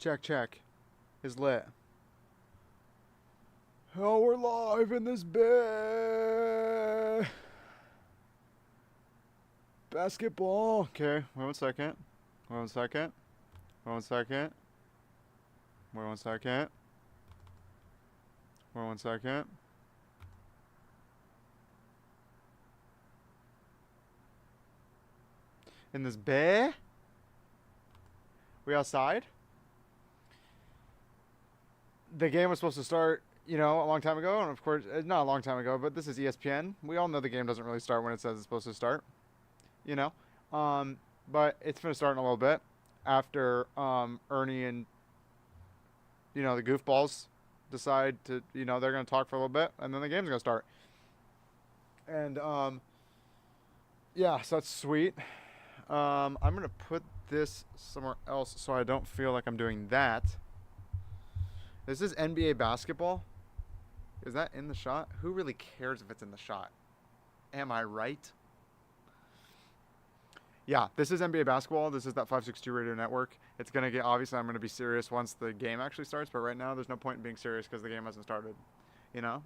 Check, check. Is lit. Oh, we're live in this bed. Basketball. Okay, wait 1 second. Wait 1 second. Wait 1 second. Wait 1 second. Wait 1 second. In this bed? We outside? The game was supposed to start, a long time ago, and of course, not a long time ago, but this is ESPN. We all know the game doesn't really start when it says it's supposed to start, you know. But it's going to start in a little bit after Ernie and the goofballs decide to, they're going to talk for a little bit, and then the game's going to start. And yeah, so that's sweet. I'm going to put this somewhere else so I don't feel like I'm doing that. This is NBA basketball. Is that in the shot? Who really cares if it's in the shot? Am I right? Yeah, this is NBA basketball. This is that 562 radio network. It's going to get, obviously, I'm going to be serious once the game actually starts, but right now there's no point in being serious because the game hasn't started.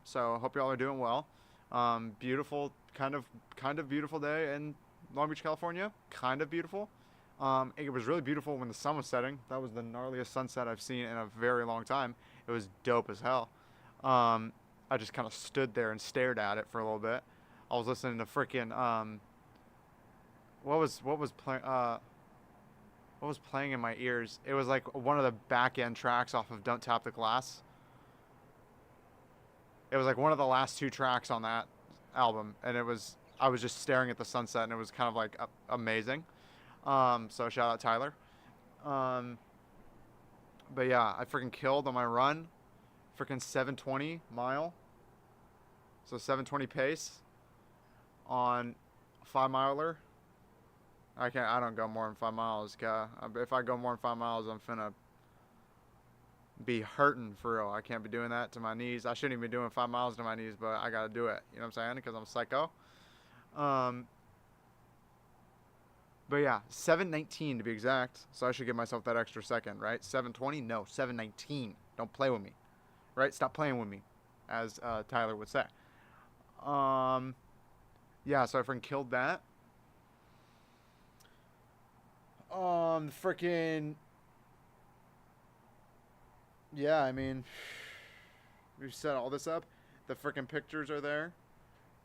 So I hope y'all are doing well. Beautiful, kind of beautiful day in Long Beach, California. Kind of beautiful. It was really beautiful when the sun was setting. That was the gnarliest sunset I've seen in a very long time. It was dope as hell. I just kind of stood there and stared at it for a little bit. I was listening to freaking what was playing in my ears? It was like one of the back end tracks off of Don't Tap the Glass. It was like one of the last two tracks on that album, and I was just staring at the sunset, and it was kind of like amazing. So shout out Tyler. But yeah, I freaking killed on my run. Freaking 720 mile. So 720 pace on 5 miler. I don't go more than 5 miles. If I go more than 5 miles, I'm finna be hurting for real. I can't be doing that to my knees. I shouldn't even be doing 5 miles to my knees, but I gotta do it. You know what I'm saying? Because I'm a psycho. But yeah, 7:19 to be exact. So I should give myself that extra second, right? 7:20? No, 7:19. Don't play with me, right? Stop playing with me, as Tyler would say. Yeah, so I freaking killed that. Freaking. Yeah, I mean, we've set all this up. The freaking pictures are there,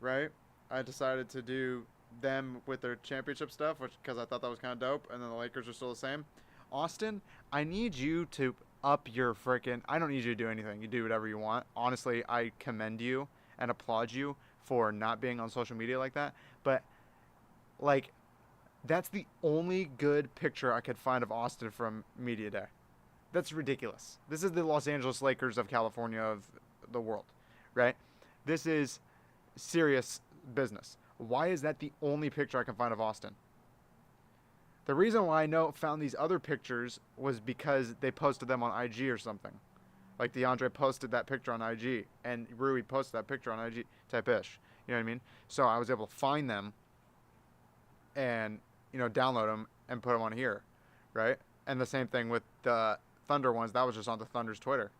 right? I decided to do them with their championship stuff, which because I thought that was kind of dope, and then the Lakers are still the same. Austin, I need you to up your freaking. I don't need you to do anything. You do whatever you want. Honestly, I commend you and applaud you for not being on social media like that. But like, that's the only good picture I could find of Austin from Media Day. That's ridiculous. This is the Los Angeles Lakers of California of the world, right? This is serious business. Why is that the only picture I can find of Austin? The reason why I found these other pictures was because they posted them on IG or something. Like DeAndre posted that picture on IG, and Rui posted that picture on IG type ish. You know what I mean? So I was able to find them and, download them and put them on here, right? And the same thing with the Thunder ones. That was just on the Thunder's Twitter.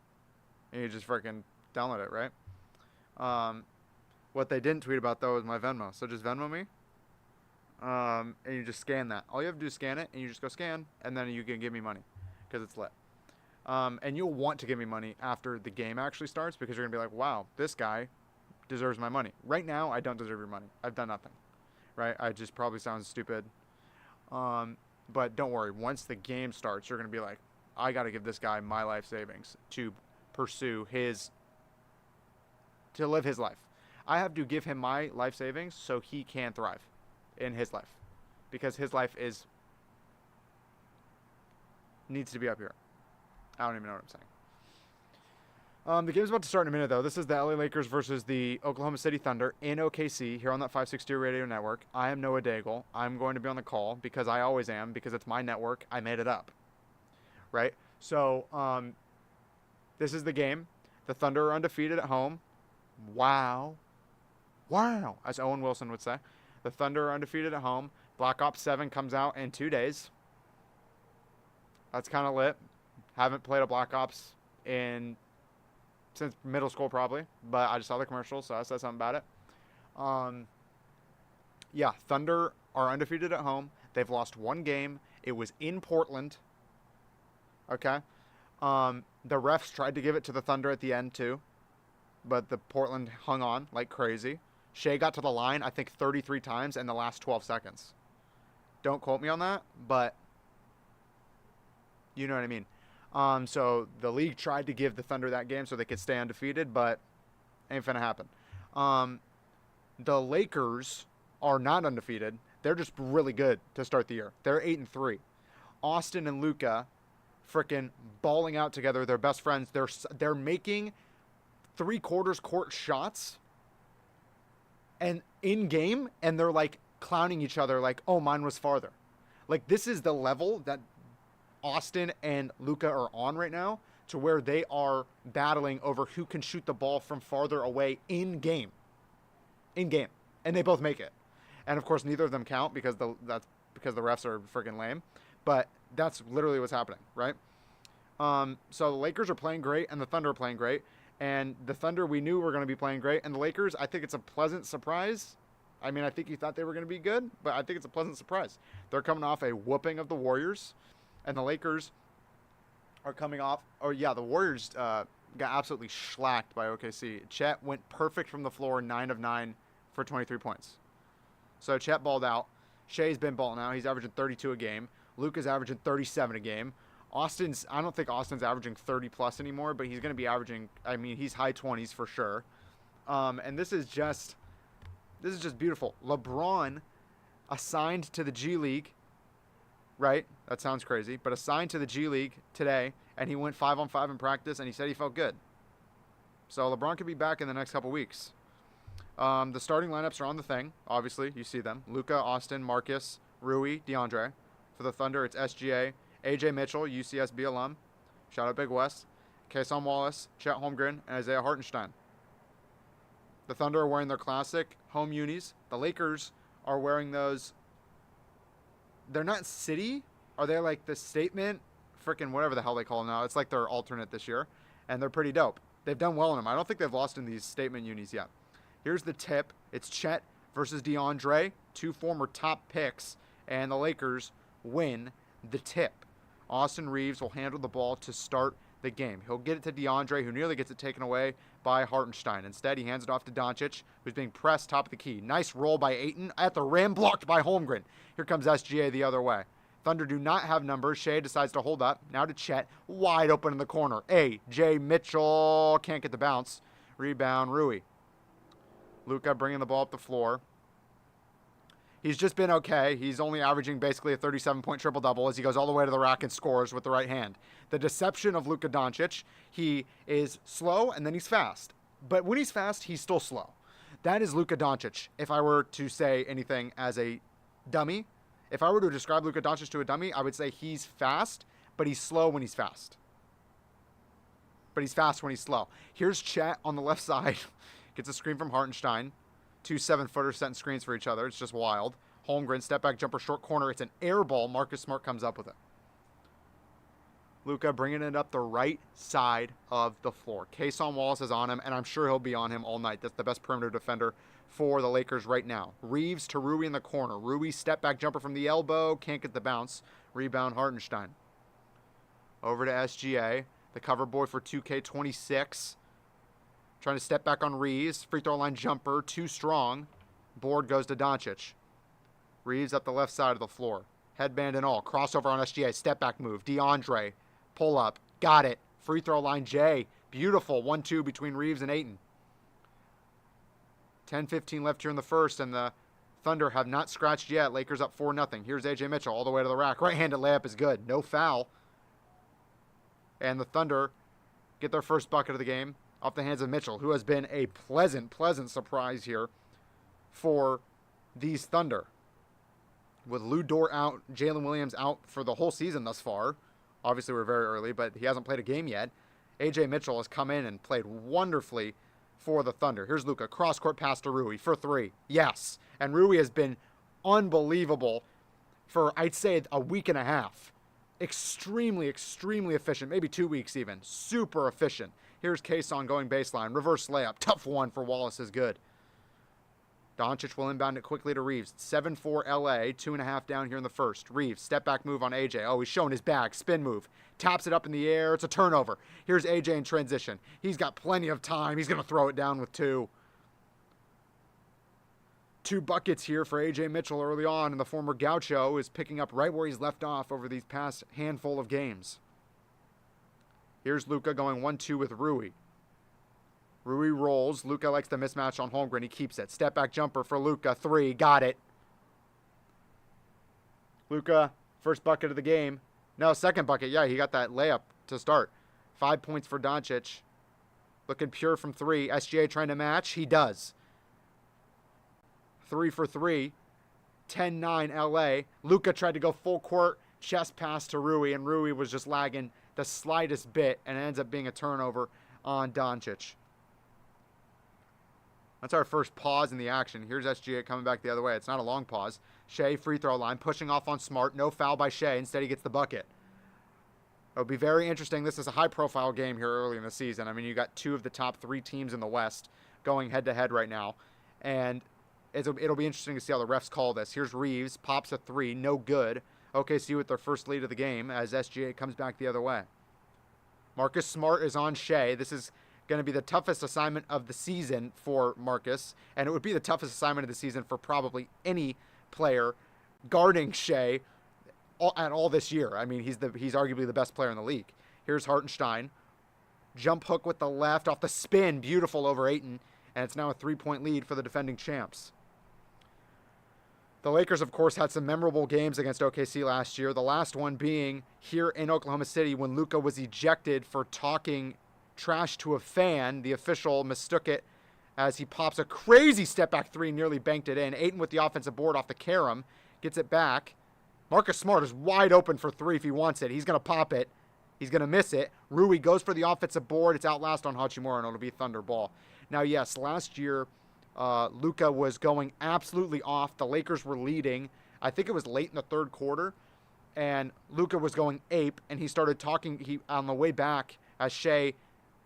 And you just freaking download it, right? What they didn't tweet about, though, is my Venmo. So just Venmo me. And you just scan that. All you have to do is scan it, and you just go scan, and then you can give me money because it's lit. And you'll want to give me money after the game actually starts because you're going to be like, wow, this guy deserves my money. Right now, I don't deserve your money. I've done nothing, right? I just probably sound stupid. But don't worry. Once the game starts, you're going to be like, I got to give this guy my life savings to pursue to live his life. I have to give him my life savings so he can thrive in his life. Because his life needs to be up here. I don't even know what I'm saying. The game's about to start in a minute, though. This is the LA Lakers versus the Oklahoma City Thunder in OKC here on that 562 radio network. I am Noah Daigle. I'm going to be on the call because I always am, because it's my network. I made it up. Right? So, this is the game. The Thunder are undefeated at home. Wow. Wow, as Owen Wilson would say. The Thunder are undefeated at home. Black Ops 7 comes out in 2 days. That's kind of lit. Haven't played a Black Ops since middle school probably, but I just saw the commercial, so I said something about it. Yeah, Thunder are undefeated at home. They've lost one game. It was in Portland. Okay. The refs tried to give it to the Thunder at the end too, but the Portland hung on like crazy. Shea got to the line, I think, 33 times in the last 12 seconds. Don't quote me on that, but you know what I mean. So the league tried to give the Thunder that game so they could stay undefeated, but ain't finna happen. The Lakers are not undefeated. They're just really good to start the year. They're 8-3. Austin and Luka freaking balling out together. They're best friends. They're making three-quarters court shots and in game, and they're like clowning each other like, oh, mine was farther. Like, this is the level that Austin and Luka are on right now, to where they are battling over who can shoot the ball from farther away in game. And they both make it. And of course, neither of them count because that's because the refs are freaking lame. But that's literally what's happening, right? So the Lakers are playing great, and the Thunder are playing great. And the Thunder, we knew were going to be playing great. And the Lakers, I think it's a pleasant surprise. I mean, I think you thought they were going to be good, but I think it's a pleasant surprise. They're coming off a whooping of the Warriors, and the Lakers are coming off. Oh yeah, the Warriors got absolutely shellacked by OKC. Chet went perfect from the floor, 9 of 9 for 23 points. So Chet balled out. Shea's been balling out. He's averaging 32 a game. Luka's averaging 37 a game. I don't think Austin's averaging 30 plus anymore, but he's going to be averaging, I mean, he's high 20s for sure. And this is just beautiful. LeBron assigned to the G League, right? That sounds crazy, but assigned to the G League today, and he went 5-on-5 in practice, and he said he felt good. So LeBron could be back in the next couple weeks. The starting lineups are on the thing. Obviously, you see them. Luka, Austin, Marcus, Rui, DeAndre. For the Thunder, it's SGA, AJ Mitchell, UCSB alum. Shout out Big West. Kason Wallace, Chet Holmgren, and Isaiah Hartenstein. The Thunder are wearing their classic home unis. The Lakers are wearing those. They're not city. Are they like the statement? Freaking whatever the hell they call them now. It's like their alternate this year. And they're pretty dope. They've done well in them. I don't think they've lost in these statement unis yet. Here's the tip. It's Chet versus DeAndre, two former top picks, and the Lakers win the tip. Austin Reeves will handle the ball to start the game. He'll get it to DeAndre, who nearly gets it taken away by Hartenstein. Instead, he hands it off to Doncic, who's being pressed top of the key. Nice roll by Ayton at the rim, blocked by Holmgren. Here comes SGA the other way. Thunder do not have numbers. Shea decides to hold up. Now to Chet, wide open in the corner. AJ Mitchell can't get the bounce. Rebound, Rui. Luka bringing the ball up the floor. He's just been okay. He's only averaging basically a 37-point triple-double as he goes all the way to the rack and scores with the right hand. The deception of Luka Doncic, he is slow and then he's fast. But when he's fast, he's still slow. That is Luka Doncic. If I were to say anything as a dummy, if I were to describe Luka Doncic to a dummy, I would say he's fast, but he's slow when he's fast. But he's fast when he's slow. Here's Chet on the left side. Gets a screen from Hartenstein. Two 7-footers setting screens for each other. It's just wild. Holmgren, step back jumper, short corner. It's an air ball. Marcus Smart comes up with it. Luka bringing it up the right side of the floor. Kason Wallace is on him, and I'm sure he'll be on him all night. That's the best perimeter defender for the Lakers right now. Reeves to Rui in the corner. Rui, step back jumper from the elbow. Can't get the bounce. Rebound, Hartenstein. Over to SGA. The cover boy for 2K26. Trying to step back on Reeves. Free throw line jumper. Too strong. Board goes to Doncic. Reeves up the left side of the floor. Headband and all. Crossover on SGA. Step back move. DeAndre. Pull up. Got it. Free throw line J. Beautiful. 1-2 between Reeves and Ayton. 10-15 left here in the first, and the Thunder have not scratched yet. Lakers up 4-0. Here's AJ Mitchell all the way to the rack. Right-handed layup is good. No foul. And the Thunder get their first bucket of the game off the hands of Mitchell, who has been a pleasant surprise here for these Thunder. With Lou Dort out, Jalen Williams out for the whole season thus far. Obviously, we're very early, but he hasn't played a game yet. AJ Mitchell has come in and played wonderfully for the Thunder. Here's Luka. Cross-court pass to Rui for 3. Yes. And Rui has been unbelievable for, I'd say, a week and a half. extremely, extremely efficient. Maybe 2 weeks even. Super efficient. Here's Kason going baseline. Reverse layup. Tough one for Wallace is good. Doncic will inbound it quickly to Reeves. 7-4 LA, 2.5 down here in the first. Reeves, step back move on AJ. Oh, he's showing his bag. Spin move. Taps it up in the air. It's a turnover. Here's AJ in transition. He's got plenty of time. He's going to throw it down with 2. 2 buckets here for AJ Mitchell early on, and the former Gaucho is picking up right where he's left off over these past handful of games. Here's Luka going 1-2 with Rui. Rui rolls. Luka likes the mismatch on Holmgren. He keeps it. Step back jumper for Luka. 3. Got it. Luka, first bucket of the game. No, second bucket. Yeah, he got that layup to start. 5 points for Doncic. Looking pure from 3. SGA trying to match. He does. 3 for 3. 10-9 LA. Luka tried to go full court. Chest pass to Rui, and Rui was just lagging the slightest bit, and it ends up being a turnover on Doncic. That's our first pause in the action. Here's SGA coming back the other way. It's not a long pause. Shea, free throw line, pushing off on Smart. No foul by Shea. Instead, he gets the bucket. It'll be very interesting. This is a high-profile game here early in the season. I mean, you got 2 of the top 3 teams in the West going head-to-head right now. And it'll be interesting to see how the refs call this. Here's Reeves. Pops a 3. No good. OKC with their first lead of the game as SGA comes back the other way. Marcus Smart is on Shea. This is going to be the toughest assignment of the season for Marcus, and it would be the toughest assignment of the season for probably any player guarding Shea at all this year. I mean, he's arguably the best player in the league. Here's Hartenstein. Jump hook with the left off the spin. Beautiful over Ayton, and it's now a 3-point lead for the defending champs. The Lakers, of course, had some memorable games against OKC last year, the last one being here in Oklahoma City when Luka was ejected for talking trash to a fan. The official mistook it as he pops a crazy step-back 3, nearly banked it in. Ayton with the offensive board off the carom, gets it back. Marcus Smart is wide open for 3 if he wants it. He's going to pop it. He's going to miss it. Rui goes for the offensive board. It's out last on Hachimura, and it'll be Thunder ball. Now, yes, last year, Luka was going absolutely off. The Lakers were leading. I think it was late in the third quarter, and Luka was going ape, and he started talking on the way back as Shea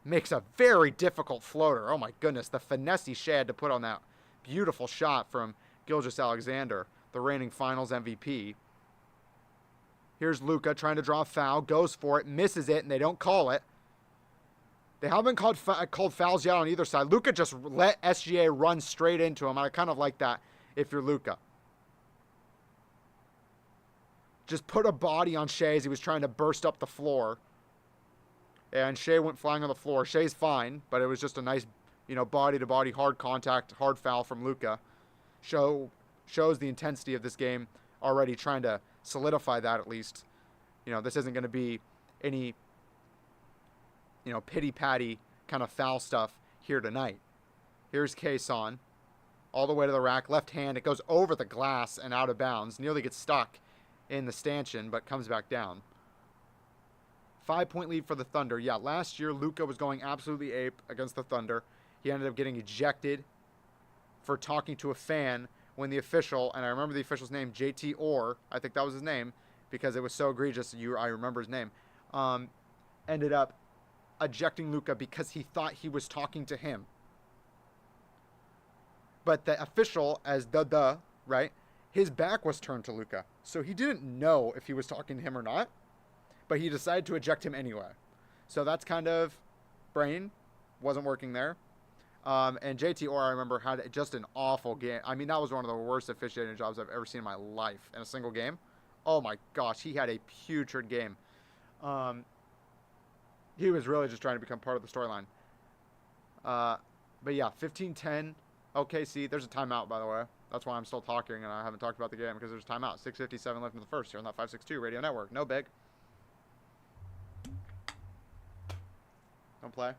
makes a very difficult floater. Oh, my goodness. The finesse Shea had to put on that beautiful shot from Gilgeous-Alexander, the reigning finals MVP. Here's Luka trying to draw a foul, goes for it, misses it, and they don't call it. They haven't called fouls yet on either side. Luka just let SGA run straight into him. I kind of like that if you're Luka. Just put a body on Shea as he was trying to burst up the floor. And Shea went flying on the floor. Shea's fine, but it was just a nice, body-to-body, hard contact, hard foul from Luka. Shows the intensity of this game already, trying to solidify that at least. This isn't going to be any, pity-patty kind of foul stuff here tonight. Here's Kason. All the way to the rack. Left hand. It goes over the glass and out of bounds. Nearly gets stuck in the stanchion, but comes back down. 5-point lead for the Thunder. Yeah, last year Luka was going absolutely ape against the Thunder. He ended up getting ejected for talking to a fan when the official, and I remember the official's name, JT Orr, I think that was his name, because it was so egregious, I remember his name, ended up ejecting Luka because he thought he was talking to him. But the official, as right, his back was turned to Luka, so he didn't know if he was talking to him or not. But he decided to eject him anyway. So that's kind of brain. Wasn't working there. And JT Orr, I remember, had just an awful game. I mean, that was one of the worst officiating jobs I've ever seen in my life in a single game. Oh, my gosh. He had a putrid game. He was really just trying to become part of the storyline. But, yeah, 15-10 OKC. There's a timeout, by the way. That's why I'm still talking and I haven't talked about the game, because there's a timeout. 6:57 left in the first here on that 562 Radio Network. No big. Don't play.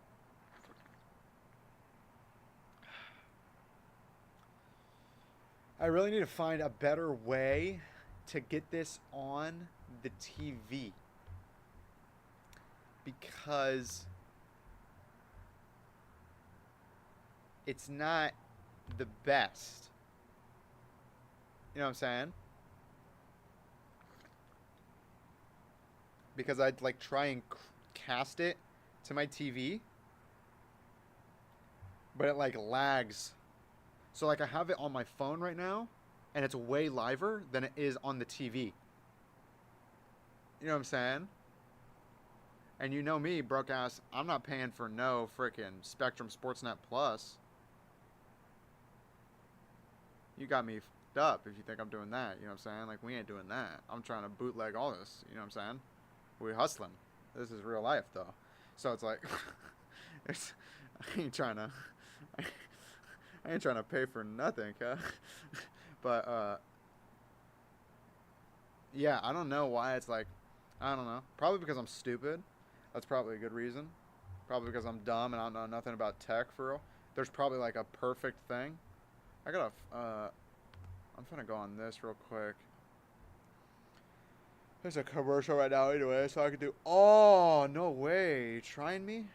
I really need to find a better way to get this on the TV, because it's not the best. You know what I'm saying? because I'd like try and cast it to my TV, but it like lags. So like I have it on my phone right now, and it's way liver than it is on the TV. You know what I'm saying? And you know me, broke ass, I'm not paying for no freaking Spectrum Sportsnet Plus. You got me fucked up if you think I'm doing that. You know what I'm saying? Like, we ain't doing that. I'm trying to bootleg all this. You know what I'm saying? We hustling. This is real life, though. So it's like, I ain't trying to pay for nothing, huh? But, yeah, I don't know why it's like, I don't know. Probably because I'm stupid. That's probably a good reason. Probably because I'm dumb and I don't know nothing about tech for real. There's probably like a perfect thing. I gotta, I'm gonna go on this real quick. There's a commercial right now anyway, so I can do, oh, no way. Trying me?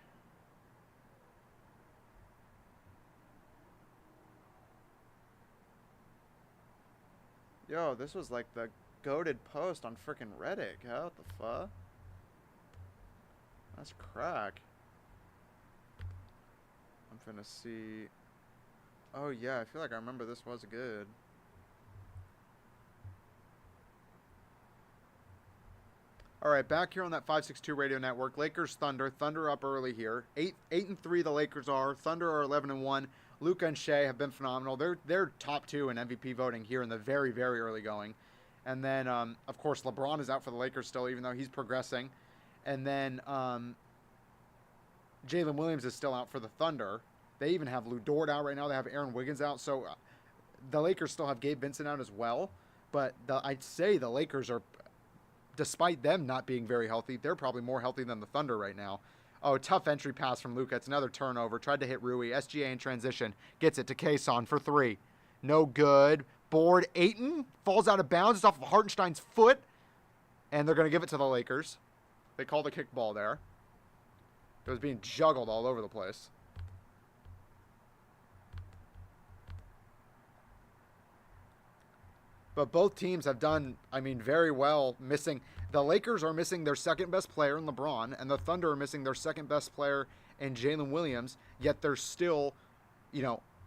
Yo, this was like the goated post on frickin' Reddit. What the fuck? That's crack. I'm finna see. Oh yeah, I feel like I remember this was good. All right, back here on that 562 radio network. Lakers Thunder. Thunder up early here. 8-3 the Lakers are. Thunder are 11-1. Luka and Shea have been phenomenal. They're top 2 in MVP voting here in the very, very early going. And then, of course, LeBron is out for the Lakers still, even though he's progressing. And then Jalen Williams is still out for the Thunder. They even have Lou Dort out right now. They have Aaron Wiggins out. So the Lakers still have Gabe Vincent out as well. But I'd say the Lakers are, despite them not being very healthy, they're probably more healthy than the Thunder right now. Oh, tough entry pass from Luka. It's another turnover. Tried to hit Rui. SGA in transition. Gets it to Kason for 3. No good. Board. Ayton falls out of bounds. It's off of Hartenstein's foot. And they're going to give it to the Lakers. They called a kickball there. It was being juggled all over the place. But both teams have done, I mean, very well missing. The Lakers are missing their second best player in LeBron, and the Thunder are missing their second best player in Jalen Williams, yet they're still,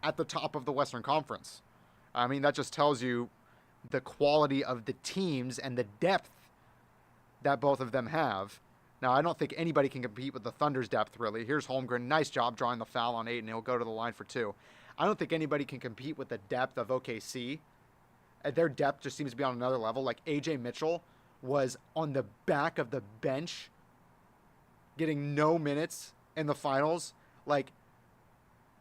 at the top of the Western Conference. I mean, that just tells you the quality of the teams and the depth that both of them have. Now, I don't think anybody can compete with the Thunder's depth, really. Here's Holmgren. Nice job drawing the foul on 8, and he'll go to the line for 2. I don't think anybody can compete with the depth of OKC. Their depth just seems to be on another level. Like, A.J. Mitchell was on the back of the bench getting no minutes in the finals. Like,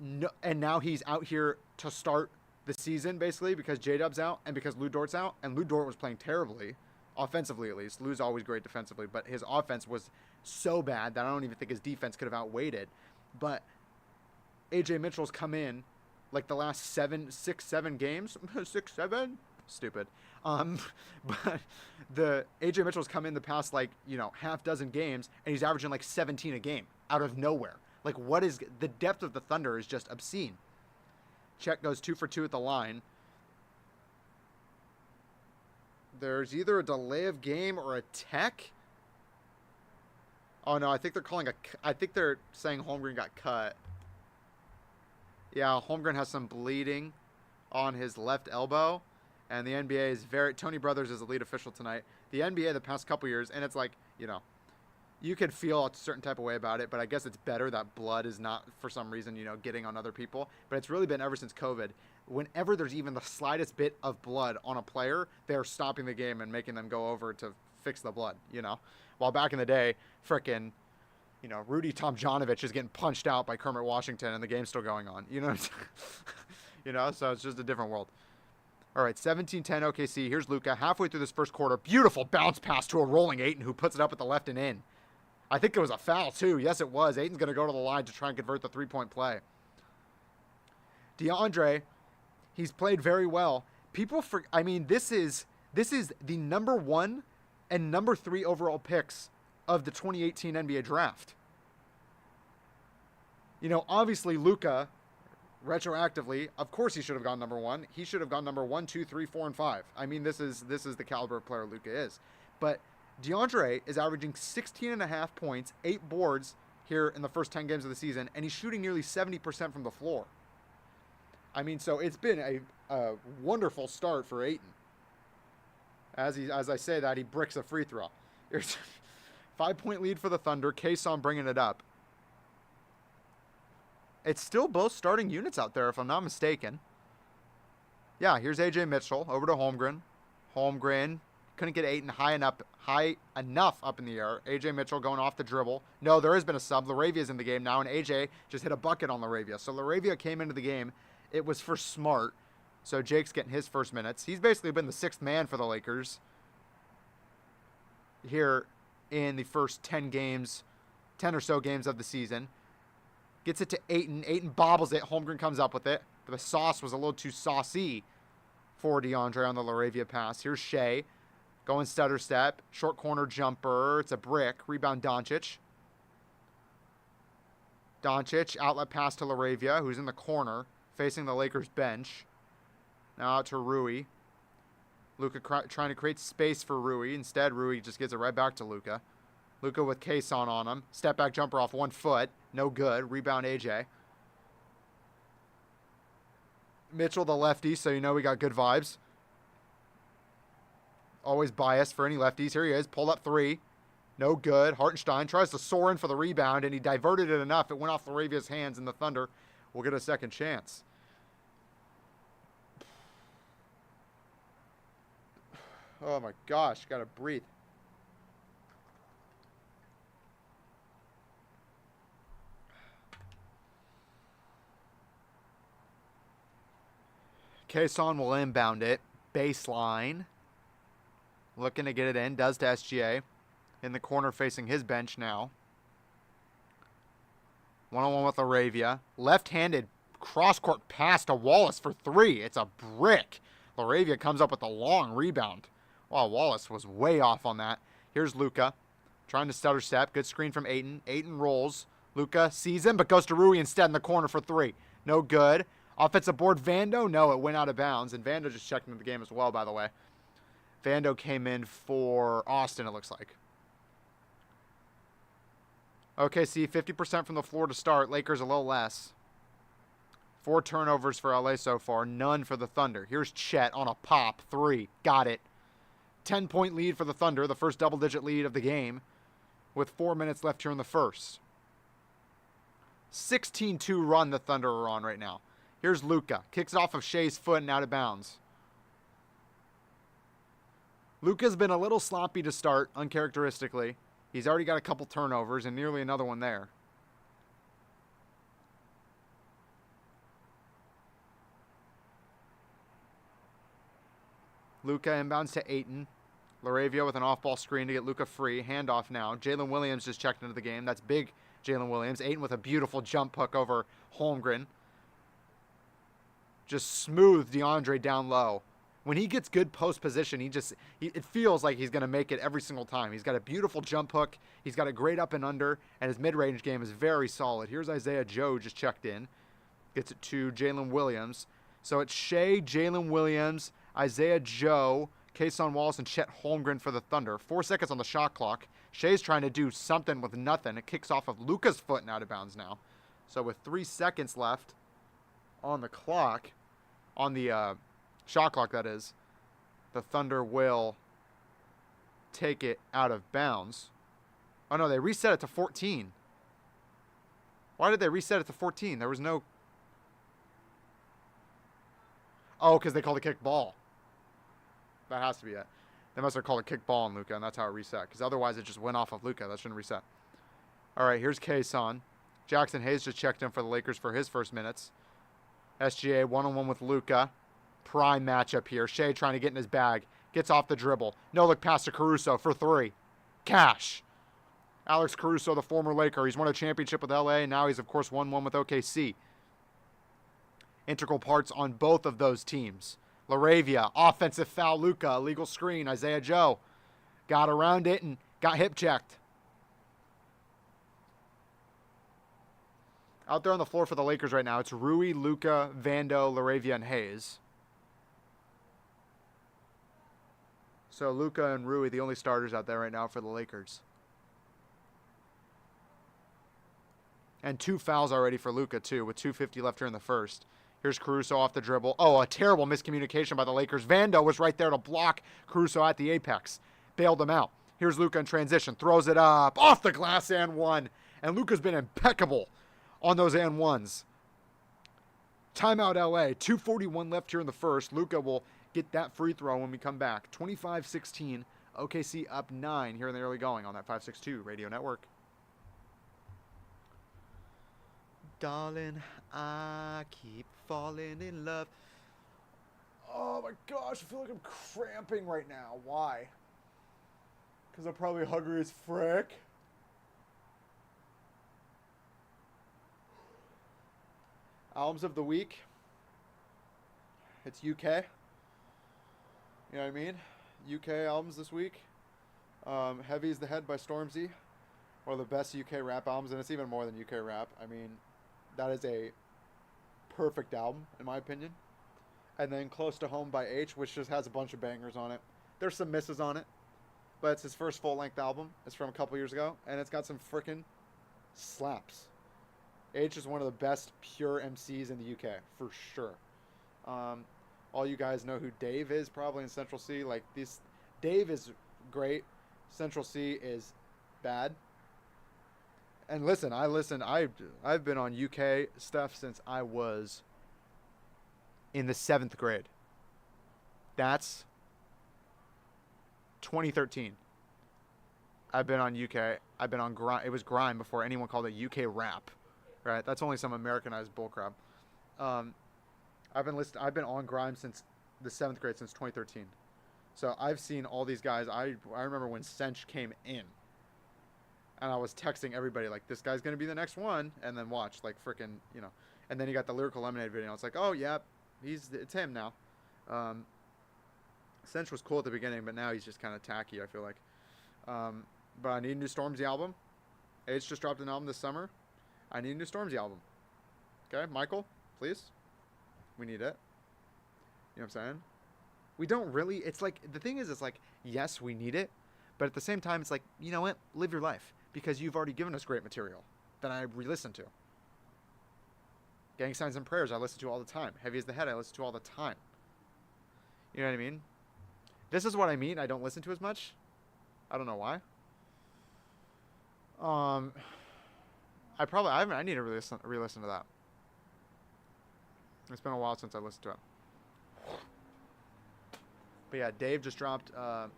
no, and now he's out here to start the season, basically, because J-Dub's out and because Lou Dort's out. And Lou Dort was playing terribly, offensively at least. Lou's always great defensively, but his offense was so bad that I don't even think his defense could have outweighed it. But A.J. Mitchell's come in like the last 6, 7 games. 6, 7? Stupid. But the A.J. Mitchell's come in the past, half dozen games, and he's averaging like 17 a game out of nowhere. Like, what is the depth of the Thunder is just obscene. Chet goes 2 for 2 at the line. There's either a delay of game or a tech. Oh no, I think they're saying Holmgren got cut. Yeah, Holmgren has some bleeding on his left elbow. And the NBA is Tony Brothers is the lead official tonight. The NBA the past couple years, and it's like, you could feel a certain type of way about it, but I guess it's better that blood is not, for some reason, getting on other people. But it's really been ever since COVID. Whenever there's even the slightest bit of blood on a player, they're stopping the game and making them go over to fix the blood, While back in the day, frickin', Rudy Tomjanovich is getting punched out by Kermit Washington and the game's still going on. So it's just a different world. All right, 17-10 OKC. Here's Luka halfway through this first quarter. Beautiful bounce pass to a rolling Ayton who puts it up at the left and in. I think it was a foul, too. Yes, it was. Ayton's going to go to the line to try and convert the three-point play. DeAndre, he's played very well. This is the number 1 and number 3 overall picks of the 2018 NBA draft. Obviously, Luka, retroactively, of course he should have gone number 1. He should have gone number 1, 2, 3, 4, and 5. I mean, this is the caliber of player Luka is. But DeAndre is averaging 16.5 points, 8 boards here in the first 10 games of the season, and he's shooting nearly 70% from the floor. I mean, so it's been a wonderful start for Ayton. As I say that, he bricks a free throw. Here's 5-point lead for the Thunder. Kason bringing it up. It's still both starting units out there, if I'm not mistaken. Yeah, here's AJ Mitchell over to Holmgren. Holmgren couldn't get Ayton high enough up in the air. AJ Mitchell going off the dribble. No, there has been a sub. Laravia's in the game now, and AJ just hit a bucket on Laravia. So Laravia came into the game. It was for Smart. So Jake's getting his first minutes. He's basically been the sixth man for the Lakers here in the first 10 or so games of the season. Gets it to Ayton. Ayton bobbles it. Holmgren comes up with it. But the sauce was a little too saucy for DeAndre on the Laravia pass. Here's Shea. Going stutter step. Short corner jumper. It's a brick. Rebound Doncic. Doncic. Outlet pass to Laravia, who's in the corner, facing the Lakers bench. Now out to Rui. Luka trying to create space for Rui. Instead, Rui just gives it right back to Luka. Luka with Kason on him. Step back jumper off 1 foot. No good. Rebound AJ. Mitchell the lefty, so you know we got good vibes. Always biased for any lefties. Here he is. Pulled up 3. No good. Hartenstein tries to soar in for the rebound, and he diverted it enough. It went off Laravia's hands, and the Thunder will get a second chance. Oh my gosh, gotta breathe. Kason will inbound it. Baseline. Looking to get it in. Does to SGA. In the corner facing his bench now. One-on-one with Laravia. Left-handed cross-court pass to Wallace for 3. It's a brick. Laravia comes up with a long rebound. Wow, Wallace was way off on that. Here's Luka. Trying to stutter step. Good screen from Ayton. Ayton rolls. Luka sees him, but goes to Rui instead in the corner for 3. No good. Offensive board, Vando. No, it went out of bounds. And Vando just checked into the game as well, by the way. Vando came in for Austin, it looks like. OKC, 50% from the floor to start. Lakers a little less. 4 turnovers for LA so far. None for the Thunder. Here's Chet on a pop. 3. Got it. 10-point lead for the Thunder. The first double-digit lead of the game. With 4 minutes left here in the first. 16-2 run the Thunder are on right now. Here's Luka. Kicks it off of Shea's foot and out of bounds. Luka's been a little sloppy to start, uncharacteristically. He's already got a couple turnovers and nearly another one there. Luka inbounds to Ayton. Laravia with an off-ball screen to get Luka free. Handoff now. Jalen Williams just checked into the game. That's big Jalen Williams. Ayton with a beautiful jump hook over Holmgren. Just smooth DeAndre down low. When he gets good post position, it feels like he's going to make it every single time. He's got a beautiful jump hook. He's got a great up and under, and his mid-range game is very solid. Here's Isaiah Joe just checked in. Gets it to Jalen Williams. So it's Shea, Jalen Williams, Isaiah Joe, Kason Wallace, and Chet Holmgren for the Thunder. 4 seconds on the shot clock. Shea's trying to do something with nothing. It kicks off of Luka's foot and out of bounds now. So with 3 seconds left on the clock, on the shot clock that is, the Thunder will take it out of bounds. Oh no, they reset it to 14. Why did they reset it to 14? There was no... Oh, because they called a kick ball. That has to be it. They must have called a kick ball on Luka, and that's how it reset. Because otherwise it just went off of Luka. That shouldn't reset. All right, here's Kason. Jackson Hayes just checked in for the Lakers for his first minutes. SGA one-on-one with Luka. Prime matchup here. Shea trying to get in his bag. Gets off the dribble. No look pass to Caruso for 3. Cash. Alex Caruso, the former Laker. He's won a championship with LA, and now he's, of course, won one with OKC. Integral parts on both of those teams. Laravia, offensive foul, Luka, illegal screen, Isaiah Joe. Got around it and got hip checked. Out there on the floor for the Lakers right now, it's Rui, Luka, Vando, Laravia, and Hayes. So Luka and Rui, the only starters out there right now for the Lakers. And 2 fouls already for Luka, too, with 2:50 left here in the first. Here's Caruso off the dribble. Oh, a terrible miscommunication by the Lakers. Vando was right there to block Caruso at the apex. Bailed him out. Here's Luka in transition. Throws it up. Off the glass and one. And Luka's been impeccable on those and ones. Timeout LA. 2:41 left here in the first. Luka will get that free throw when we come back. 25-16. OKC up 9 here in the early going on that 562 radio network. Darling, I keep falling in love. Oh my gosh, I feel like I'm cramping right now. Why? Because I'm probably hungry as frick. Albums of the week. It's UK. You know what I mean? UK albums this week. Heavy is the Head by Stormzy. One of the best UK rap albums, and it's even more than UK rap. I mean, that is a perfect album, in my opinion. And then Close to Home by H, which just has a bunch of bangers on it. There's some misses on it, but it's his first full-length album. It's from a couple years ago, and it's got some frickin' slaps. H is one of the best pure MCs in the UK, for sure. All you guys know who Dave is, probably in Central C. Like, this, Dave is great. Central C is bad. And listen, I've been on UK stuff since I was in the 7th grade. That's 2013. I've been on UK. I've been on grime. It was grime before anyone called it UK rap, right? That's only some Americanized bullcrap. I've been on grime since the 7th grade, since 2013. So I've seen all these guys. I remember when Sench came in. And I was texting everybody, like, this guy's going to be the next one. And then watch, like, freaking, you know. And then you got the Lyrical Lemonade video. It's like, oh, yeah, it's him now. Sench was cool at the beginning, but now he's just kind of tacky, I feel like. But I need a new Stormzy album. H just dropped an album this summer. I need a new Stormzy album. Okay, Michael, please. We need it. You know what I'm saying? We don't really, it's like, the thing is, it's like, yes, we need it. But at the same time, it's like, you know what? Live your life. Because you've already given us great material that I re-listen to. Gang Signs and Prayers, I listen to all the time. Heavy as the Head, I listen to all the time. You know what I mean? This is what I mean. I don't listen to as much. I don't know why. I need to re-listen to that. It's been a while since I listened to it. But yeah, Dave just dropped The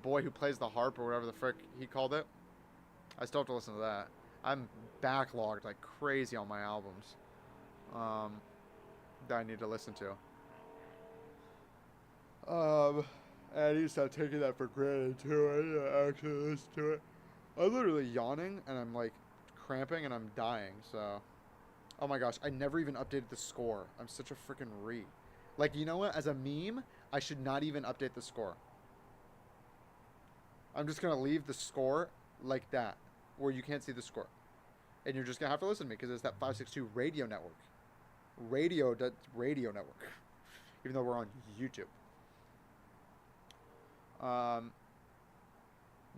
Boy Who Plays the Harp, or whatever the frick he called it. I still have to listen to that. I'm backlogged like crazy on my albums that I need to listen to. And I need to stop taking that for granted too. I need to actually listen to it. I'm literally yawning and I'm like cramping and I'm dying. So, oh my gosh, I never even updated the score. I'm such a freaking re. Like, you know what? As a meme, I should not even update the score. I'm just going to leave the score like that, where you can't see the score. And you're just going to have to listen to me, because it's that 562 radio network. Radio network. Even though we're on YouTube.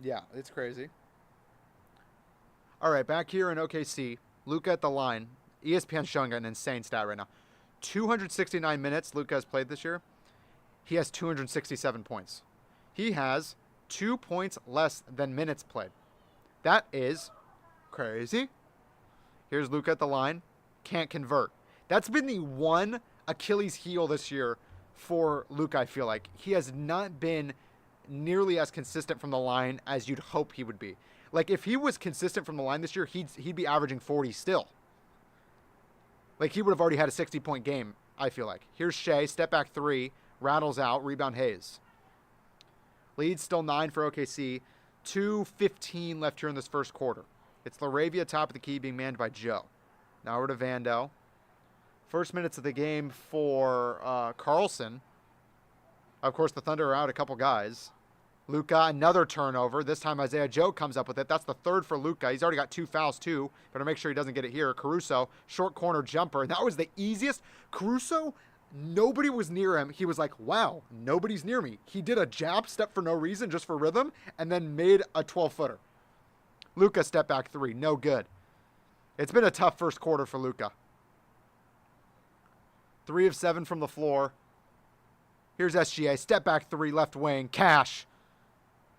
Yeah, it's crazy. All right, back here in OKC. Luka at the line. ESPN's showing an insane stat right now. 269 minutes Luka has played this year. He has 267 points. He has 2 points less than minutes played. That is crazy. Here's Luka at the line. Can't convert. That's been the one Achilles heel this year for Luka, I feel like. He has not been nearly as consistent from the line as you'd hope he would be. Like, if he was consistent from the line this year, he'd be averaging 40 still. Like, he would have already had a 60-point game, I feel like. Here's Shea, step back three, rattles out, rebound Hayes. Lead still 9 for OKC. 2:15 left here in this first quarter. It's Laravia top of the key being manned by Joe. Now over to Vando. First minutes of the game for Carlson. Of course, the Thunder are out a couple guys. Luka, another turnover. This time Isaiah Joe comes up with it. That's the third for Luka. He's already got 2 fouls, too. Better make sure he doesn't get it here. Caruso, short corner jumper. And that was the easiest. Caruso, Nobody was near him. He was like, wow, nobody's near me. He did a jab step for no reason, just for rhythm, and then made a 12-footer. Luka step back three. No good. It's been a tough first quarter for Luka. 3 of 7 from the floor. Here's SGA. Step back three, left wing. Cash.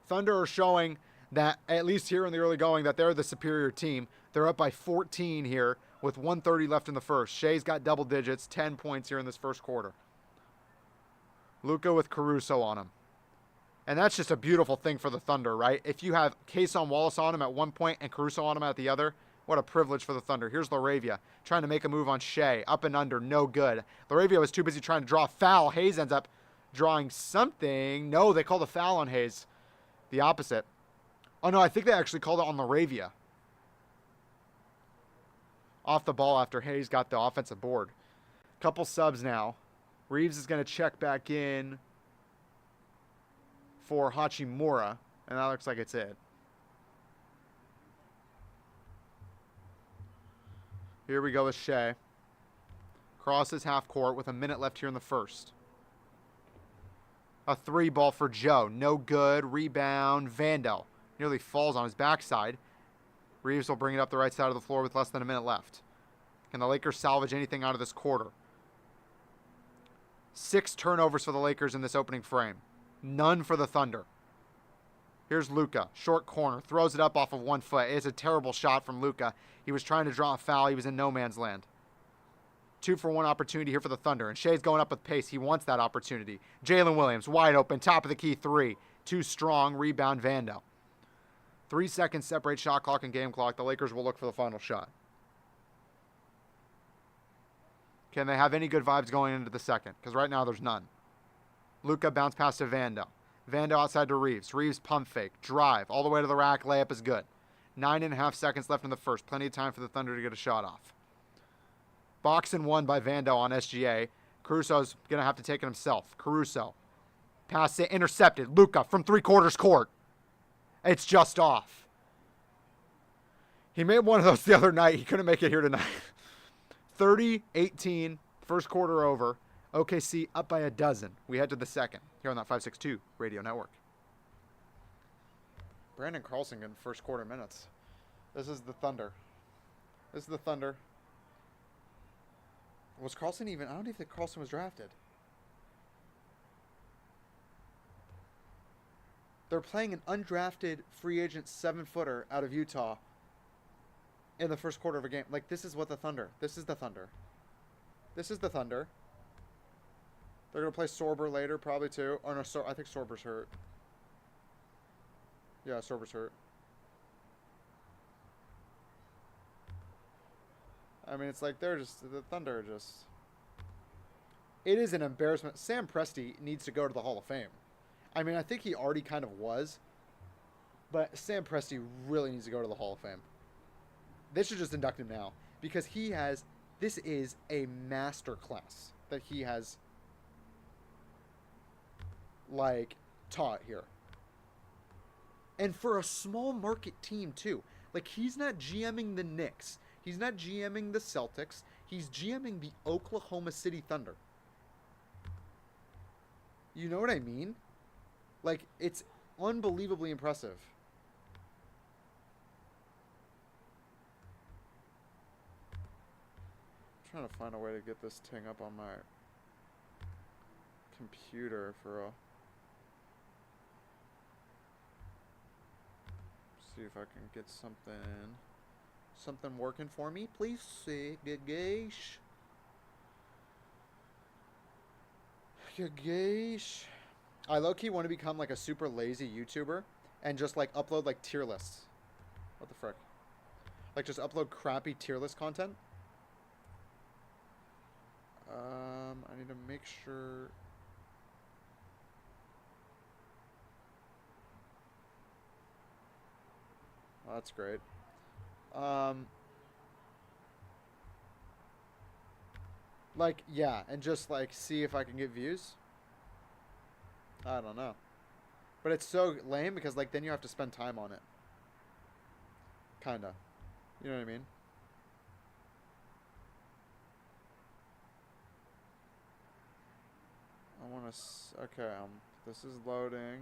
Thunder are showing that, at least here in the early going, that they're the superior team. They're up by 14 here with 1:30 left in the first. Shea's got double digits, 10 points here in this first quarter. Luka with Caruso on him. And that's just a beautiful thing for the Thunder, right? If you have Cason Wallace on him at one point and Caruso on him at the other, what a privilege for the Thunder. Here's Laravia trying to make a move on Shea. Up and under, no good. Laravia was too busy trying to draw a foul. Hayes ends up drawing something. No, they called a foul on Hayes. The opposite. Oh, no, I think they actually called it on Laravia. Off the ball after Hayes got the offensive board. Couple subs now. Reeves is going to check back in for Hachimura, and that looks like it's it. Here we go with Shea. Crosses half court with a minute left here in the first. A 3 ball for Joe. No good. Rebound. Vando nearly falls on his backside. Reeves will bring it up the right side of the floor with less than a minute left. Can the Lakers salvage anything out of this quarter? 6 turnovers for the Lakers in this opening frame. None for the Thunder. Here's Luka. Short corner. Throws it up off of 1 foot. It's a terrible shot from Luka. He was trying to draw a foul. He was in no man's land. 2-for-1 opportunity here for the Thunder. And Shea's going up with pace. He wants that opportunity. Jalen Williams, wide open. Top of the key 3. Too strong. Rebound Vando. 3 seconds separate shot clock and game clock. The Lakers will look for the final shot. Can they have any good vibes going into the second? Because right now there's none. Luka bounce pass to Vando. Vando outside to Reeves. Reeves pump fake. Drive. All the way to the rack. Layup is good. 9.5 seconds left in the first. Plenty of time for the Thunder to get a shot off. Box and 1 by Vando on SGA. Caruso's going to have to take it himself. Caruso. Pass it. Intercepted. Luka from 3/4 court. It's just off. He made one of those the other night. He couldn't make it here tonight. 30-18. First quarter over. OKC up by a dozen. We head to the second here on that 562 Radio Network. Brandon Carlson in first quarter minutes. This is the Thunder. This is the Thunder. Was Carlson even? I don't even think Carlson was drafted. They're playing an undrafted free agent 7-footer out of Utah in the first quarter of a game. Like, this is what the Thunder. This is the Thunder. This is the Thunder. They're going to play Sorber later, probably, too. Or no, I think Sorber's hurt. Yeah, Sorber's hurt. I mean, it's like they're just... The Thunder just... It is an embarrassment. Sam Presti needs to go to the Hall of Fame. I mean, I think he already kind of was. But Sam Presti really needs to go to the Hall of Fame. They should just induct him now. Because he has... This is a masterclass that he has... like, taught here. And for a small market team, too. Like, he's not GMing the Knicks. He's not GMing the Celtics. He's GMing the Oklahoma City Thunder. You know what I mean? Like, it's unbelievably impressive. I'm trying to find a way to get this thing up on my computer for a... See if I can get something working for me, please. Gage. I low-key want to become like a super lazy YouTuber and just like upload like tier lists. What the frick? Like just upload crappy tier list content. I need to make sure. Oh, that's great. Like, yeah, and just, like, see if I can get views. I don't know. But it's so lame because, like, then you have to spend time on it. Kinda. You know what I mean? want to... Okay, this is loading.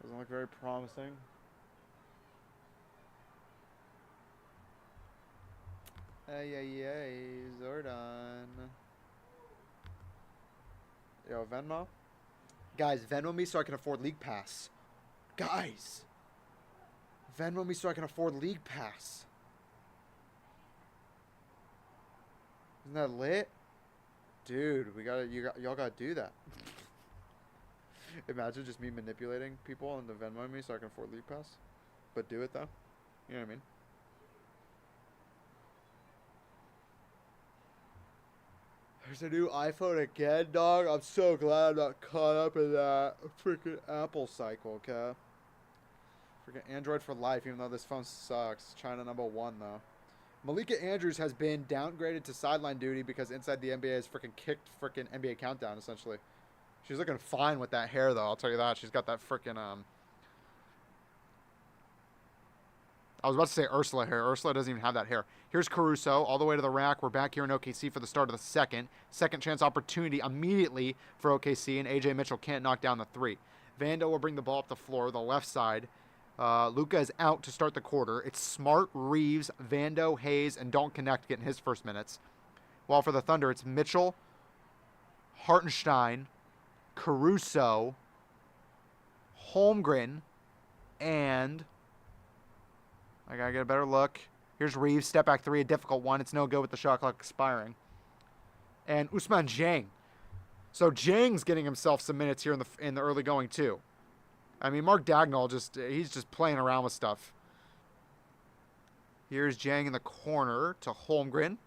Doesn't look very promising. Hey, Zordon. Yo, Venmo? Guys, Venmo me so I can afford League Pass. Guys! Venmo me so I can afford League Pass. Isn't that lit? Dude, y'all gotta do that. Imagine just me manipulating people into Venmo me so I can afford League Pass. But do it though. You know what I mean? There's a new iPhone again, dog. I'm so glad I'm not caught up in that freaking Apple cycle, okay? Freaking Android for life, even though this phone sucks. China #1, though. Malika Andrews has been downgraded to sideline duty because Inside the NBA has freaking kicked freaking NBA Countdown, essentially. She's looking fine with that hair, though. I'll tell you that. She's got that freaking, I was about to say Ursula hair. Ursula doesn't even have that hair. Here's Caruso all the way to the rack. We're back here in OKC for the start of the second. Second chance opportunity immediately for OKC, and A.J. Mitchell can't knock down the three. Vando will bring the ball up the floor, the left side. Luka is out to start the quarter. It's Smart, Reeves, Vando, Hayes, and Don't Connect getting his first minutes. While for the Thunder, it's Mitchell, Hartenstein, Caruso, Holmgren, and... I gotta get a better look. Here's Reeves, step back three, a difficult one. It's no good with the shot clock expiring. And Ousmane Dieng. So Dieng's getting himself some minutes here in the early going too. I mean, Mark Dagnall he's just playing around with stuff. Here's Dieng in the corner to Holmgren.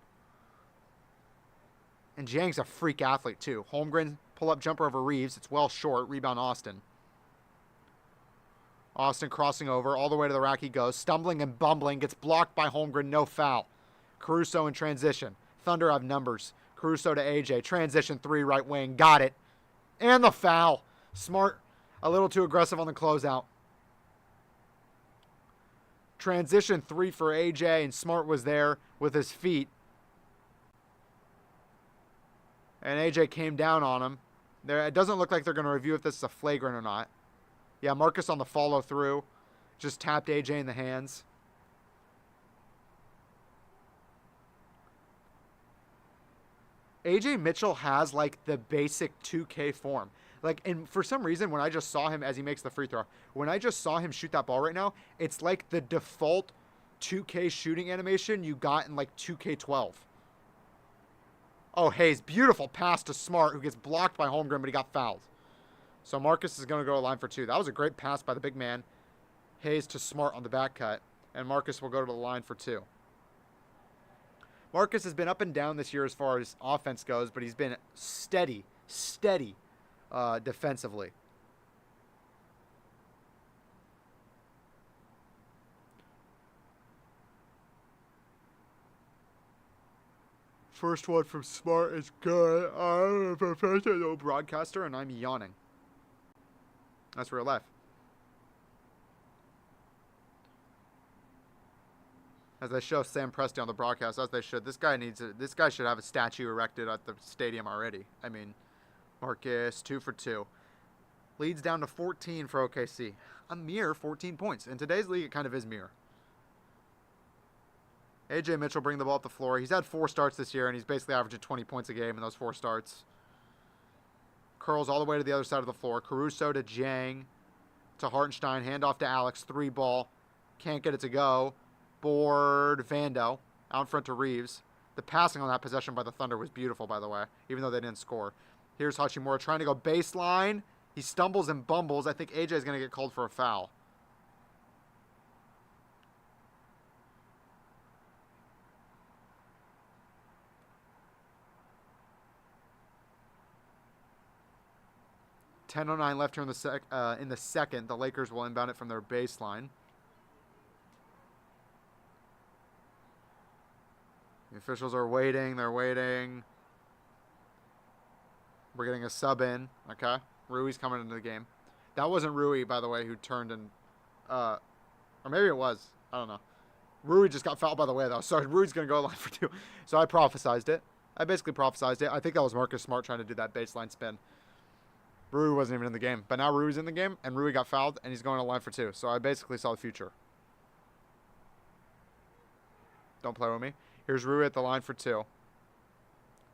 And Dieng's a freak athlete too. Holmgren pull up jumper over Reeves. It's well short. Rebound Austin. Austin crossing over, all the way to the rack he goes, stumbling and bumbling, gets blocked by Holmgren, no foul. Caruso in transition. Thunder have numbers. Caruso to AJ, transition three, right wing, got it. And the foul. Smart, a little too aggressive on the closeout. Transition three for AJ, and Smart was there with his feet. And AJ came down on him. It doesn't look like they're going to review if this is a flagrant or not. Yeah, Marcus on the follow through. Just tapped AJ in the hands. AJ Mitchell has like the basic 2K form. Like, and for some reason, when I just saw him as he makes the free throw, when I just saw him shoot that ball right now, it's like the default 2K shooting animation you got in like 2K12. Oh, Hayes, beautiful pass to Smart, who gets blocked by Holmgren, but he got fouled. So Marcus is going to go to line for two. That was a great pass by the big man. Hayes to Smart on the back cut. And Marcus will go to the line for two. Marcus has been up and down this year as far as offense goes, but he's been steady defensively. First one from Smart is good. I'm a professional broadcaster, and I'm yawning. That's real life. As they show Sam Presti on the broadcast, as they should. This guy should have a statue erected at the stadium already. I mean, Marcus, 2 for 2. Leads down to 14 for OKC. A mere 14 points. In today's league, it kind of is mere. A.J. Mitchell bring the ball up the floor. He's had 4 starts this year, and he's basically averaging 20 points a game in those 4 starts. Curls all the way to the other side of the floor. Caruso to Dieng, to Hartenstein. Handoff to Alex. 3 ball. Can't get it to go. Board Vando. Out in front to Reeves. The passing on that possession by the Thunder was beautiful, by the way, even though they didn't score. Here's Hachimura trying to go baseline. He stumbles and bumbles. I think AJ is going to get called for a foul. .10:09 left here in the second. The Lakers will inbound it from their baseline. The officials are waiting. They're waiting. We're getting a sub in. Okay. Rui's coming into the game. That wasn't Rui, by the way, who turned and... or maybe it was. I don't know. Rui just got fouled by the way, though. So Rui's going to go line for 2. So I prophesized it. I basically prophesized it. I think that was Marcus Smart trying to do that baseline spin. Rui wasn't even in the game. But now Rui's in the game, and Rui got fouled, and he's going to line for 2. So I basically saw the future. Don't play with me. Here's Rui at the line for 2.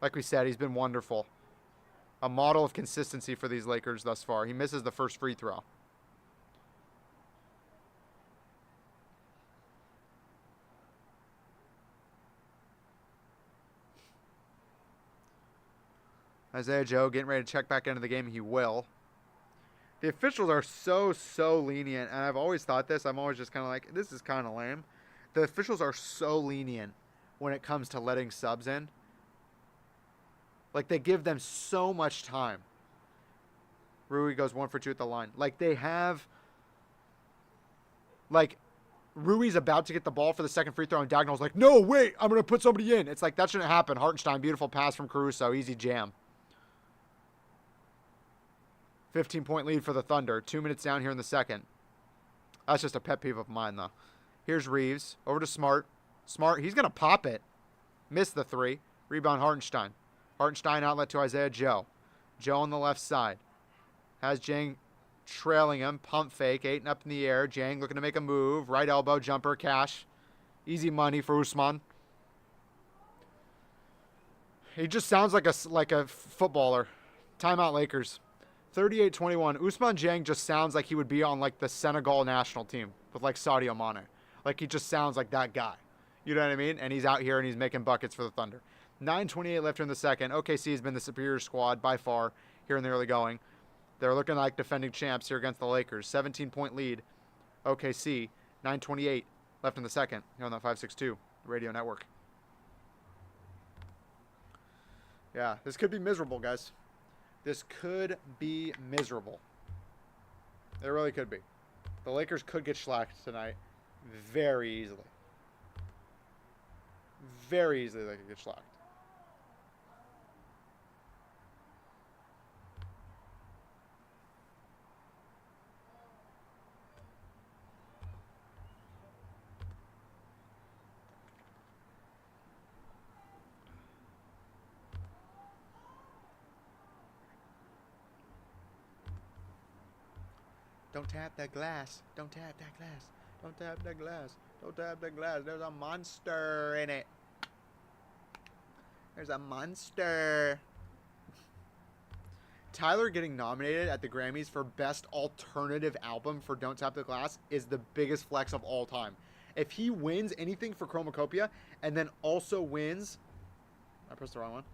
Like we said, he's been wonderful. A model of consistency for these Lakers thus far. He misses the first free throw. Isaiah Joe getting ready to check back into the game. He will. The officials are so lenient, and I've always thought this. I'm always just kind of like, this is kind of lame. The officials are so lenient when it comes to letting subs in. Like, they give them so much time. Rui goes 1 for 2 at the line. Like, they have... Like, Rui's about to get the ball for the second free throw, and Dagnall's like, no, wait, I'm going to put somebody in. It's like, that shouldn't happen. Hartenstein, beautiful pass from Caruso. Easy jam. 15-point lead for the Thunder. 2 minutes down here in the second. That's just a pet peeve of mine, though. Here's Reeves. Over to Smart. Smart, he's going to pop it. Missed the 3. Rebound Hartenstein. Hartenstein outlet to Isaiah Joe. Joe on the left side. Has Jang trailing him. Pump fake. 8 up in the air. Jang looking to make a move. Right elbow jumper. Cash. Easy money for Usman. He just sounds like a footballer. Timeout Lakers. 38-21. Usman Jang just sounds like he would be on like the Senegal national team with like Sadio Mane. Like he just sounds like that guy. You know what I mean? And he's out here and he's making buckets for the Thunder. 9:28 left in the second. OKC has been the superior squad by far here in the early going. They're looking like defending champs here against the Lakers. 17-point lead. OKC. 9:28 left in the second here on that 562 radio network. Yeah, this could be miserable, guys. This could be miserable. It really could be. The Lakers could get shellacked tonight very easily. Very easily they could get shellacked. Don't tap that glass. Don't tap that glass. Don't tap that glass. Don't tap that glass. There's a monster in it. There's a monster. Tyler getting nominated at the Grammys for Best Alternative Album for Don't Tap the Glass is the biggest flex of all time. If he wins anything for Chromacopia and then also wins... I pressed the wrong one.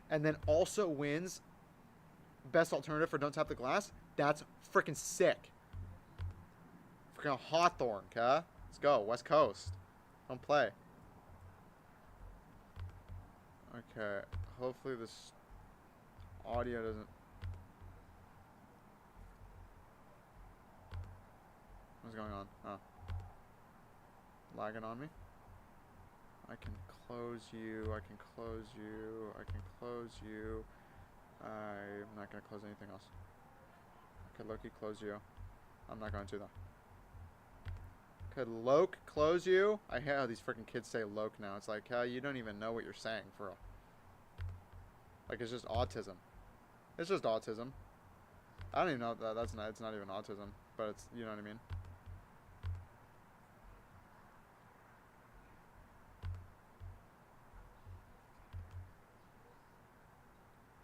And then also wins Best Alternative for Don't Tap the Glass, that's freaking sick. Freaking Hawthorne, huh? Let's go. West Coast. Don't play. Okay. Hopefully this audio doesn't... What's going on? Oh. Lagging on me? I can close you. I can close you. I can close you. I'm not going to close anything else. Could Loki close you? I'm not going to, though. Could Loke close you? I hear how these freaking kids say Loke now. It's like, you don't even know what you're saying, for real. Like, it's just autism. It's just autism. I don't even know that it's not even autism, but it's, you know what I mean?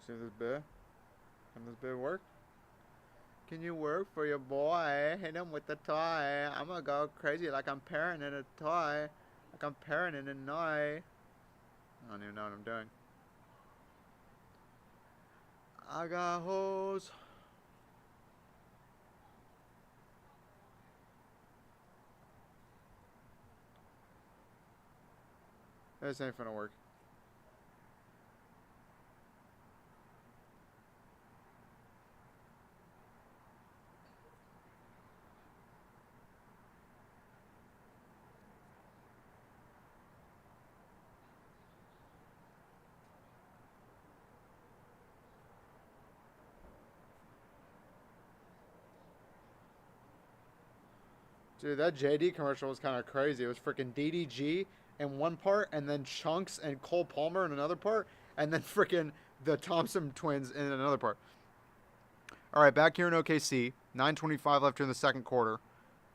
See this bit? Can this bit work? Can you work for your boy? Hit him with the toy. I'm gonna go crazy like I'm parenting a toy. Like I'm parenting a noy. I don't even know what I'm doing. I got hoes. This ain't finna work. Dude, that JD commercial was kind of crazy. It was freaking DDG in one part, and then Chunks and Cole Palmer in another part. And then freaking the Thompson twins in another part. All right, back here in OKC. 9:25 left here in the second quarter.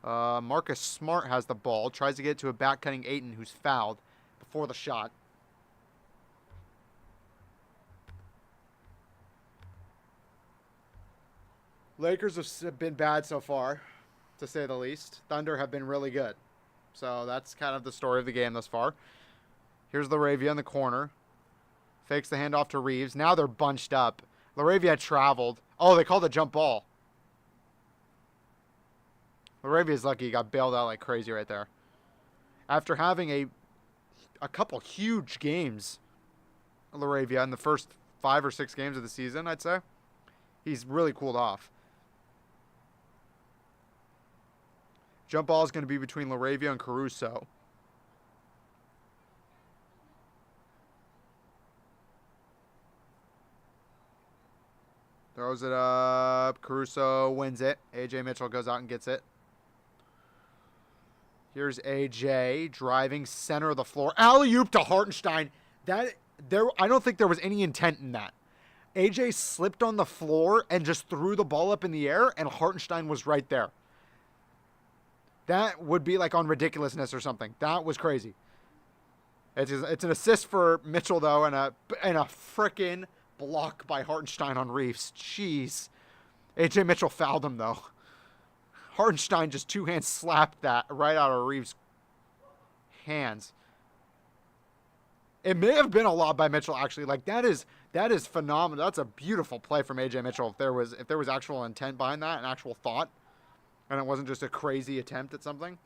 Marcus Smart has the ball. Tries to get to a back-cutting Ayton, who's fouled before the shot. Lakers have been bad so far, to say the least. Thunder have been really good. So that's kind of the story of the game thus far. Here's LaRavia in the corner. Fakes the handoff to Reeves. Now they're bunched up. LaRavia had traveled. Oh, they called a jump ball. LaRavia's lucky he got bailed out like crazy right there. After having a couple huge games, LaRavia, in the first 5 or 6 games of the season, I'd say, he's really cooled off. Jump ball is going to be between LaRavia and Caruso. Throws it up. Caruso wins it. A.J. Mitchell goes out and gets it. Here's A.J. driving center of the floor. Alley-oop to Hartenstein. I don't think there was any intent in that. A.J. slipped on the floor and just threw the ball up in the air, and Hartenstein was right there. That would be like on ridiculousness or something. That was crazy. It's an assist for Mitchell, though, and a frickin' block by Hartenstein on Reeves. Jeez. A.J. Mitchell fouled him, though. Hartenstein just two-hand slapped that right out of Reeves' hands. It may have been a lob by Mitchell, actually. Like, that is phenomenal. That's a beautiful play from A.J. Mitchell. If there was actual intent behind that, an actual thought, and it wasn't just a crazy attempt at something.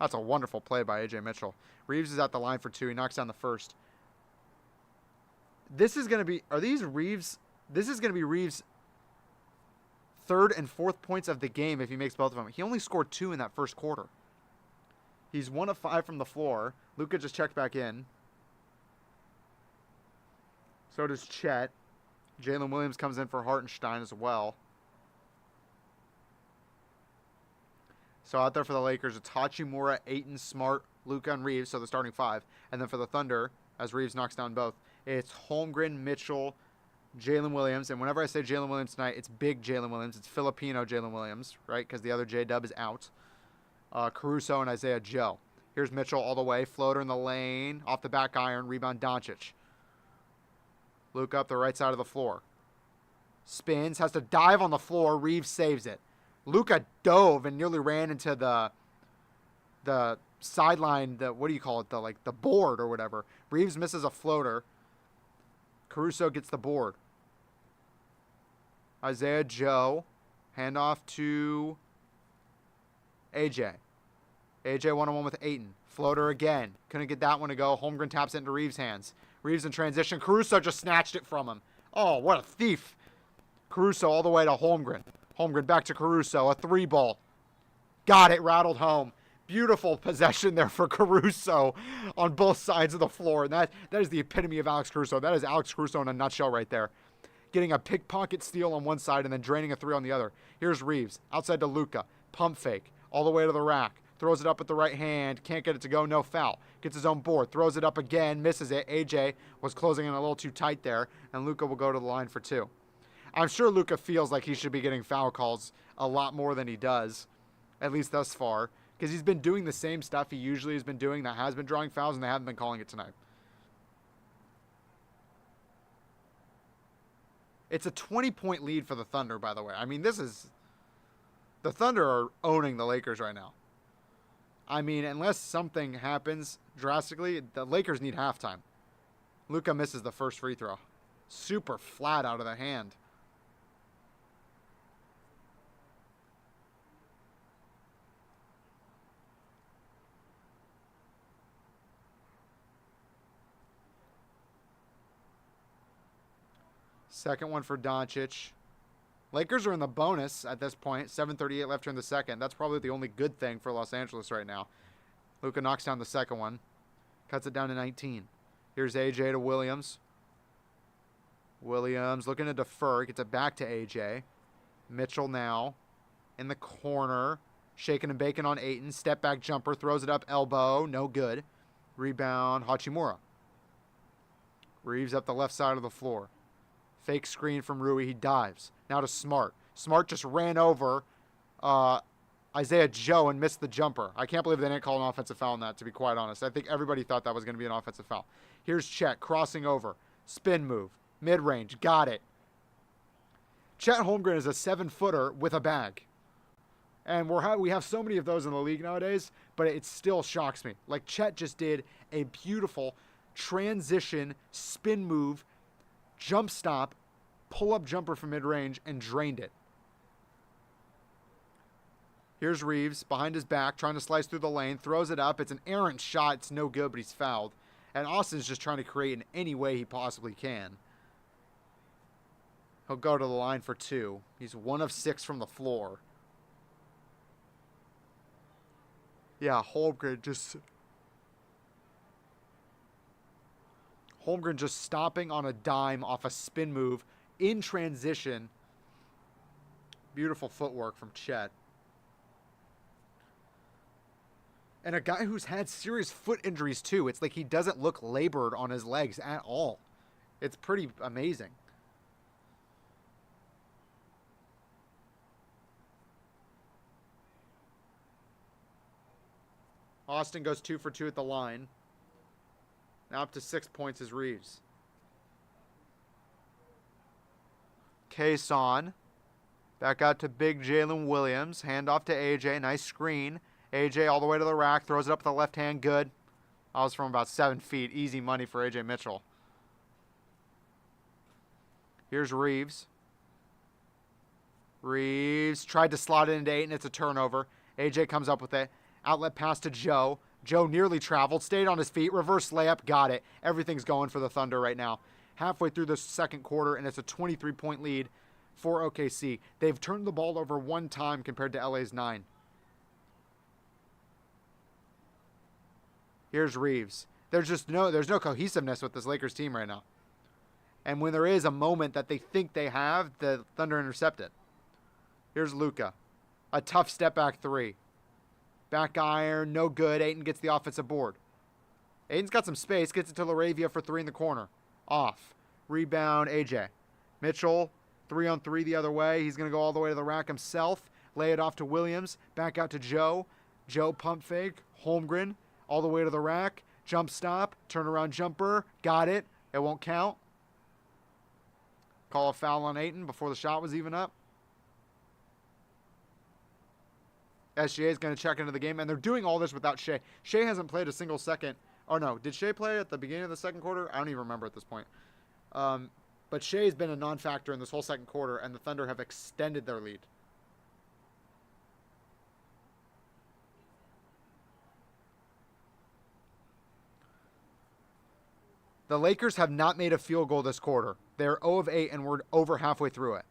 That's a wonderful play by A.J. Mitchell. Reeves is at the line for 2. He knocks down the first. This is going to be Reeves' third and fourth points of the game if he makes both of them. He only scored 2 in that first quarter. He's 1 of 5 from the floor. Luka just checked back in. So does Chet. Jalen Williams comes in for Hartenstein as well. So out there for the Lakers, it's Hachimura, Ayton, Smart, Luka, and Reeves, so the starting 5. And then for the Thunder, as Reeves knocks down both, it's Holmgren, Mitchell, Jalen Williams. And whenever I say Jalen Williams tonight, it's big Jalen Williams. It's Filipino Jalen Williams, right? Because the other J-Dub is out. Caruso and Isaiah Joe. Here's Mitchell all the way. Floater in the lane. Off the back iron. Rebound Doncic. Luka up the right side of the floor. Spins. Has to dive on the floor. Reeves saves it. Luka dove and nearly ran into the sideline, what do you call it? The board or whatever. Reeves misses a floater. Caruso gets the board. Isaiah Joe. Handoff to AJ. AJ one-on-one with Ayton. Floater again. Couldn't get that one to go. Holmgren taps it into Reeves' hands. Reeves in transition. Caruso just snatched it from him. Oh, what a thief. Caruso all the way to Holmgren. Holmgren back to Caruso. A 3-ball. Got it. Rattled home. Beautiful possession there for Caruso on both sides of the floor. And that is the epitome of Alex Caruso. That is Alex Caruso in a nutshell right there. Getting a pickpocket steal on one side and then draining a 3 on the other. Here's Reeves. Outside to Luka. Pump fake. All the way to the rack. Throws it up with the right hand. Can't get it to go. No foul. Gets his own board. Throws it up again. Misses it. AJ was closing in a little too tight there. And Luka will go to the line for 2. I'm sure Luka feels like he should be getting foul calls a lot more than he does. At least thus far. Because he's been doing the same stuff he usually has been doing that has been drawing fouls, and they haven't been calling it tonight. It's a 20-point lead for the Thunder, by the way. I mean, the Thunder are owning the Lakers right now. I mean, unless something happens drastically, the Lakers need halftime. Luka misses the first free throw. Super flat out of the hand. Second one for Doncic. Lakers are in the bonus at this point. 7:38 left here in the second. That's probably the only good thing for Los Angeles right now. Luka knocks down the second one. Cuts it down to 19. Here's AJ to Williams. Williams looking to defer. Gets it back to AJ. Mitchell now in the corner. Shaking and baking on Ayton. Step back jumper. Throws it up. Elbow. No good. Rebound. Hachimura. Reeves up the left side of the floor. Fake screen from Rui. He dives. Now to Smart. Smart just ran over Isaiah Joe and missed the jumper. I can't believe they didn't call an offensive foul on that, to be quite honest. I think everybody thought that was going to be an offensive foul. Here's Chet crossing over. Spin move. Mid-range. Got it. Chet Holmgren is a 7-footer with a bag. And we have so many of those in the league nowadays, but it still shocks me. Like, Chet just did a beautiful transition, spin move, jump stop, pull-up jumper from mid-range, and drained it. Here's Reeves behind his back, trying to slice through the lane, throws it up. It's an errant shot. It's no good, but he's fouled. And Austin's just trying to create in any way he possibly can. He'll go to the line for 2. He's 1 of 6 from the floor. Yeah, Holmgren just stopping on a dime off a spin move in transition. Beautiful footwork from Chet. And a guy who's had serious foot injuries too. It's like he doesn't look labored on his legs at all. It's pretty amazing. Austin goes 2 for 2 at the line. Now up to 6 points is Reeves. Case on. Back out to big Jalen Williams. Hand off to AJ. Nice screen. AJ all the way to the rack. Throws it up with the left hand. Good. That was from about 7 feet. Easy money for AJ Mitchell. Here's Reeves. Reeves tried to slot it into 8, and it's a turnover. AJ comes up with it. Outlet pass to Joe. Joe nearly traveled, stayed on his feet, reverse layup, got it. Everything's going for the Thunder right now. Halfway through the second quarter, and it's a 23-point lead for OKC. They've turned the ball over 1 time compared to LA's 9. Here's Reeves. There's no cohesiveness with this Lakers team right now. And when there is a moment that they think they have, the Thunder intercept it. Here's Luka. A tough step back 3. Back iron, no good. Ayton gets the offensive board. Ayton's got some space, gets it to Laravia for 3 in the corner. Off. Rebound, AJ. Mitchell, 3-on-3 the other way. He's going to go all the way to the rack himself. Lay it off to Williams. Back out to Joe. Joe pump fake. Holmgren, all the way to the rack. Jump stop. Turnaround jumper. Got it. It won't count. Call a foul on Ayton before the shot was even up. SGA is going to check into the game, and they're doing all this without Shea. Shea hasn't played a single second. Oh, no. Did Shea play at the beginning of the second quarter? I don't even remember at this point. But Shea's been a non-factor in this whole second quarter, and the Thunder have extended their lead. The Lakers have not made a field goal this quarter. They're 0 of 8, and we're over halfway through it.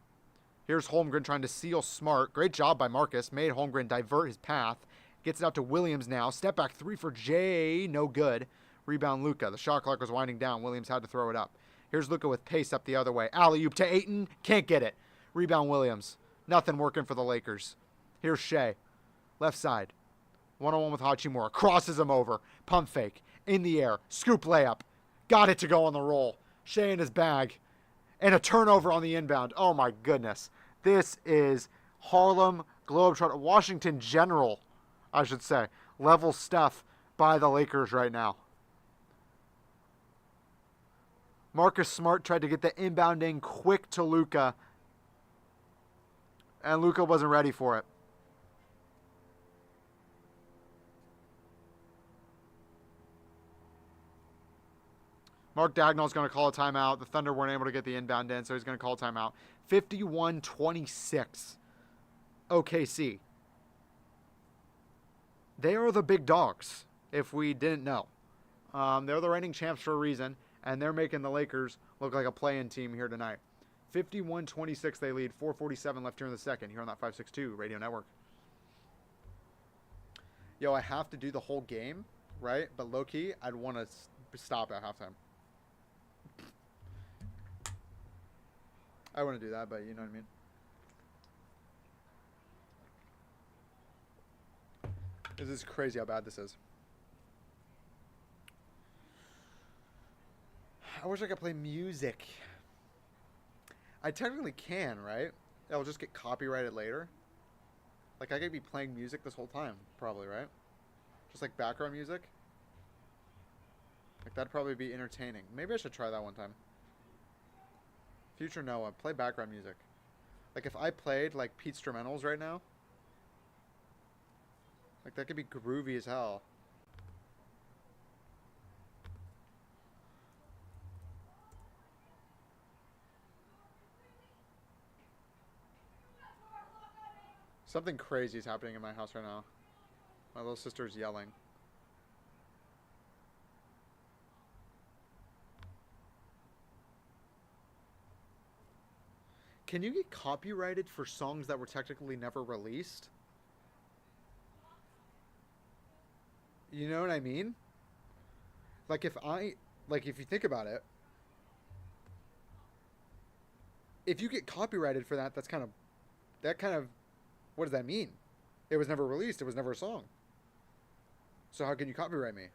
Here's Holmgren trying to seal Smart. Great job by Marcus. Made Holmgren divert his path. Gets it out to Williams now. Step back 3 for Jay. No good. Rebound Luka. The shot clock was winding down. Williams had to throw it up. Here's Luka with pace up the other way. Alley-oop to Ayton. Can't get it. Rebound Williams. Nothing working for the Lakers. Here's Shea. Left side. 1-on-1 with Hachimura. Crosses him over. Pump fake. In the air. Scoop layup. Got it to go on the roll. Shea in his bag. And a turnover on the inbound. Oh, my goodness. This is Harlem Globetrotter, Washington General, I should say, level stuff by the Lakers right now. Marcus Smart tried to get the inbound in quick to Luka, and Luka wasn't ready for it. Mark Dagnall's going to call a timeout. The Thunder weren't able to get the inbound in, so he's going to call a timeout. 51-26. OKC. They are the big dogs, if we didn't know. They're the reigning champs for a reason, and they're making the Lakers look like a play-in team here tonight. 51-26 they lead. 4:47 left here in the second, here on that 562 Radio Network. Yo, I have to do the whole game, right? But low-key, I'd want to stop at halftime. I want to do that, but you know what I mean. This is crazy how bad this is. I wish I could play music. I technically can, right? It'll just get copyrighted later. Like, I could be playing music this whole time, probably, right? Just like background music. Like, that'd probably be entertaining. Maybe I should try that one time. Future Noah, play background music. Like, if I played, like, Pete Instrumentals right now, like, that could be groovy as hell. Something crazy is happening in my house right now. My little sister's yelling. Can you get copyrighted for songs that were technically never released? You know what I mean? Like if you think about it, if you get copyrighted for that, that kind of, what does that mean? It was never released. It was never a song. So how can you copyright me?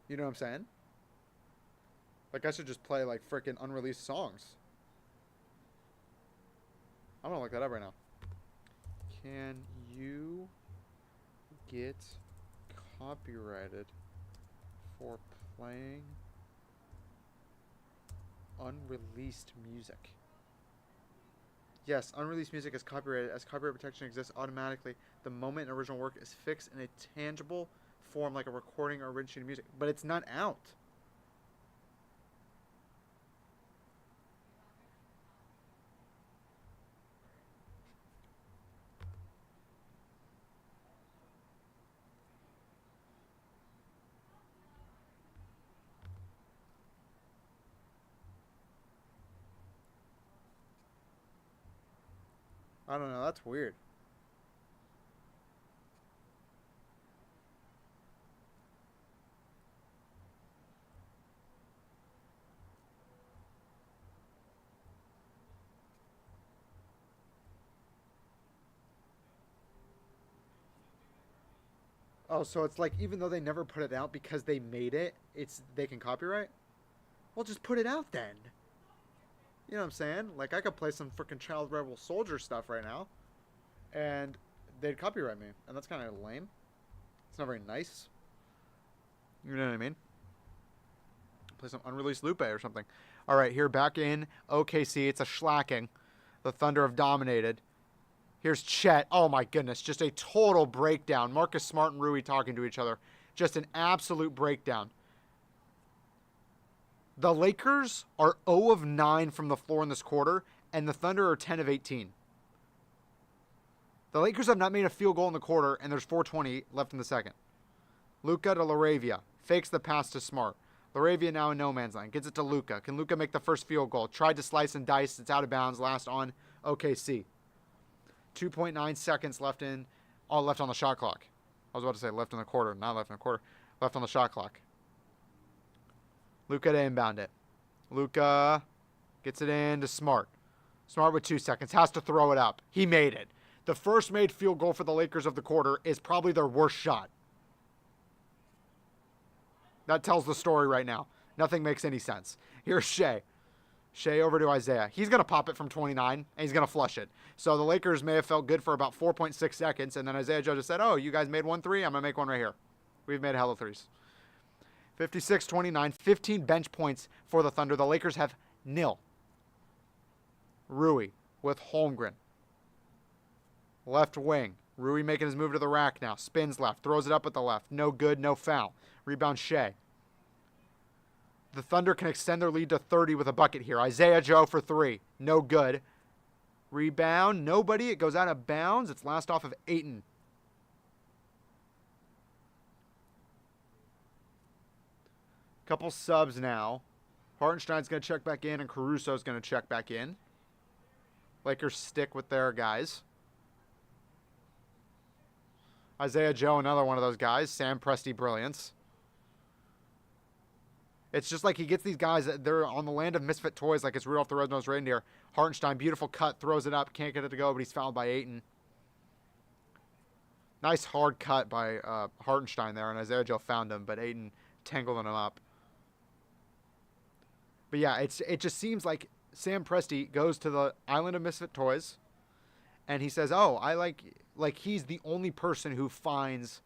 You know what I'm saying? Like, I should just play, like, freaking unreleased songs. I'm gonna look that up right now. Can you get copyrighted for playing unreleased music? Yes, unreleased music is copyrighted as copyright protection exists automatically the moment an original work is fixed in a tangible form like a recording or originating music. But it's not out. I don't know, that's weird. Oh, so it's like even though they never put it out because they made it, they can copyright? Well, just put it out then. You know what I'm saying? Like, I could play some freaking Child Rebel Soldier stuff right now, and they'd copyright me, and that's kind of lame. It's not very nice. You know what I mean? Play some unreleased Lupe or something. All right, here back in OKC. It's a shellacking. The Thunder have dominated. Here's Chet. Oh, my goodness. Just a total breakdown. Marcus Smart and Rui talking to each other. Just an absolute breakdown. The Lakers are 0 of 9 from the floor in this quarter, and the Thunder are 10 of 18. The Lakers have not made a field goal in the quarter, and there's 4:20 left in the second. Luka to Laravia. Fakes the pass to Smart. Laravia now in no man's land. Gets it to Luka. Can Luka make the first field goal? Tried to slice and dice. It's out of bounds. Last on OKC. 2.9 seconds left on the shot clock. I was about to say left in the quarter. Not left in the quarter. Left on the shot clock. Luka to inbound it. Luka gets it in to Smart. Smart with 2 seconds. Has to throw it up. He made it. The first made field goal for the Lakers of the quarter is probably their worst shot. That tells the story right now. Nothing makes any sense. Here's Shea. Shea over to Isaiah. He's going to pop it from 29, and he's going to flush it. So the Lakers may have felt good for about 4.6 seconds, and then Isaiah Joe just said, oh, you guys made 1 3? I'm going to make one right here. We've made a hell of threes. 56-29, 15 bench points for the Thunder. The Lakers have 0. Rui with Holmgren. Left wing. Rui making his move to the rack now. Spins left. Throws it up at the left. No good, no foul. Rebound Shea. The Thunder can extend their lead to 30 with a bucket here. Isaiah Joe for 3. No good. Rebound. Nobody. It goes out of bounds. It's last off of Ayton. Couple subs now. Hartenstein's going to check back in, and Caruso's going to check back in. Lakers stick with their guys. Isaiah Joe, another one of those guys. Sam Presti brilliance. It's just like he gets these guys, they're on the land of misfit toys like it's Rudolph the Red-Nosed Reindeer. Hartenstein, beautiful cut, throws it up, can't get it to go, but he's fouled by Ayton. Nice hard cut by Hartenstein there, and Isaiah Joe found him, but Ayton tangled him up. But yeah, it just seems like Sam Presti goes to the Island of Misfit Toys, and he says, "Oh, I like he's the only person who finds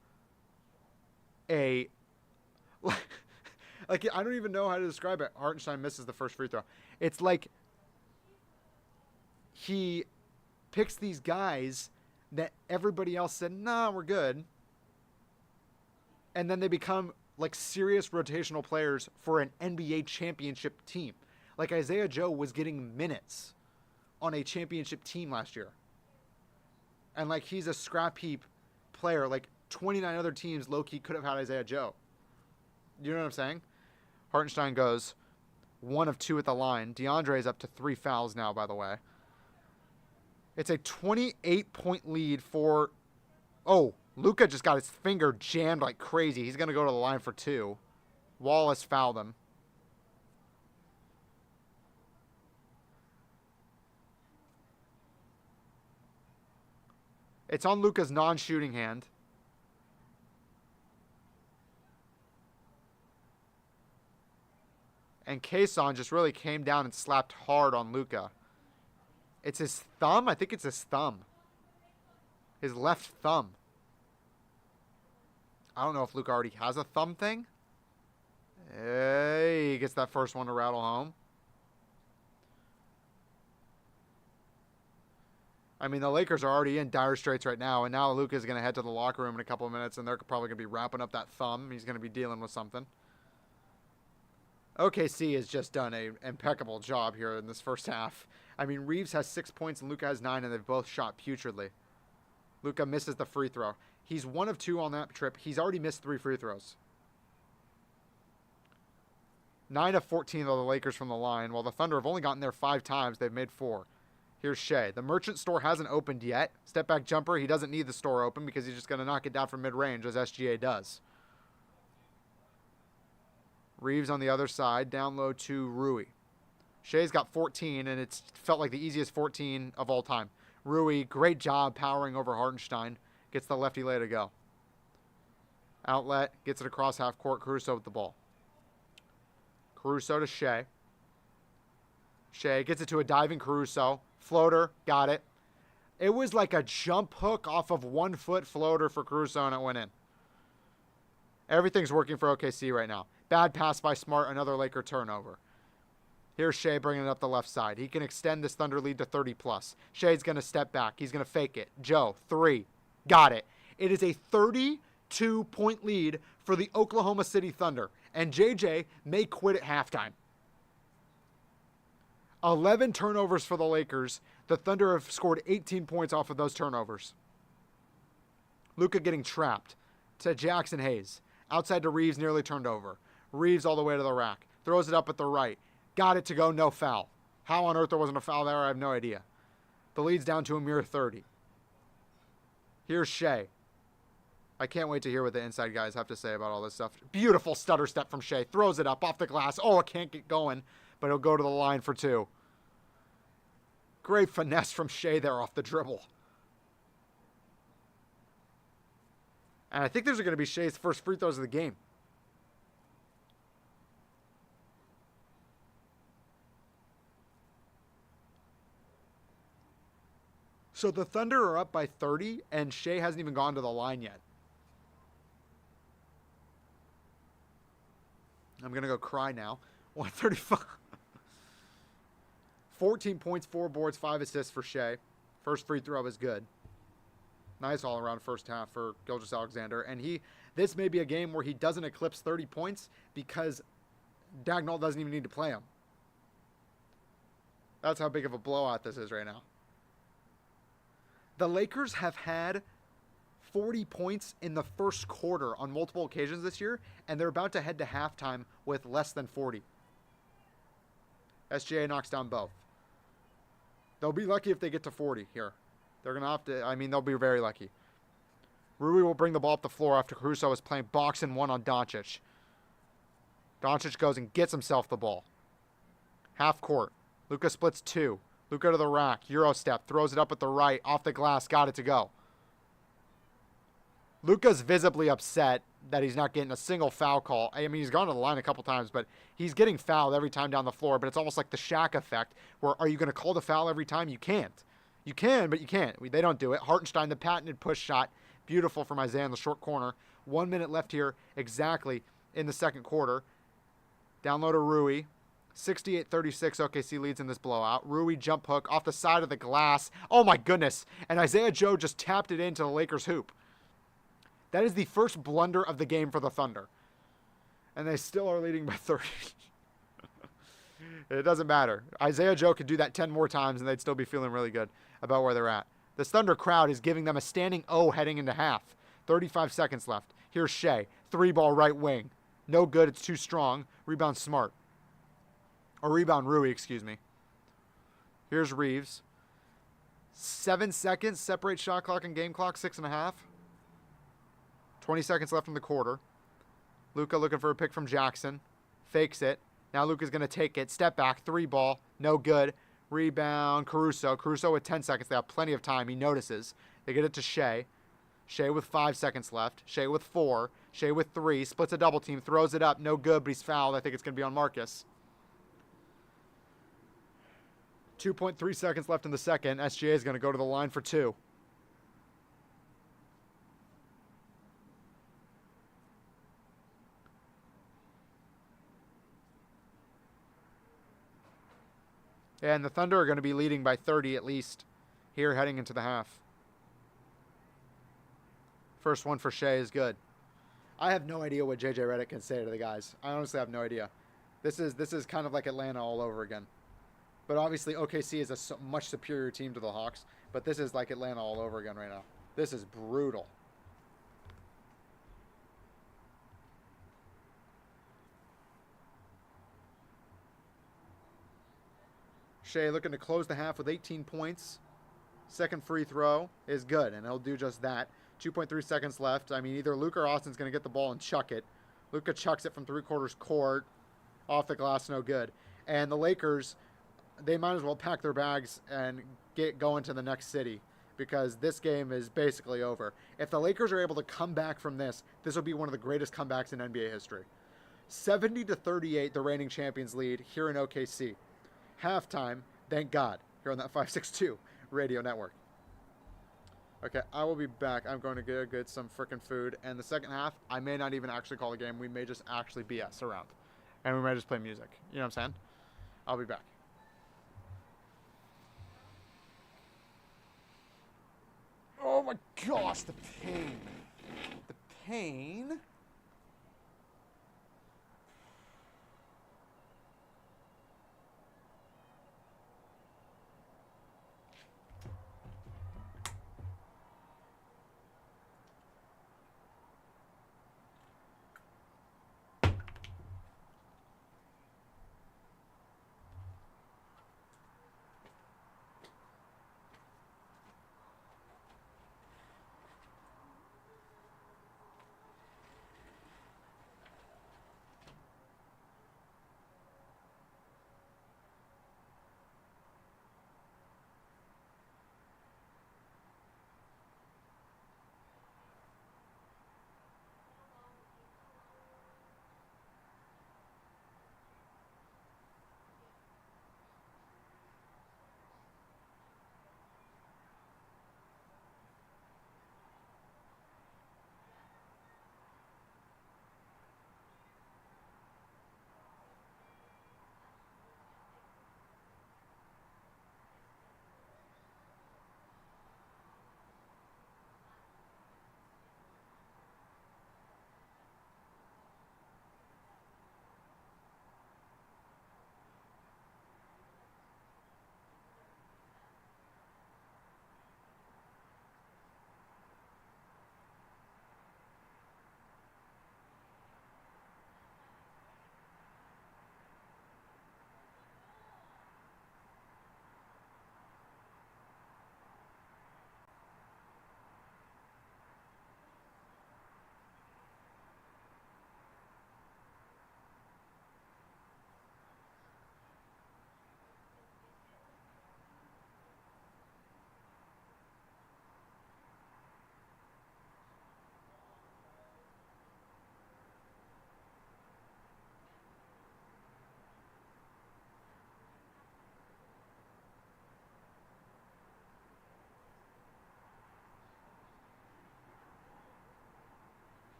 a like I don't even know how to describe it. Hartenstein misses the first free throw. It's like he picks these guys that everybody else said, "Nah, we're good," and then they become like serious rotational players for an NBA championship team. Like Isaiah Joe was getting minutes on a championship team last year. And like he's a scrap heap player. Like 29 other teams low-key could have had Isaiah Joe. You know what I'm saying? Hartenstein goes 1 of 2 at the line. DeAndre's up to 3 fouls now, by the way. It's a 28-point lead for... Oh, Luka just got his finger jammed like crazy. He's going to go to the line for 2. Wallace fouled him. It's on Luka's non-shooting hand. And Kason just really came down and slapped hard on Luka. It's his thumb? I think it's his thumb. His left thumb. I don't know if Luka already has a thumb thing. Hey, he gets that first one to rattle home. I mean, the Lakers are already in dire straits right now, and now Luka's going to head to the locker room in a couple of minutes, and they're probably going to be wrapping up that thumb. He's going to be dealing with something. OKC has just done an impeccable job here in this first half. I mean, Reeves has 6 points and Luka has 9, and they've both shot putridly. Luka misses the free throw. He's 1 of 2 on that trip. He's already missed 3 free throws. 9 of 14 of the Lakers from the line. While the Thunder have only gotten there 5 times, they've made 4. Here's Shea. The merchant store hasn't opened yet. Step back jumper. He doesn't need the store open because he's just going to knock it down from mid-range as SGA does. Reeves on the other side. Down low to Rui. Shea's got 14, and it's felt like the easiest 14 of all time. Rui, great job powering over Hartenstein. Gets the lefty lay to go. Outlet. Gets it across half court. Caruso with the ball. Caruso to Shea. Shea gets it to a diving Caruso. Floater, got it. It was like a jump hook off of 1 foot floater for Caruso, and it went in. Everything's working for OKC right now. Bad pass by Smart, another Laker turnover. Here's Shea bringing it up the left side. He can extend this Thunder lead to 30 plus. Shea's going to step back. He's going to fake it. Joe, 3. Got it. It is a 32-point lead for the Oklahoma City Thunder, and JJ may quit at halftime. 11 turnovers for the Lakers. The Thunder have scored 18 points off of those turnovers. Luka getting trapped to Jackson Hayes. Outside to Reeves, nearly turned over. Reeves all the way to the rack. Throws it up at the right. Got it to go, no foul. How on earth there wasn't a foul there, I have no idea. The lead's down to a mere 30. Here's Shea. I can't wait to hear what the inside guys have to say about all this stuff. Beautiful stutter step from Shea. Throws it up off the glass. Oh, it can't get going. But he'll go to the line for 2. Great finesse from Shea there off the dribble. And I think those are going to be Shea's first free throws of the game. So the Thunder are up by 30, and Shea hasn't even gone to the line yet. I'm going to go cry now. 135. 14 points, 4 boards, 5 assists for Shea. First free throw is good. Nice all-around first half for Gilgeous-Alexander. And this may be a game where he doesn't eclipse 30 points because Dagnall doesn't even need to play him. That's how big of a blowout this is right now. The Lakers have had 40 points in the first quarter on multiple occasions this year, and they're about to head to halftime with less than 40. SGA knocks down both. They'll be lucky if they get to 40 here. They're going to have to, they'll be very lucky. Rui will bring the ball up the floor after Caruso is playing box and 1 on Doncic. Doncic goes and gets himself the ball. Half court. Luka splits 2. Luka to the rack. Euro step. Throws it up at the right. Off the glass. Got it to go. Luka's visibly upset. that he's not getting a single foul call. I mean, he's gone to the line a couple times, but he's getting fouled every time down the floor. But it's almost like the Shaq effect, where are you going to call the foul every time? You can't. You can, but you can't. They don't do it. Hartenstein, the patented push shot. Beautiful from Isaiah in the short corner. 1 minute left here exactly in the second quarter. Down low to Rui. 68-36, OKC leads in this blowout. Rui jump hook off the side of the glass. Oh my goodness. And Isaiah Joe just tapped it into the Lakers hoop. That is the first blunder of the game for the Thunder. And they still are leading by 30. It doesn't matter. Isaiah Joe could do that 10 more times and they'd still be feeling really good about where they're at. The Thunder crowd is giving them a standing O heading into half. 35 seconds left. Here's Shea. 3-ball right wing. No good. It's too strong. Rebound Smart. Or rebound Rui, excuse me. Here's Reeves. 7 seconds. Separate shot clock and game clock. 6.5. 20 seconds left in the quarter. Luka looking for a pick from Jackson. Fakes it. Now Luka's going to take it. Step back. 3-ball. No good. Rebound Caruso. Caruso with 10 seconds. They have plenty of time. He notices. They get it to Shea. Shea with 5 seconds left. Shea with 4. Shea with 3. Splits a double team. Throws it up. No good, but he's fouled. I think it's going to be on Marcus. 2.3 seconds left in the second. SGA is going to go to the line for 2. And the Thunder are going to be leading by 30 at least here heading into the half. First one for Shea is good. I have no idea what JJ Redick can say to the guys. I honestly have no idea. This is kind of like Atlanta all over again. But obviously OKC is a much superior team to the Hawks. But this is like Atlanta all over again right now. This is brutal. Shea looking to close the half with 18 points. Second free throw is good, and he'll do just that. 2.3 seconds left. I mean, either Luka or Austin's going to get the ball and chuck it. Luka chucks it from 3/4 court. Off the glass, no good. And the Lakers, they might as well pack their bags and get going to the next city because this game is basically over. If the Lakers are able to come back from this, this will be one of the greatest comebacks in NBA history. 70-38, the reigning champions lead here in OKC. Halftime, thank God, here on that 562 radio network. Okay, I will be back. I'm going to get some freaking food. And the second half, I may not even actually call the game. We may just actually BS around. And we might just play music. You know what I'm saying? I'll be back. Oh my gosh, the pain. The pain.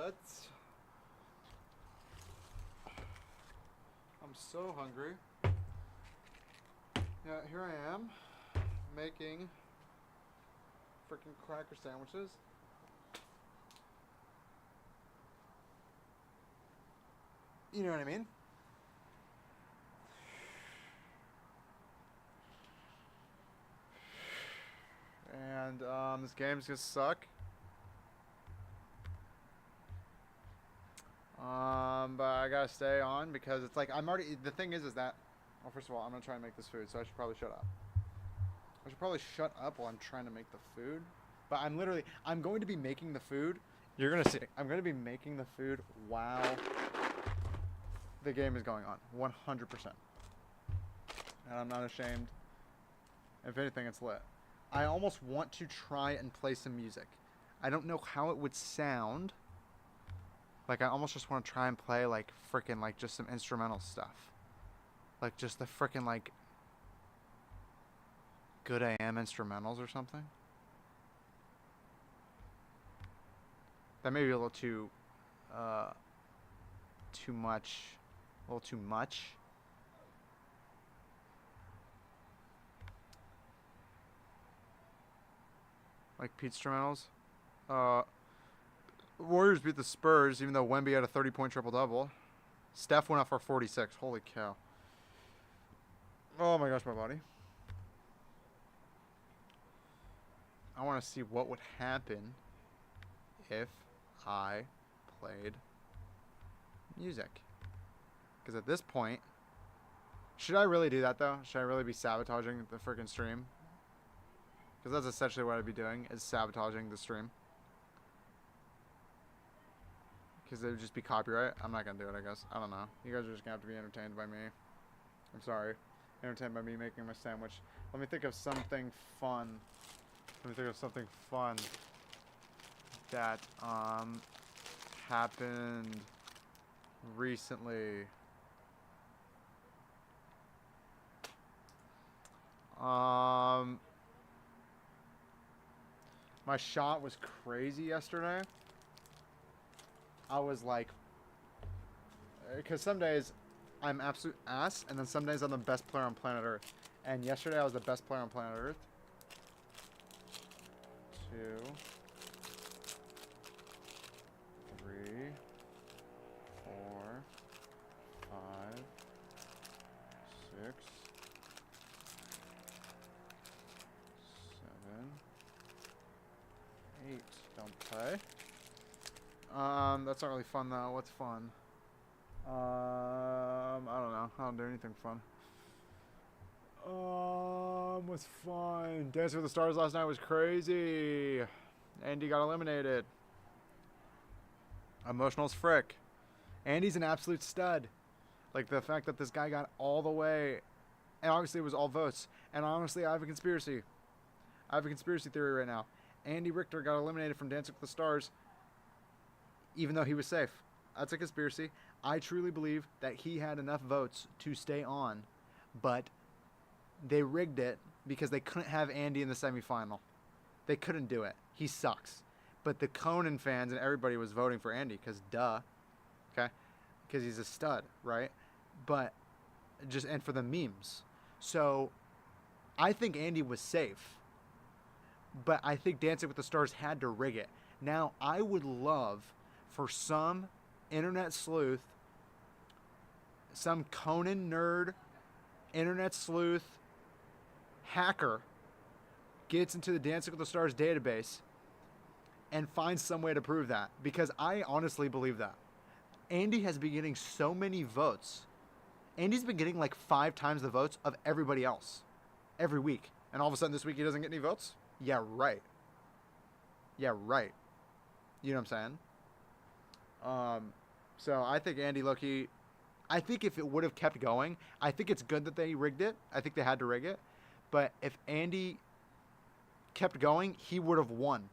I'm so hungry. Yeah, here I am making freaking cracker sandwiches. You know what I mean? And this game's gonna suck. But I gotta stay on because it's like I'm already. The thing is that. Well, first of all, I'm gonna try and make this food, so I should probably shut up. I should probably shut up while I'm trying to make the food. But I'm going to be making the food. You're gonna see. I'm going to be making the food while the game is going on, 100%. And I'm not ashamed. If anything, it's lit. I almost want to try and play some music. I don't know how it would sound. Like, I almost just want to try and play, like, freaking, like, just some instrumental stuff. Like, just the freaking, like, Good AM instrumentals or something. That may be a little too much. A little too much. Like Pete instrumentals. Warriors beat the Spurs, even though Wemby had a 30-point triple-double. Steph went off for 46. Holy cow. Oh my gosh, my body. I want to see what would happen if I played music. Because at this point, should I really do that though? Should I really be sabotaging the freaking stream? Because that's essentially what I'd be doing, is sabotaging the stream. Because it would just be copyright. I'm not going to do it, I guess. I don't know. You guys are just going to have to be entertained by me. I'm sorry. Entertained by me making my sandwich. Let me think of something fun. Let me think of something fun that happened recently. My shot was crazy yesterday. I was like, because some days I'm absolute ass, and then some days I'm the best player on planet Earth. And yesterday I was the best player on planet Earth. 2, 3, 4, 5, 6, 7, 8. Don't play. That's not really fun though. What's fun? I don't know. I don't do anything fun. What's fun? Dancing with the Stars last night was crazy. Andy got eliminated. Emotional as frick. Andy's an absolute stud. Like the fact that this guy got all the way, and obviously it was all votes. And honestly, I have a conspiracy. I have a conspiracy theory right now. Andy Richter got eliminated from Dancing with the Stars, even though he was safe. That's a conspiracy. I truly believe that he had enough votes to stay on, but they rigged it because they couldn't have Andy in the semifinal. They couldn't do it. He sucks. But the Conan fans and everybody was voting for Andy because duh. Okay? Because he's a stud, right? But just, and for the memes. So I think Andy was safe. But I think Dancing with the Stars had to rig it. Now, I would love for some internet sleuth, some Conan nerd, internet sleuth, hacker, gets into the Dancing with the Stars database and finds some way to prove that. Because I honestly believe that. Andy has been getting so many votes. Andy's been getting like 5 times the votes of everybody else every week. And all of a sudden this week he doesn't get any votes? Yeah, right. Yeah, right. You know what I'm saying? So I think Andy Loki, I think if it would have kept going, I think it's good that they rigged it. I think they had to rig it. But if Andy kept going, he would have won.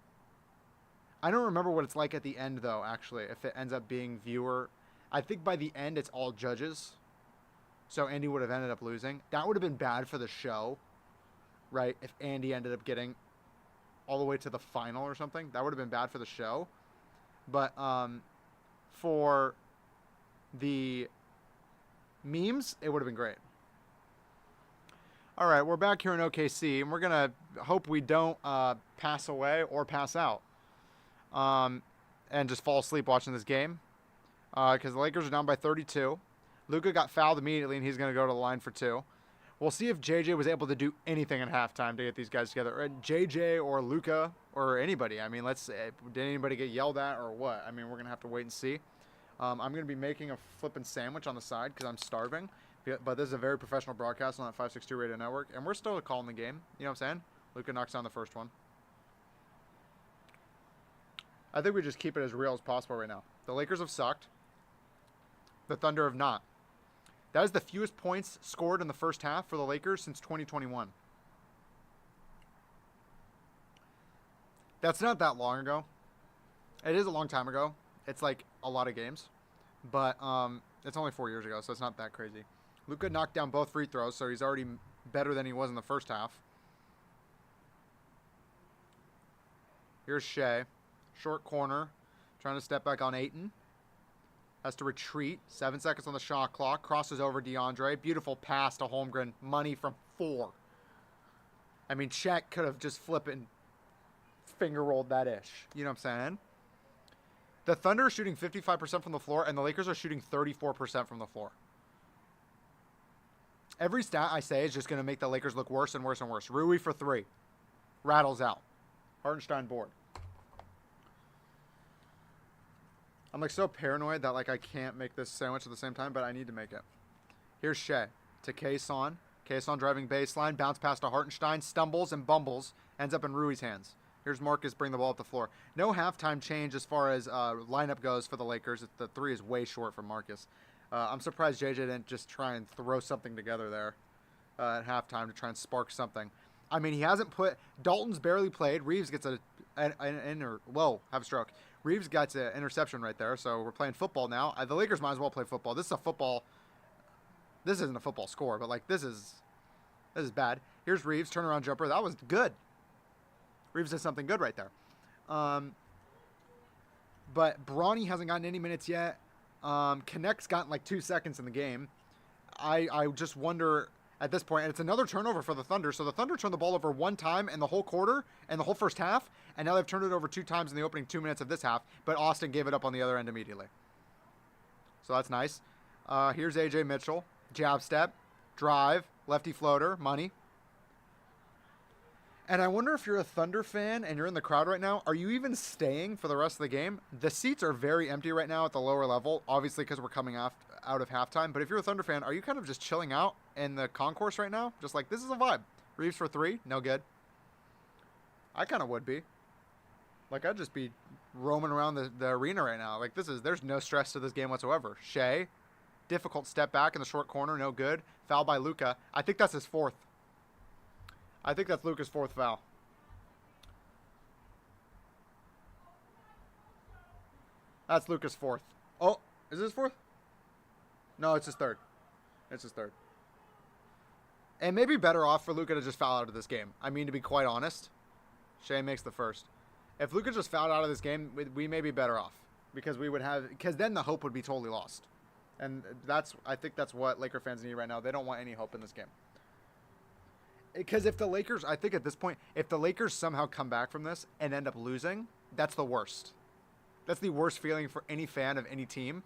I don't remember what it's like at the end, though, actually, if it ends up being viewer. I think by the end, it's all judges. So Andy would have ended up losing. That would have been bad for the show, right? If Andy ended up getting all the way to the final or something. That would have been bad for the show. But for the memes, it would have been great. All right, we're back here in OKC, and we're going to hope we don't pass away or pass out and just fall asleep watching this game because the Lakers are down by 32. Luka got fouled immediately, and he's going to go to the line for 2. We'll see if JJ was able to do anything at halftime to get these guys together. Or JJ or Luka or anybody. I mean, did anybody get yelled at or what? I mean, we're going to have to wait and see. I'm going to be making a flippin' sandwich on the side because I'm starving. But this is a very professional broadcast on that 562 radio network. And we're still calling the game. You know what I'm saying? Luka knocks down the first one. I think we just keep it as real as possible right now. The Lakers have sucked. The Thunder have not. That is the fewest points scored in the first half for the Lakers since 2021. That's not that long ago. It is a long time ago. It's like a lot of games. But it's only 4 years ago, so it's not that crazy. Luka knocked down both free throws, so he's already better than he was in the first half. Here's Shea. Short corner. Trying to step back on Ayton. Has to retreat. 7 seconds on the shot clock. Crosses over DeAndre. Beautiful pass to Holmgren. Money from 4. I mean, Shaq could have just flipping finger rolled that ish. You know what I'm saying? The Thunder are shooting 55% from the floor, and the Lakers are shooting 34% from the floor. Every stat I say is just going to make the Lakers look worse and worse and worse. Rui for 3. Rattles out. Hartenstein board. I'm like so paranoid that like I can't make this sandwich at the same time, but I need to make it. Here's Shea to Kayson. Kayson driving baseline, bounce pass to Hartenstein, stumbles and bumbles, ends up in Rui's hands. Here's Marcus bring the ball up the floor. No halftime change as far as lineup goes for the Lakers. The 3 is way short from Marcus. I'm surprised JJ didn't just try and throw something together there at halftime to try and spark something. I mean, he hasn't put... Dalton's barely played. Reeves gets have a stroke. Reeves got an interception right there, so we're playing football now. The Lakers might as well play football. This is a football... This isn't a football score, but, like, this is bad. Here's Reeves, turnaround jumper. That was good. Reeves did something good right there. But Bronny hasn't gotten any minutes yet. Connect's gotten, like, 2 seconds in the game. I just wonder... At this point, and it's another turnover for the Thunder. So the Thunder turned the ball over 1 time in the whole quarter and the whole first half, and now they've turned it over 2 times in the opening 2 minutes of this half, but Austin gave it up on the other end immediately. So that's nice. Here's A.J. Mitchell. Jab step, drive, lefty floater, money. And I wonder if you're a Thunder fan and you're in the crowd right now, are you even staying for the rest of the game? The seats are very empty right now at the lower level, obviously because we're coming out of halftime. But if you're a Thunder fan, are you kind of just chilling out in the concourse right now? Just like, this is a vibe. Reeves for 3, no good. I kind of would be. Like, I'd just be roaming around the arena right now. Like, there's no stress to this game whatsoever. Shea, difficult step back in the short corner, no good. Foul by Luka. I think that's his 4th. I think that's Luka's 4th foul. That's Luka's 4th. Oh, is it his 4th? No, it's his 3rd. It's his 3rd. And maybe better off for Luka to just foul out of this game. I mean, to be quite honest, Shea makes the 1st. If Luka just fouled out of this game, we may be better off. Because then the hope would be totally lost. And I think that's what Laker fans need right now. They don't want any hope in this game. Because if the Lakers, I think at this point, if the Lakers somehow come back from this and end up losing, that's the worst. That's the worst feeling for any fan of any team.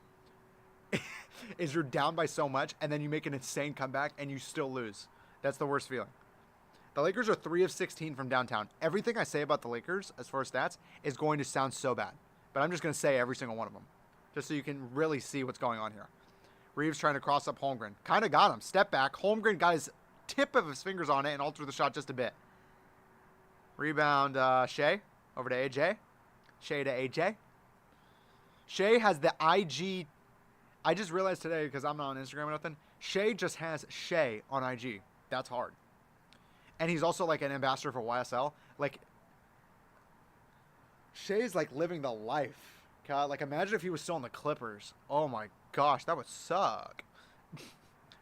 Is you're down by so much and then you make an insane comeback and you still lose. That's the worst feeling. The Lakers are 3 of 16 from downtown. Everything I say about the Lakers as far as stats is going to sound so bad. But I'm just going to say every single one of them. Just so you can really see what's going on here. Reeves trying to cross up Holmgren. Kind of got him. Step back. Holmgren got his tip of his fingers on it and altered the shot just a bit. Rebound Shea over to AJ. Shea to AJ. Shea has the IG. I just realized today, because I'm not on Instagram or nothing, Shea just has Shea on IG. That's hard. And he's also like an ambassador for YSL. Like, Shea's like living the life. God, like imagine if he was still on the Clippers. Oh my gosh, that would suck.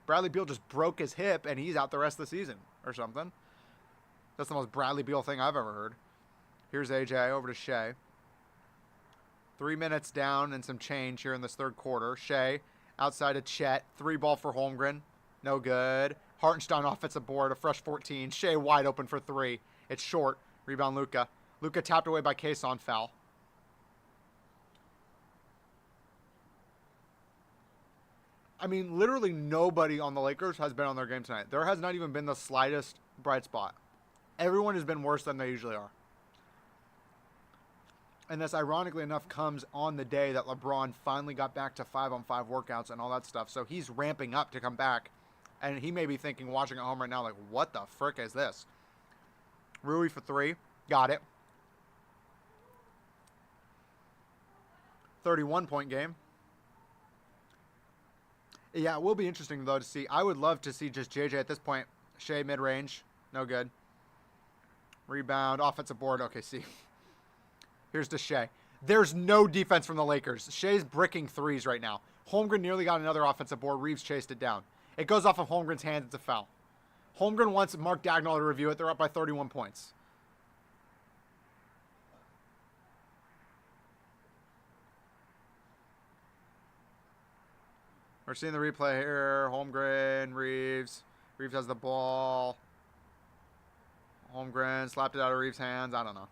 Bradley Beal just broke his hip and he's out the rest of the season or something. That's the most Bradley Beal thing I've ever heard. Here's AJ over to Shea. 3 minutes down and some change here in this third quarter. Shea outside of Chet. 3-ball for Holmgren. No good. Hartenstein offensive board. A fresh 14. Shea wide open for 3. It's short. Rebound Luka. Luka tapped away by Case on foul. I mean, literally nobody on the Lakers has been on their game tonight. There has not even been the slightest bright spot. Everyone has been worse than they usually are. And this, ironically enough, comes on the day that LeBron finally got back to 5-on-5 workouts and all that stuff. So he's ramping up to come back. And he may be thinking, watching at home right now, like, what the frick is this? Rui for 3. Got it. 31-point game. Yeah, it will be interesting, though, to see. I would love to see just JJ at this point. Shea mid-range. No good. Rebound. Offensive board. Okay, see. Here's to Shea. There's no defense from the Lakers. Shea's bricking threes right now. Holmgren nearly got another offensive board. Reeves chased it down. It goes off of Holmgren's hands. It's a foul. Holmgren wants Mark Dagnall to review it. They're up by 31 points. We're seeing the replay here. Holmgren, Reeves. Reeves has the ball. Holmgren slapped it out of Reeves' hands. I don't know.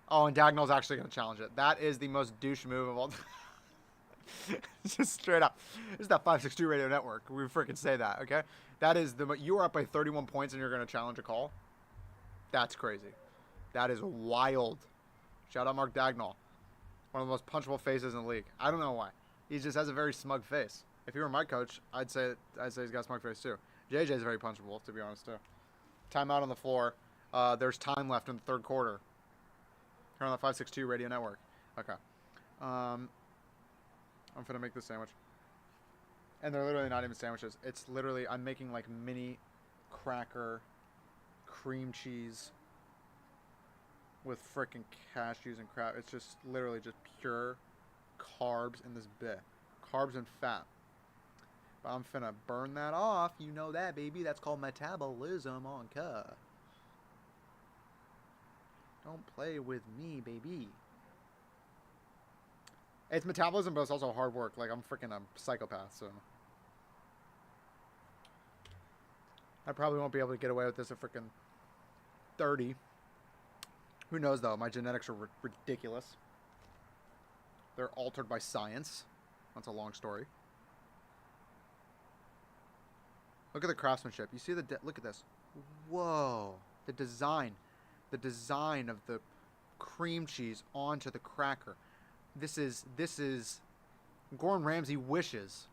Oh, and Dagnall's actually going to challenge it. That is the most douche move of all time. Just straight up. This is that 562 Radio Network. We freaking say that, okay? That is the... You are up by 31 points and you're going to challenge a call? That's crazy. That is wild. Shout out Mark Dagnall. One of the most punchable faces in the league. I don't know why. He just has a very smug face. If he were my coach, I'd say he's got a smug face too. JJ's very punchable, to be honest, too. Timeout on the floor. There's time left in the third quarter. Here on the 562 Radio Network. Okay. I'm going to make this sandwich. And they're literally not even sandwiches. It's literally, I'm making like mini cracker cream cheese with frickin' cashews and crap. It's just literally just pure carbs in this bit. Carbs and fat. But I'm finna burn that off. You know that, baby. That's called metabolism on cut. Don't play with me, baby. It's metabolism, but it's also hard work. Like, I'm freaking a psychopath, so. I probably won't be able to get away with this at freaking 30. Who knows, though? My genetics are ridiculous. They're altered by science. That's a long story. Look at the craftsmanship. You see the... Look at this. Whoa. The design. The design of the cream cheese onto the cracker. This is Gordon Ramsay wishes.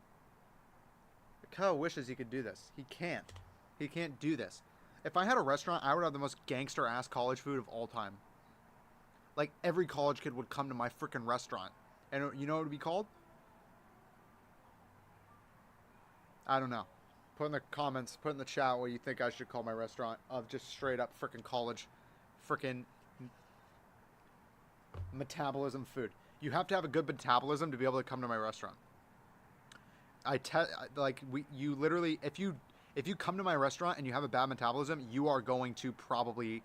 Kyle wishes he could do this. He can't. He can't do this. If I had a restaurant, I would have the most gangster ass college food of all time. Like every college kid would come to my freaking restaurant. And you know what it would be called? I don't know. Put in the comments, put in the chat what you think I should call my restaurant of just straight up freaking college freaking metabolism food. You have to have a good metabolism to be able to come to my restaurant. You literally, if you come to my restaurant and you have a bad metabolism, you are going to probably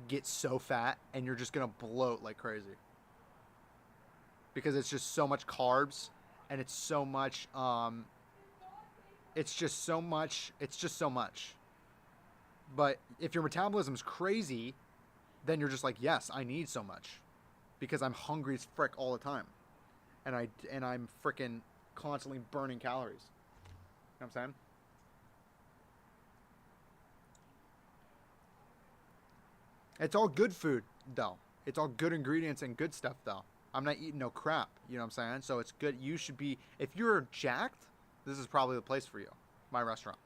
get so fat and you're just going to bloat like crazy. Because it's just so much carbs and it's so much, it's just so much. But if your metabolism's crazy, then you're just like, yes, I need so much. Because I'm hungry as frick all the time. And I'm frickin' constantly burning calories. You know what I'm saying? It's all good food, though. It's all good ingredients and good stuff, though. I'm not eating no crap. You know what I'm saying? So it's good. You should be... If you're jacked, this is probably the place for you. My restaurant.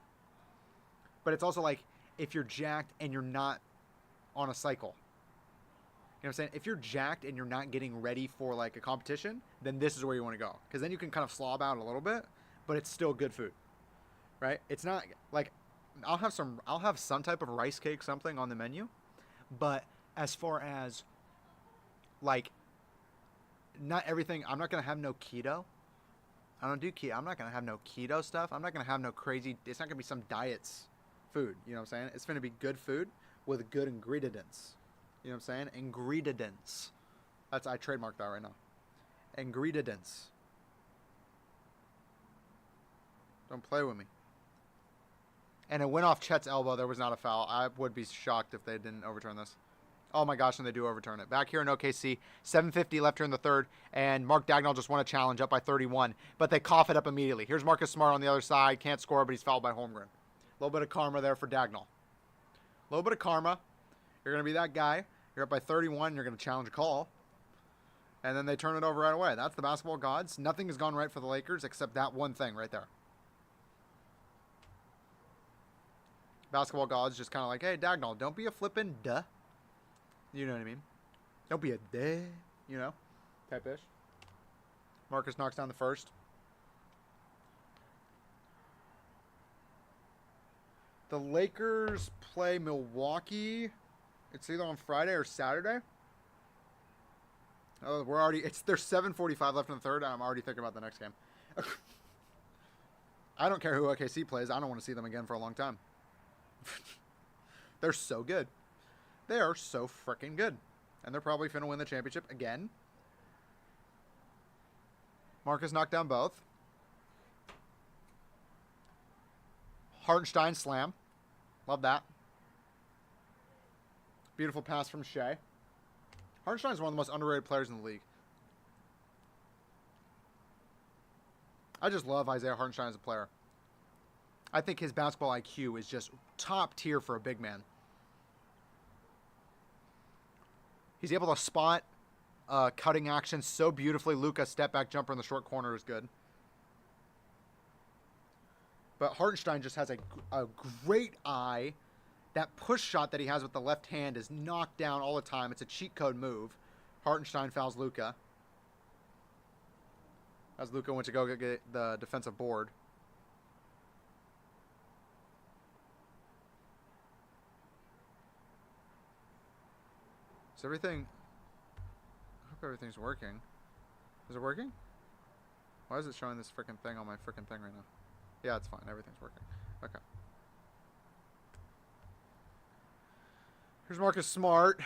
But it's also like, if you're jacked and you're not on a cycle. You know what I'm saying? If you're jacked and you're not getting ready for like a competition, then this is where you want to go. Because then you can kind of slob out a little bit, but it's still good food. Right? It's not like... I'll have some type of rice cake, something on the menu. But as far as like... Not everything... I'm not going to have no keto. I don't do keto. I'm not going to have no keto stuff. I'm not going to have no crazy... It's not going to be some diets food. You know what I'm saying? It's going to be good food with good ingredients. You know what I'm saying? Ingredients. I trademarked that right now. Ingredients. Don't play with me. And it went off Chet's elbow. There was not a foul. I would be shocked if they didn't overturn this. Oh my gosh, and they do overturn it. Back here in OKC, 7:50 left here in the third, and Mark Dagnall just won a challenge up by 31, but they cough it up immediately. Here's Marcus Smart on the other side. Can't score, but he's fouled by Holmgren. A little bit of karma there for Dagnall. A little bit of karma. You're going to be that guy. You're up by 31. You're going to challenge a call. And then they turn it over right away. That's the basketball gods. Nothing has gone right for the Lakers except that one thing right there. Basketball gods just kind of like, hey, Dagnall, don't be a flippin' duh. You know what I mean? Don't be a duh, you know, type-ish. Marcus knocks down the first. The Lakers play Milwaukee. It's either on Friday or Saturday. Oh, there's 7:45 left in the third, and I'm already thinking about the next game. I don't care who OKC plays. I don't want to see them again for a long time. They're so good. They are so freaking good. And they're probably finna win the championship again. Marcus knocked down both. Hartenstein slam. Love that. Beautiful pass from Shea. Hartenstein is one of the most underrated players in the league. I just love Isaiah Hartenstein as a player. I think his basketball IQ is just top tier for a big man. He's able to spot cutting action so beautifully. Luka step back jumper in the short corner is good. But Hartenstein just has a great eye. That push shot that he has with the left hand is knocked down all the time. It's a cheat code move. Hartenstein fouls Luka. As Luka went to go get the defensive board. Is everything... I hope everything's working. Is it working? Why is it showing this freaking thing on my freaking thing right now? Yeah, it's fine. Everything's working. Okay. Here's Marcus Smart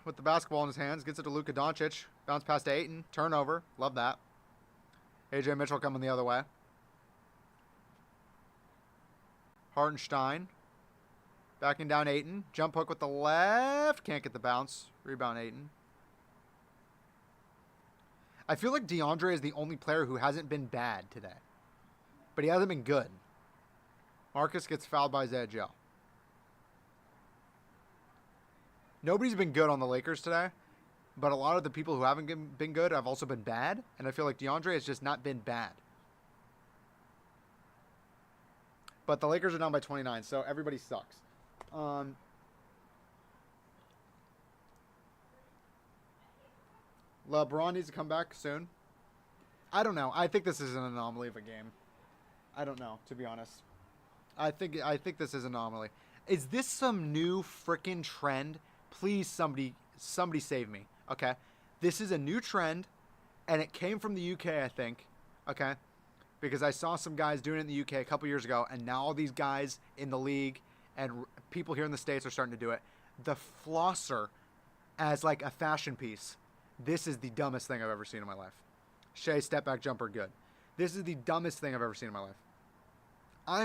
with the basketball in his hands. Gets it to Luka Doncic. Bounce pass to Ayton. Turnover. Love that. AJ Mitchell coming the other way. Hartenstein. Backing down Ayton. Jump hook with the left. Can't get the bounce. Rebound Ayton. I feel like DeAndre is the only player who hasn't been bad today. But he hasn't been good. Marcus gets fouled by Isaiah Joe. Nobody's been good on the Lakers today. But a lot of the people who haven't been good have also been bad. And I feel like DeAndre has just not been bad. But the Lakers are down by 29, so everybody sucks. LeBron needs to come back soon. I don't know. I think this is an anomaly of a game. I don't know, to be honest. I think this is an anomaly. Is this some new freaking trend? Please, somebody save me. Okay, this is a new trend, and it came from the UK, I think. Okay, because I saw some guys doing it in the UK a couple years ago, and now all these guys in the league and people here in the States are starting to do it. The flosser as like a fashion piece. This is the dumbest thing I've ever seen in my life. Shea step back jumper, good. This is the dumbest thing I've ever seen in my life. I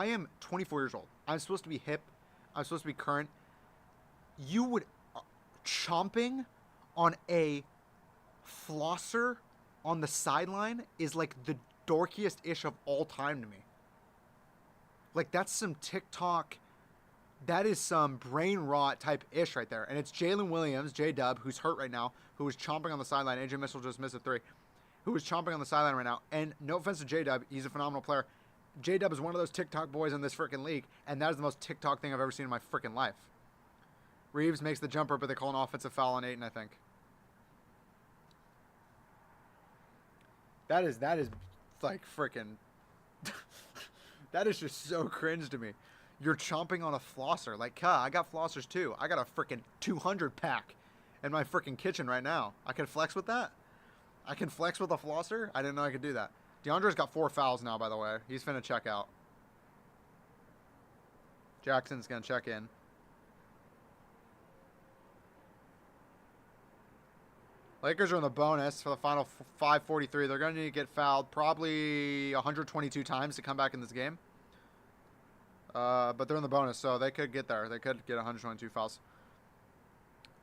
am 24 years old. I'm supposed to be hip. I'm supposed to be current. You would chomping on a flosser on the sideline is like the dorkiest ish of all time to me. Like that's some TikTok, that is some brain rot type ish right there. And it's Jalen Williams, J-Dub, who's hurt right now, who was chomping on the sideline. AJ Mitchell just missed a three. Who is chomping on the sideline right now. And no offense to J-Dub, he's a phenomenal player. J-Dub is one of those TikTok boys in this freaking league, and that is the most TikTok thing I've ever seen in my freaking life. Reeves makes the jumper, but they call an offensive foul on Ayton, I think. That is like freaking... that is just so cringe to me. You're chomping on a flosser. Like, I got flossers too. I got a freaking 200 pack in my freaking kitchen right now. I can flex with that? I can flex with a flosser? I didn't know I could do that. DeAndre's got 4 fouls now, by the way. He's finna check out. Jackson's gonna check in. Lakers are in the bonus for the final 5:43. They're going to need to get fouled probably 122 times to come back in this game. But they're in the bonus, so they could get there. They could get 122 fouls.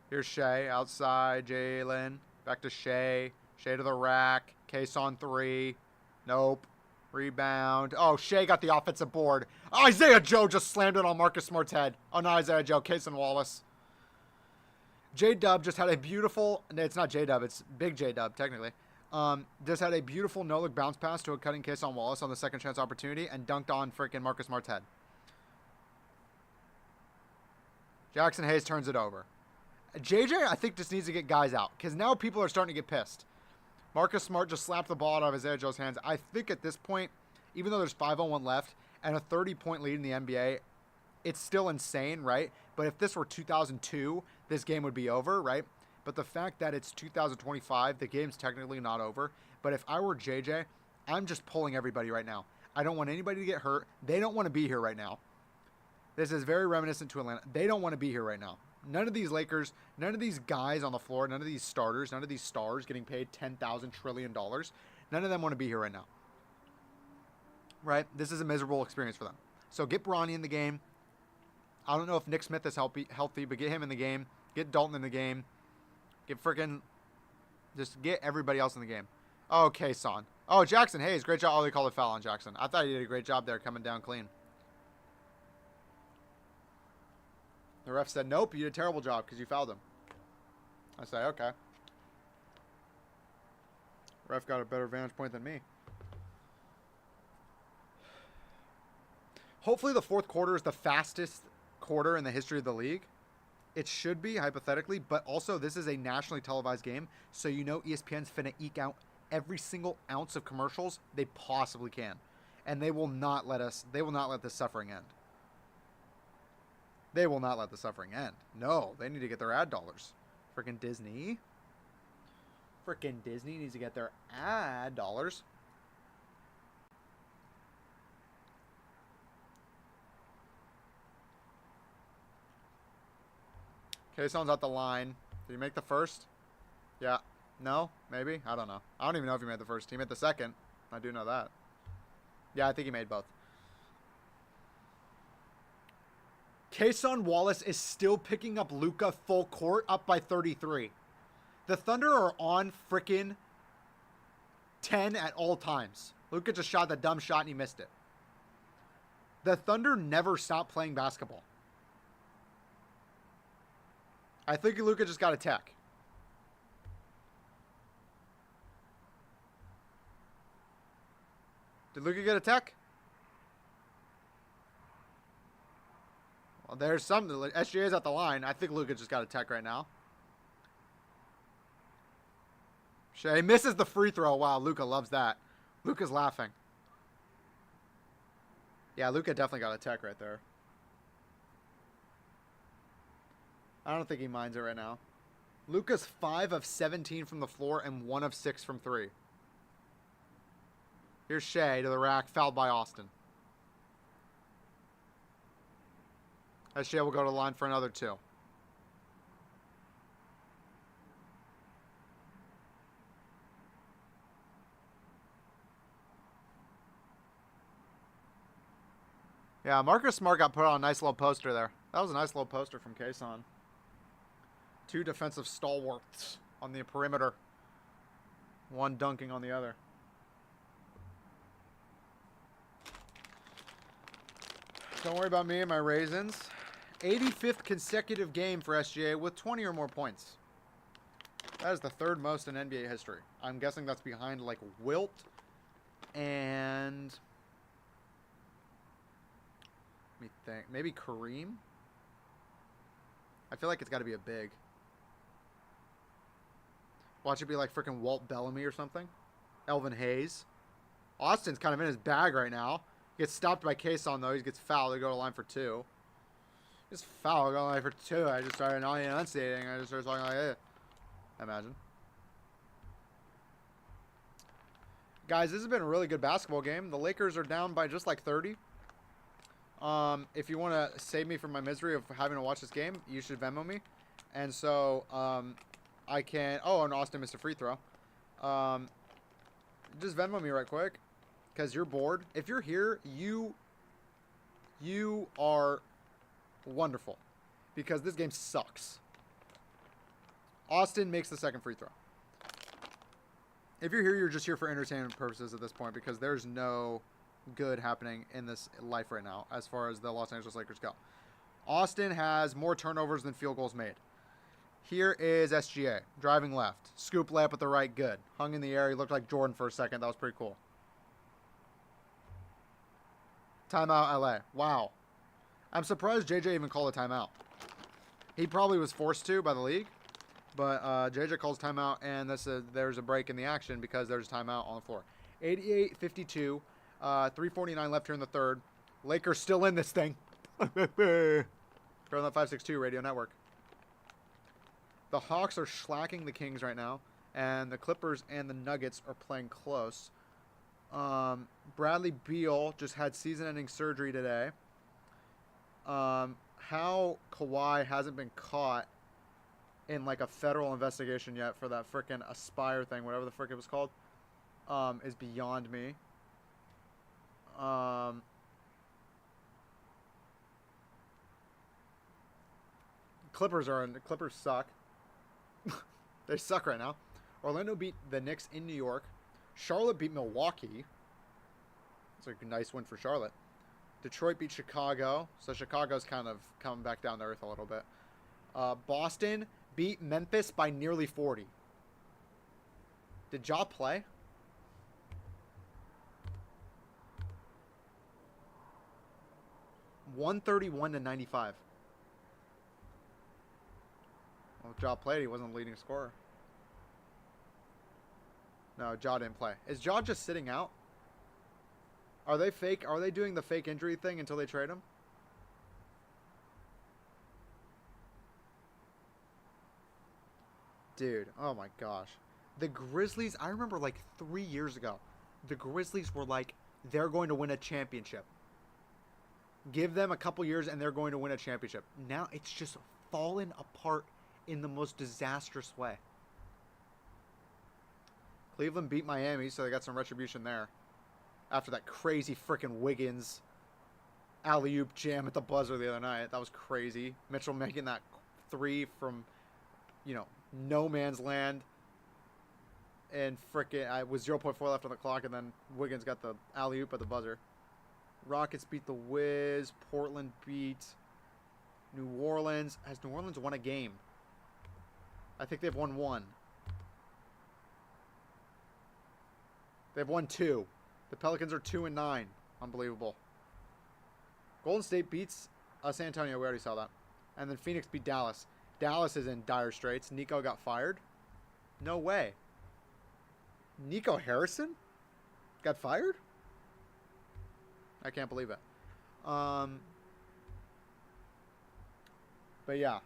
Here's Shea outside. Jalen. Back to Shea. Shea to the rack. Case on 3. Nope. Rebound. Oh, Shea got the offensive board. Isaiah Joe just slammed it on Marcus Smart's head. Oh, not Isaiah Joe. Case and Wallace. J-Dub just had a beautiful... It's not J-Dub. It's Big J-Dub, technically. Just had a beautiful no-look bounce pass to a cutting Case on Wallace on the second chance opportunity and dunked on freaking Marcus Smart's head. Jackson Hayes turns it over. JJ, I think, just needs to get guys out because now people are starting to get pissed. Marcus Smart just slapped the ball out of Isaiah Joe's hands. I think at this point, even though there's 5-on-1 left and a 30-point lead in the NBA, it's still insane, right? But if this were 2002, this game would be over, right? But the fact that it's 2025, the game's technically not over. But if I were JJ, I'm just pulling everybody right now. I don't want anybody to get hurt. They don't want to be here right now. This is very reminiscent to Atlanta. They don't want to be here right now. None of these Lakers, none of these guys on the floor, none of these starters, none of these stars getting paid $10,000 trillion, none of them want to be here right now. Right? This is a miserable experience for them. So get Bronny in the game. I don't know if Nick Smith is healthy, but get him in the game. Get Dalton in the game. Just get everybody else in the game. Oh, Kason. Oh, Jackson Hayes. Great job. Oh, they called a foul on Jackson. I thought he did a great job there coming down clean. The ref said, nope, you did a terrible job because you fouled him. I say, okay. Ref got a better vantage point than me. Hopefully the fourth quarter is the fastest quarter in the history of the league. It should be, hypothetically, but also this is a nationally televised game, so you know ESPN's finna eke out every single ounce of commercials they possibly can. And they will not let this suffering end. They will not let the suffering end. No, they need to get their ad dollars. Freaking Disney. Freaking Disney needs to get their ad dollars. Kason's at the line. Did he make the first? Yeah. No? Maybe? I don't know. I don't even know if he made the first. He made the second. I do know that. Yeah, I think he made both. Kason Wallace is still picking up Luka full court up by 33. The Thunder are on frickin' 10 at all times. Luka just shot that dumb shot and he missed it. The Thunder never stop playing basketball. I think Luka just got a tech. Did Luka get a tech? Well, there's something. SGA's at the line. I think Luka just got a tech right now. Shea misses the free throw. Wow, Luka loves that. Luka's laughing. Yeah, Luka definitely got a tech right there. I don't think he minds it right now. Luka's 5 of 17 from the floor and 1 of 6 from 3. Here's Shea to the rack, fouled by Austin. As Shea will go to the line for another 2. Yeah, Marcus Smart got put on a nice little poster there. That was a nice little poster from Kason. 2 defensive stalwarts on the perimeter. One dunking on the other. Don't worry about me and my raisins. 85th consecutive game for SGA with 20 or more points. That is the 3rd most in NBA history. I'm guessing that's behind like Wilt and... Let me think. Maybe Kareem? I feel like it's got to be a big. Watch it be like freaking Walt Bellamy or something. Elvin Hayes. Austin's kind of in his bag right now. He gets stopped by Kason though. He gets fouled. They go to the line for 2. Just foul. Go to the line for 2. I just started enunciating. I just started talking like that. Imagine. Guys, this has been a really good basketball game. The Lakers are down by just like 30. If you want to save me from my misery of having to watch this game, you should Venmo me. And so, I can... Oh, and Austin missed a free throw. Just Venmo me right quick. Because you're bored. If you're here, you are wonderful. Because this game sucks. Austin makes the second free throw. If you're here, you're just here for entertainment purposes at this point. Because there's no good happening in this life right now as far as the Los Angeles Lakers go. Austin has more turnovers than field goals made. Here is SGA. Driving left. Scoop layup with the right. Good. Hung in the air. He looked like Jordan for a second. That was pretty cool. Timeout LA. Wow. I'm surprised JJ even called a timeout. He probably was forced to by the league. But JJ calls timeout, and there's a break in the action because there's a timeout on the floor. 88-52. 3:49 left here in the third. Lakers still in this thing. Turn on 562 Radio Network. The Hawks are slacking the Kings right now, and the Clippers and the Nuggets are playing close. Bradley Beal just had season-ending surgery today. How Kawhi hasn't been caught in like a federal investigation yet for that frickin' Aspire thing, whatever the frick it was called, is beyond me. Clippers suck. They suck right now. Orlando beat the Knicks in New York. Charlotte beat Milwaukee. It's a nice win for Charlotte. Detroit beat Chicago. So Chicago's kind of coming back down to earth a little bit. Boston beat Memphis by nearly 40. Did Ja play? $131-95. Well, if Ja played, he wasn't the leading scorer. No, Ja didn't play. Is Ja just sitting out? Are they fake? Are they doing the fake injury thing until they trade him? Dude, oh my gosh. The Grizzlies, I remember like 3 years ago, the Grizzlies were like, they're going to win a championship. Give them a couple years and they're going to win a championship. Now it's just fallen apart in the most disastrous way. Cleveland beat Miami, so they got some retribution there. After that crazy freaking Wiggins alley-oop jam at the buzzer the other night. That was crazy. Mitchell making that three from, no man's land. And frickin' with 0.4 left on the clock, and then Wiggins got the alley-oop at the buzzer. Rockets beat the Wiz. Portland beat New Orleans. Has New Orleans won a game? I think they've won one. They've won two. The Pelicans are 2-9. Unbelievable. Golden State beats San Antonio. We already saw that. And then Phoenix beat Dallas. Dallas is in dire straits. Nico got fired? No way. Nico Harrison got fired? I can't believe it. But yeah,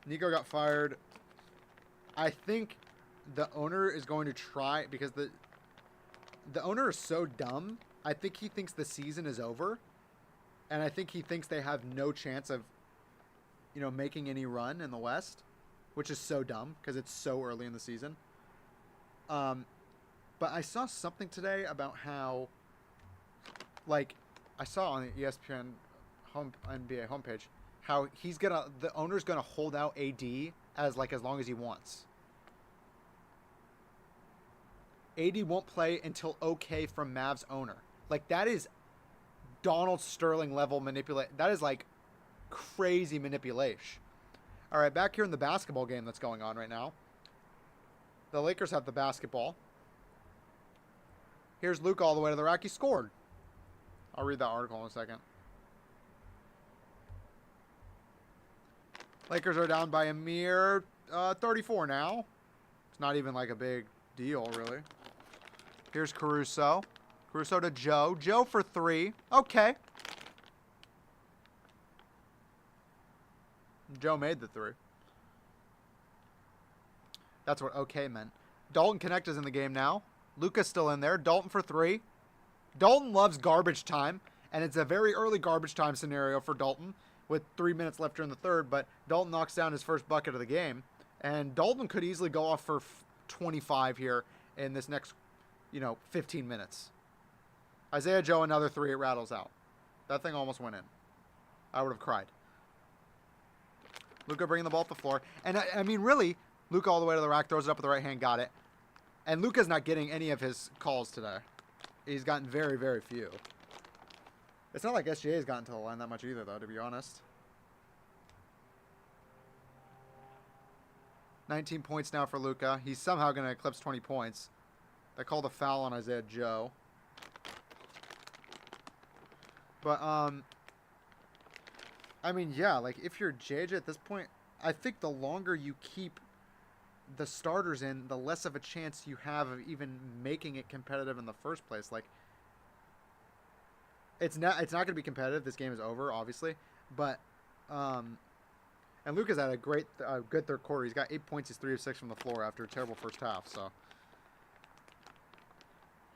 Nico got fired. I think the owner is going to try, because the owner is so dumb. I think he thinks the season is over, and I think he thinks they have no chance of, making any run in the West, which is so dumb because it's so early in the season. But I saw something today about how, I saw on the ESPN NBA homepage how the owner's gonna hold out AD as long as he wants. AD won't play until okay from Mavs owner. That is Donald Sterling level manipulate. That is crazy manipulation. All right, back here in the basketball game that's going on right now. The Lakers have the basketball. Here's Luke all the way to the rack. He scored. I'll read that article in a second. Lakers are down by a mere 34 now. It's not even a big deal, really. Here's Caruso. Caruso to Joe. Joe for three. Okay. Joe made the three. That's what okay meant. Dalton Connect is in the game now. Luka's still in there. Dalton for three. Dalton loves garbage time, and it's a very early garbage time scenario for Dalton with 3 minutes left here in the third, but Dalton knocks down his first bucket of the game. And Dalton could easily go off for 25 here in this next, 15 minutes. Isaiah Joe, another 3, it rattles out. That thing almost went in. I would have cried. Luka bringing the ball up the floor. And, I mean, really, Luka all the way to the rack, throws it up with the right hand, got it. And Luka's not getting any of his calls today. He's gotten very, very few. It's not like SGA's gotten to the line that much either, though, to be honest. 19 points now for Luka. He's somehow going to eclipse 20 points. They called a foul on Isaiah Joe. But, I mean, yeah, like, if you're JJ at this point, I think the longer you keep the starters in, the less of a chance you have of even making it competitive in the first place. Like, it's not going to be competitive. This game is over, obviously. But, and Luka's had a good third quarter. He's got 8 points. He's 3 of 6 from the floor after a terrible first half. So,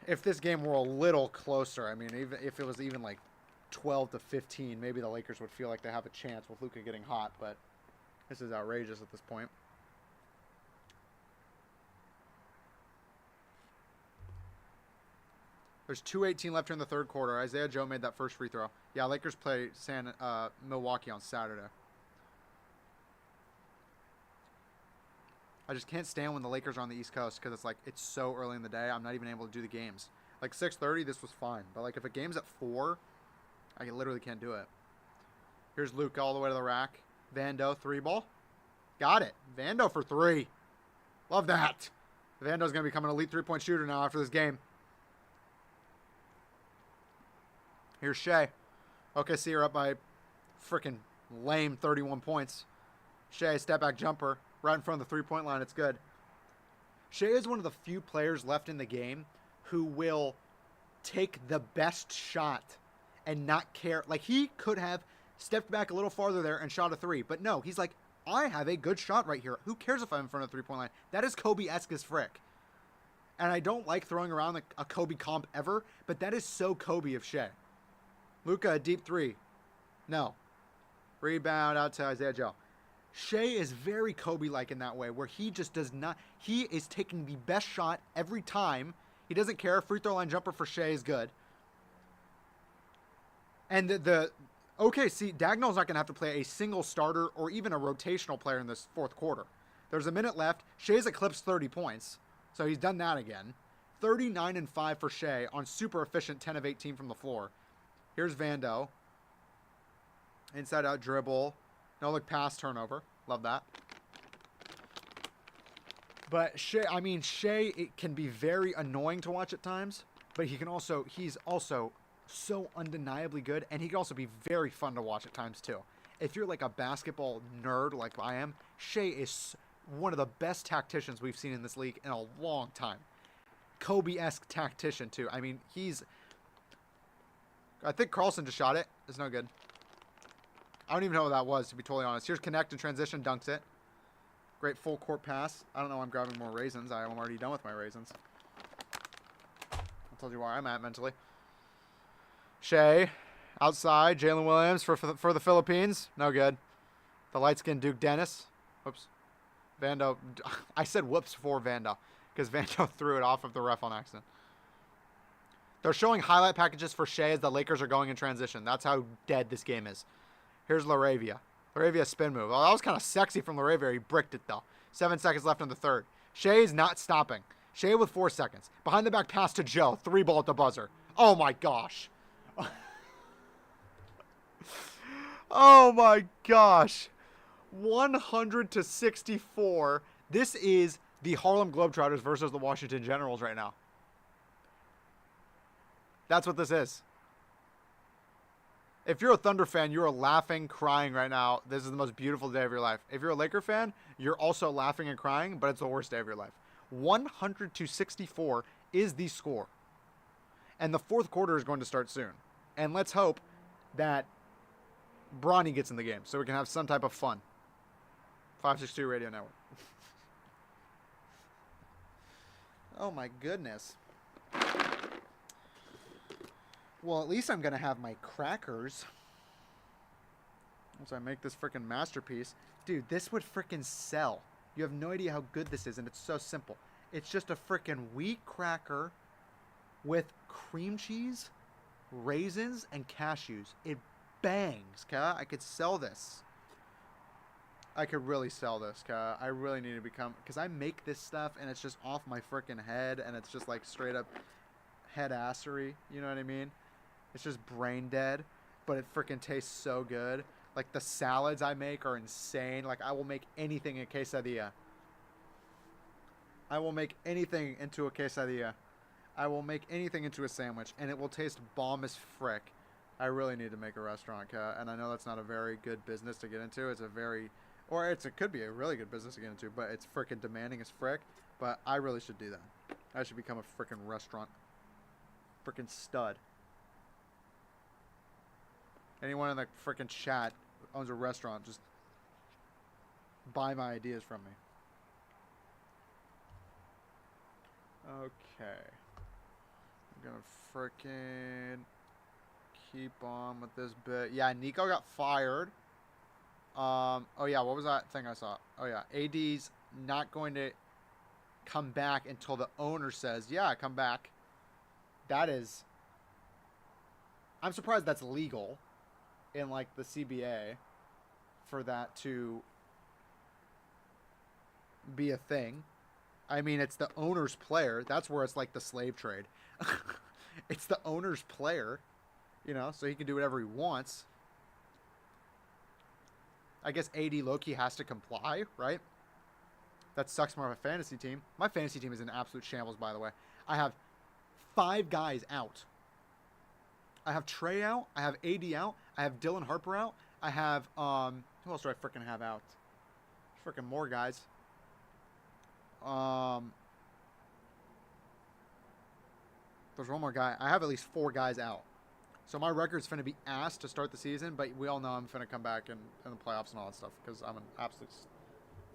if this game were a little closer, I mean, even if it was even like 12 to 15, maybe the Lakers would feel like they have a chance with Luka getting hot. But this is outrageous at this point. There's 2:18 left here in the third quarter. Isaiah Joe made that first free throw. Yeah, Lakers play Milwaukee on Saturday. I just can't stand when the Lakers are on the East Coast because it's so early in the day. I'm not even able to do the games. Like 6:30, this was fine. But like if a game's at 4, I literally can't do it. Here's Luka all the way to the rack. Vando, 3-ball. Got it. Vando for 3. Love that. Vando's going to become an elite 3-point shooter now after this game. Here's Shea. OKC are up by freaking lame 31 points. Shea, step back jumper. Right in front of the 3-point line. It's good. Shea is one of the few players left in the game who will take the best shot and not care. Like, he could have stepped back a little farther there and shot a 3. But no, he's like, I have a good shot right here. Who cares if I'm in front of the 3-point line? That is Kobe-esque as frick. And I don't like throwing around a Kobe comp ever, but that is so Kobe of Shea. Luka, a deep 3. No. Rebound out to Isaiah Joe. Shea is very Kobe-like in that way, where he just does not... He is taking the best shot every time. He doesn't care. Free throw line jumper for Shea is good. And OKC, Dagnall's not going to have to play a single starter or even a rotational player in this fourth quarter. There's a minute left. Shea's eclipsed 30 points, so he's done that again. 39-5 for Shea on super efficient 10 of 18 from the floor. Here's Vando. Inside out dribble. No look pass turnover. Love that. But Shea, it can be very annoying to watch at times, but he's also so undeniably good, and he can also be very fun to watch at times too. If you're like a basketball nerd like I am, Shea is one of the best tacticians we've seen in this league in a long time. Kobe-esque tactician too. I mean, I think Carlson just shot it. It's no good. I don't even know what that was, to be totally honest. Here's Connect and transition, dunks it. Great full court pass. I don't know why I'm grabbing more raisins. I'm already done with my raisins. I told you where I'm at mentally. Shea, outside. Jalen Williams for the Philippines. No good. The light-skinned Duke Dennis. Whoops. Vando. I said whoops for Vando because Vando threw it off of the ref on accident. They're showing highlight packages for Shea as the Lakers are going in transition. That's how dead this game is. Here's Laravia. Laravia spin move. Oh, that was kind of sexy from Laravia. He bricked it, though. 7 seconds left in the third. Shea's not stopping. Shea with 4 seconds. Behind the back pass to Joe. 3-ball at the buzzer. Oh, my gosh. Oh, my gosh. 100-64. This is the Harlem Globetrotters versus the Washington Generals right now. That's what this is. If you're a Thunder fan, you are laughing, crying right now. This is the most beautiful day of your life. If you're a Laker fan, you're also laughing and crying, but it's the worst day of your life. 100-64 is the score. And the fourth quarter is going to start soon. And let's hope that Bronny gets in the game so we can have some type of fun. 562 Radio Network. Oh my goodness. Well, at least I'm going to have my crackers. Once I make this freaking masterpiece. Dude, this would freaking sell. You have no idea how good this is, and it's so simple. It's just a freaking wheat cracker with cream cheese, raisins, and cashews. It bangs, okay? I could sell this. I could really sell this, okay? I really need to become... Because I make this stuff, and it's just off my freaking head, and it's just like straight up head assery. You know what I mean? It's just brain dead, but it freaking tastes so good. Like, the salads I make are insane. Like, I will make anything a quesadilla. I will make anything into a quesadilla. I will make anything into a sandwich, and it will taste bomb as frick. I really need to make a restaurant, and I know that's not a very good business to get into. It's a very... Or it could be a really good business to get into, but it's freaking demanding as frick. But I really should do that. I should become a freaking restaurant. Freaking stud. Anyone in the freaking chat who owns a restaurant, just buy my ideas from me. Okay. I'm gonna freaking keep on with this bit. Yeah, Nico got fired. Oh yeah, what was that thing I saw? Oh yeah, AD's not going to come back until the owner says, yeah, come back. That is... I'm surprised that's legal in, like, the CBA for that to be a thing. I mean, it's the owner's player. That's where it's like the slave trade. It's the owner's player, you know, so he can do whatever he wants. I guess AD Loki has to comply, right? That sucks more of a fantasy team. My fantasy team is in absolute shambles, by the way. I have 5 guys out. I have Trey out. I have AD out. I have Dylan Harper out. I have, who else do I freaking have out? Freaking more guys. There's one more guy. I have at least 4 guys out. So my record's finna be ass to start the season, but we all know I'm finna come back in the playoffs and all that stuff because I'm an absolute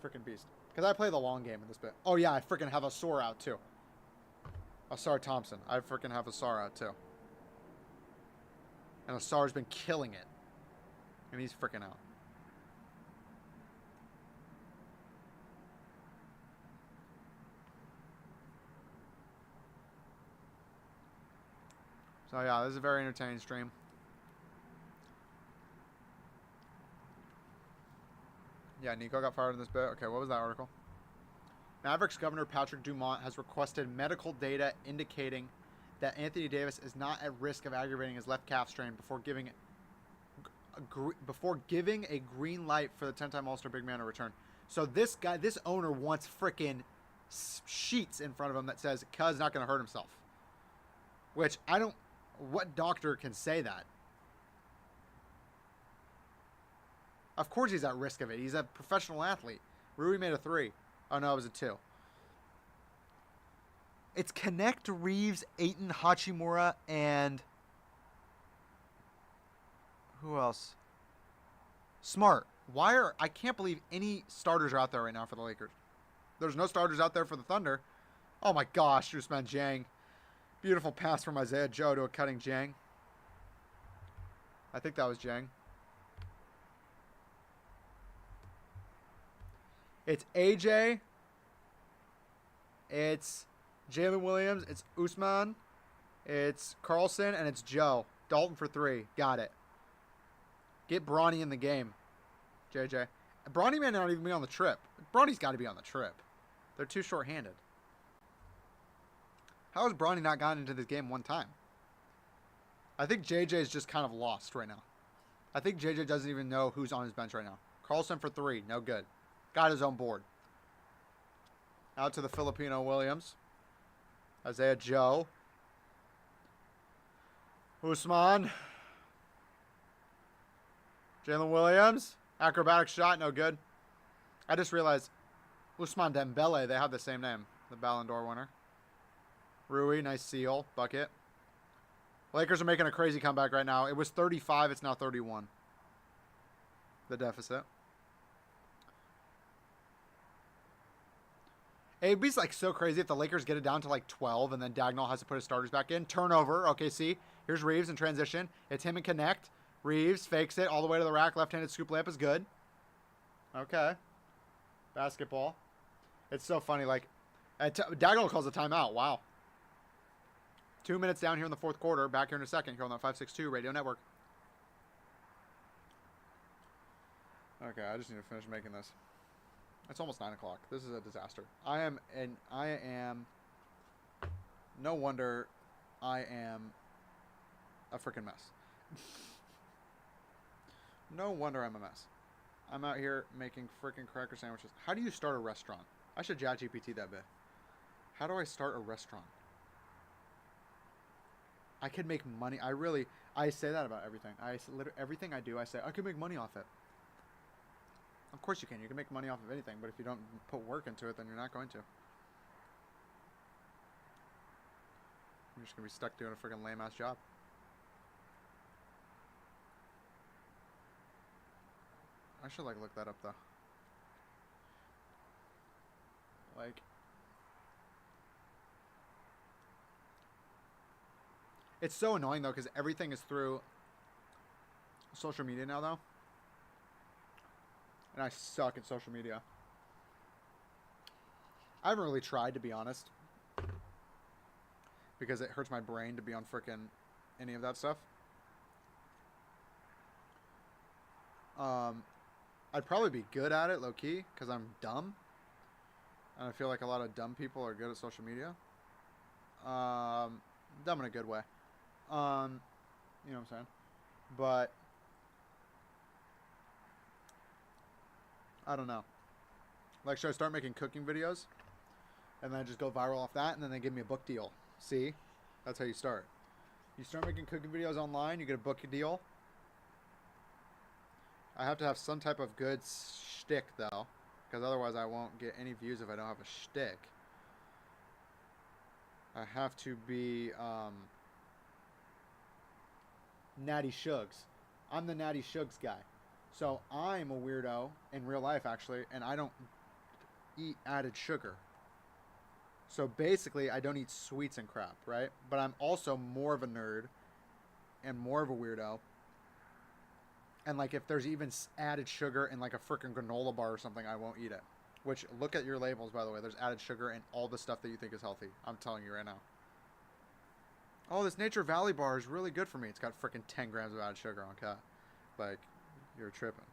freaking beast. Because I play the long game in this bit. Oh yeah, I freaking have Asar out too. Asar Thompson. I freaking have Asar out too. And Asar's been killing it. And he's freaking out. So yeah, this is a very entertaining stream. Yeah, Nico got fired in this bit. Okay, what was that article? Mavericks Governor Patrick Dumont has requested medical data indicating that Anthony Davis is not at risk of aggravating his left calf strain before giving a green light for the 10-time All-Star big man to return. So this guy, this owner wants freaking sheets in front of him that says Cuz not going to hurt himself. Which I don't... What doctor can say that? Of course he's at risk of it. He's a professional athlete. Rui made a 3. Oh no, it was a 2. It's Connect, Reeves, Aiton, Hachimura, and... Who else? Smart. I can't believe any starters are out there right now for the Lakers. There's no starters out there for the Thunder. Oh my gosh, Usman Jang. Beautiful pass from Isaiah Joe to a cutting Jang. I think that was Jang. It's AJ. It's Jalen Williams. It's Usman. It's Carlson. And it's Joe. Dalton for 3. Got it. Get Bronny in the game, JJ. Bronny may not even be on the trip. Bronny's got to be on the trip. They're too short-handed. How has Bronny not gotten into this game one time? I think JJ is just kind of lost right now. I think JJ doesn't even know who's on his bench right now. Carlson for 3. No good. Got his own board. Out to the Filipino Williams. Isaiah Joe. Usman. Jalen Williams. Acrobatic shot. No good. I just realized Usman Dembele, they have the same name. The Ballon d'Or winner. Rui, nice seal. Bucket. Lakers are making a crazy comeback right now. It was 35. It's now 31. The deficit. It'd be like so crazy if the Lakers get it down to like 12 and then Dagnall has to put his starters back in. Turnover. Okay, see? Here's Reeves in transition. It's him and Connect. Reeves fakes it all the way to the rack. Left-handed scoop layup is good. Okay. Basketball. It's so funny. Like, Dagnall calls a timeout. Wow. 2 minutes down here in the fourth quarter. Back here in a second here on that 562 Radio Network. Okay, I just need to finish making this. It's almost 9 o'clock. This is a disaster. I am. No wonder I am a freaking mess. No wonder I'm a mess. I'm out here making freaking cracker sandwiches. How do you start a restaurant? I should ChatGPT that bit. How do I start a restaurant? I could make money. I say that about everything. Everything I do, I say, I could make money off it. Of course you can. You can make money off of anything, but if you don't put work into it, then you're not going to. You're just going to be stuck doing a freaking lame-ass job. I should, like, look that up, though. Like... It's so annoying, though, because everything is through social media now, though. And I suck at social media. I haven't really tried, to be honest. Because it hurts my brain to be on frickin' any of that stuff. I'd probably be good at it, low-key, because I'm dumb. And I feel like a lot of dumb people are good at social media. Dumb in a good way. You know what I'm saying? But I don't know. Like, should I start making cooking videos? And then I just go viral off that, and then they give me a book deal. See? That's how you start. You start making cooking videos online, you get a book deal. I have to have some type of good shtick, though. Because otherwise I won't get any views if I don't have a shtick. I have to be, Natty Shugs. I'm the Natty Shugs guy. So I'm a weirdo in real life, actually, and I don't eat added sugar. So basically, I don't eat sweets and crap, right? But I'm also more of a nerd and more of a weirdo. And, like, if there's even added sugar in, like, a freaking granola bar or something, I won't eat it. Which, look at your labels, by the way. There's added sugar in all the stuff that you think is healthy. I'm telling you right now. Oh, this Nature Valley bar is really good for me. It's got freaking 10 grams of added sugar on cut. Like, you're tripping.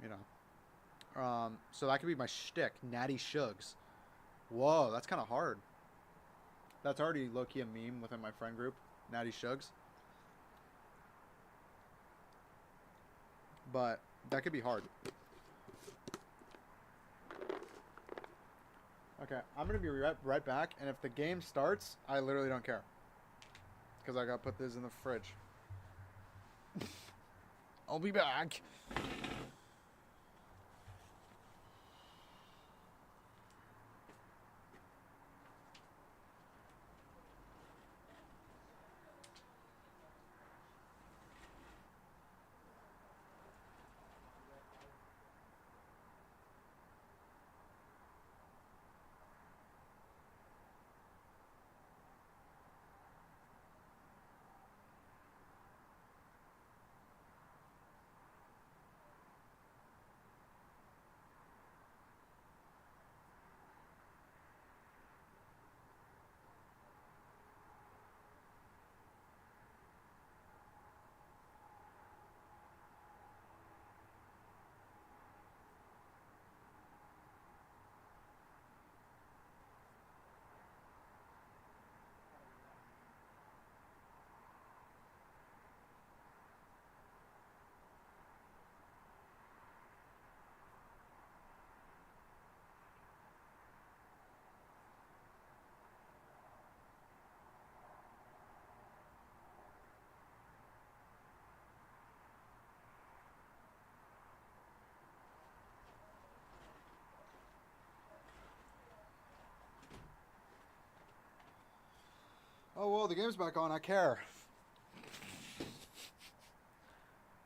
You know. So that could be my shtick. Natty Shugs. Whoa, that's kind of hard. That's already low-key a meme within my friend group. Natty Shugs. But that could be hard. Okay, I'm going to be right back. And if the game starts, I literally don't care. Because I got to put this in the fridge. I'll be back. Oh, well, the game's back on. I care.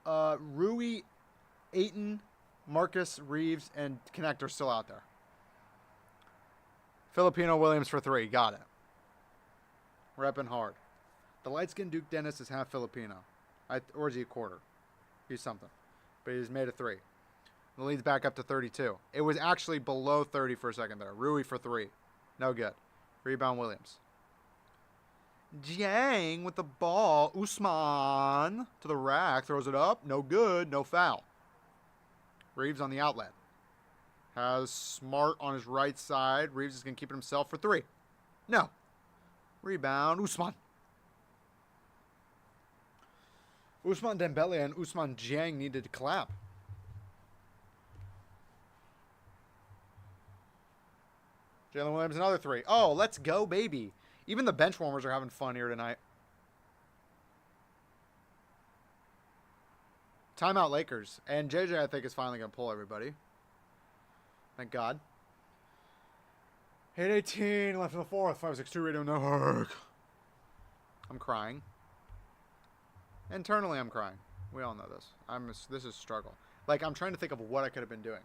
Rui, Aiton, Marcus, Reeves, and Connect are still out there. Filipino Williams for 3. Got it. Repping hard. The light-skinned Duke Dennis is half Filipino. Or is he a quarter? He's something. But he's made a 3. The lead's back up to 32. It was actually below 30 for a second there. Rui for 3. No good. Rebound Williams. Jiang with the ball. Usman to the rack. Throws it up. No good. No foul. Reeves on the outlet. Has Smart on his right side. Reeves is going to keep it himself for 3. No. Rebound. Usman. Usman Dembele and Usman Jiang needed to clap. Jalen Williams, another 3. Oh, let's go, baby. Even the bench warmers are having fun here tonight. Timeout Lakers. And JJ, I think, is finally going to pull everybody. Thank God. 8:18 left in the fourth. 5-6-2 radio network. I'm crying. Internally, I'm crying. We all know this. This is a struggle. Like, I'm trying to think of what I could have been doing.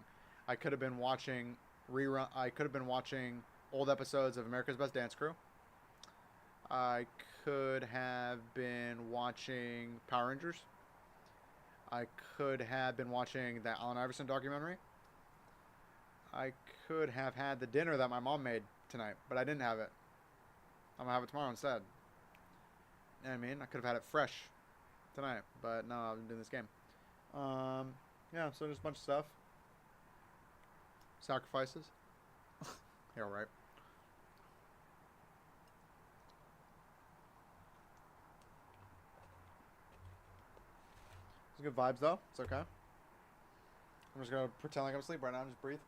I could have been watching I could have been watching old episodes of America's Best Dance Crew. I could have been watching Power Rangers. I could have been watching the Allen Iverson documentary. I could have had the dinner that my mom made tonight, but I didn't have it. I'm going to have it tomorrow instead. You know what I mean? I could have had it fresh tonight, but no, I'm doing this game. Yeah, so there's a bunch of stuff. Sacrifices. You're all right. It's good vibes, though. It's okay. I'm just going to pretend like I'm asleep right now and just breathe.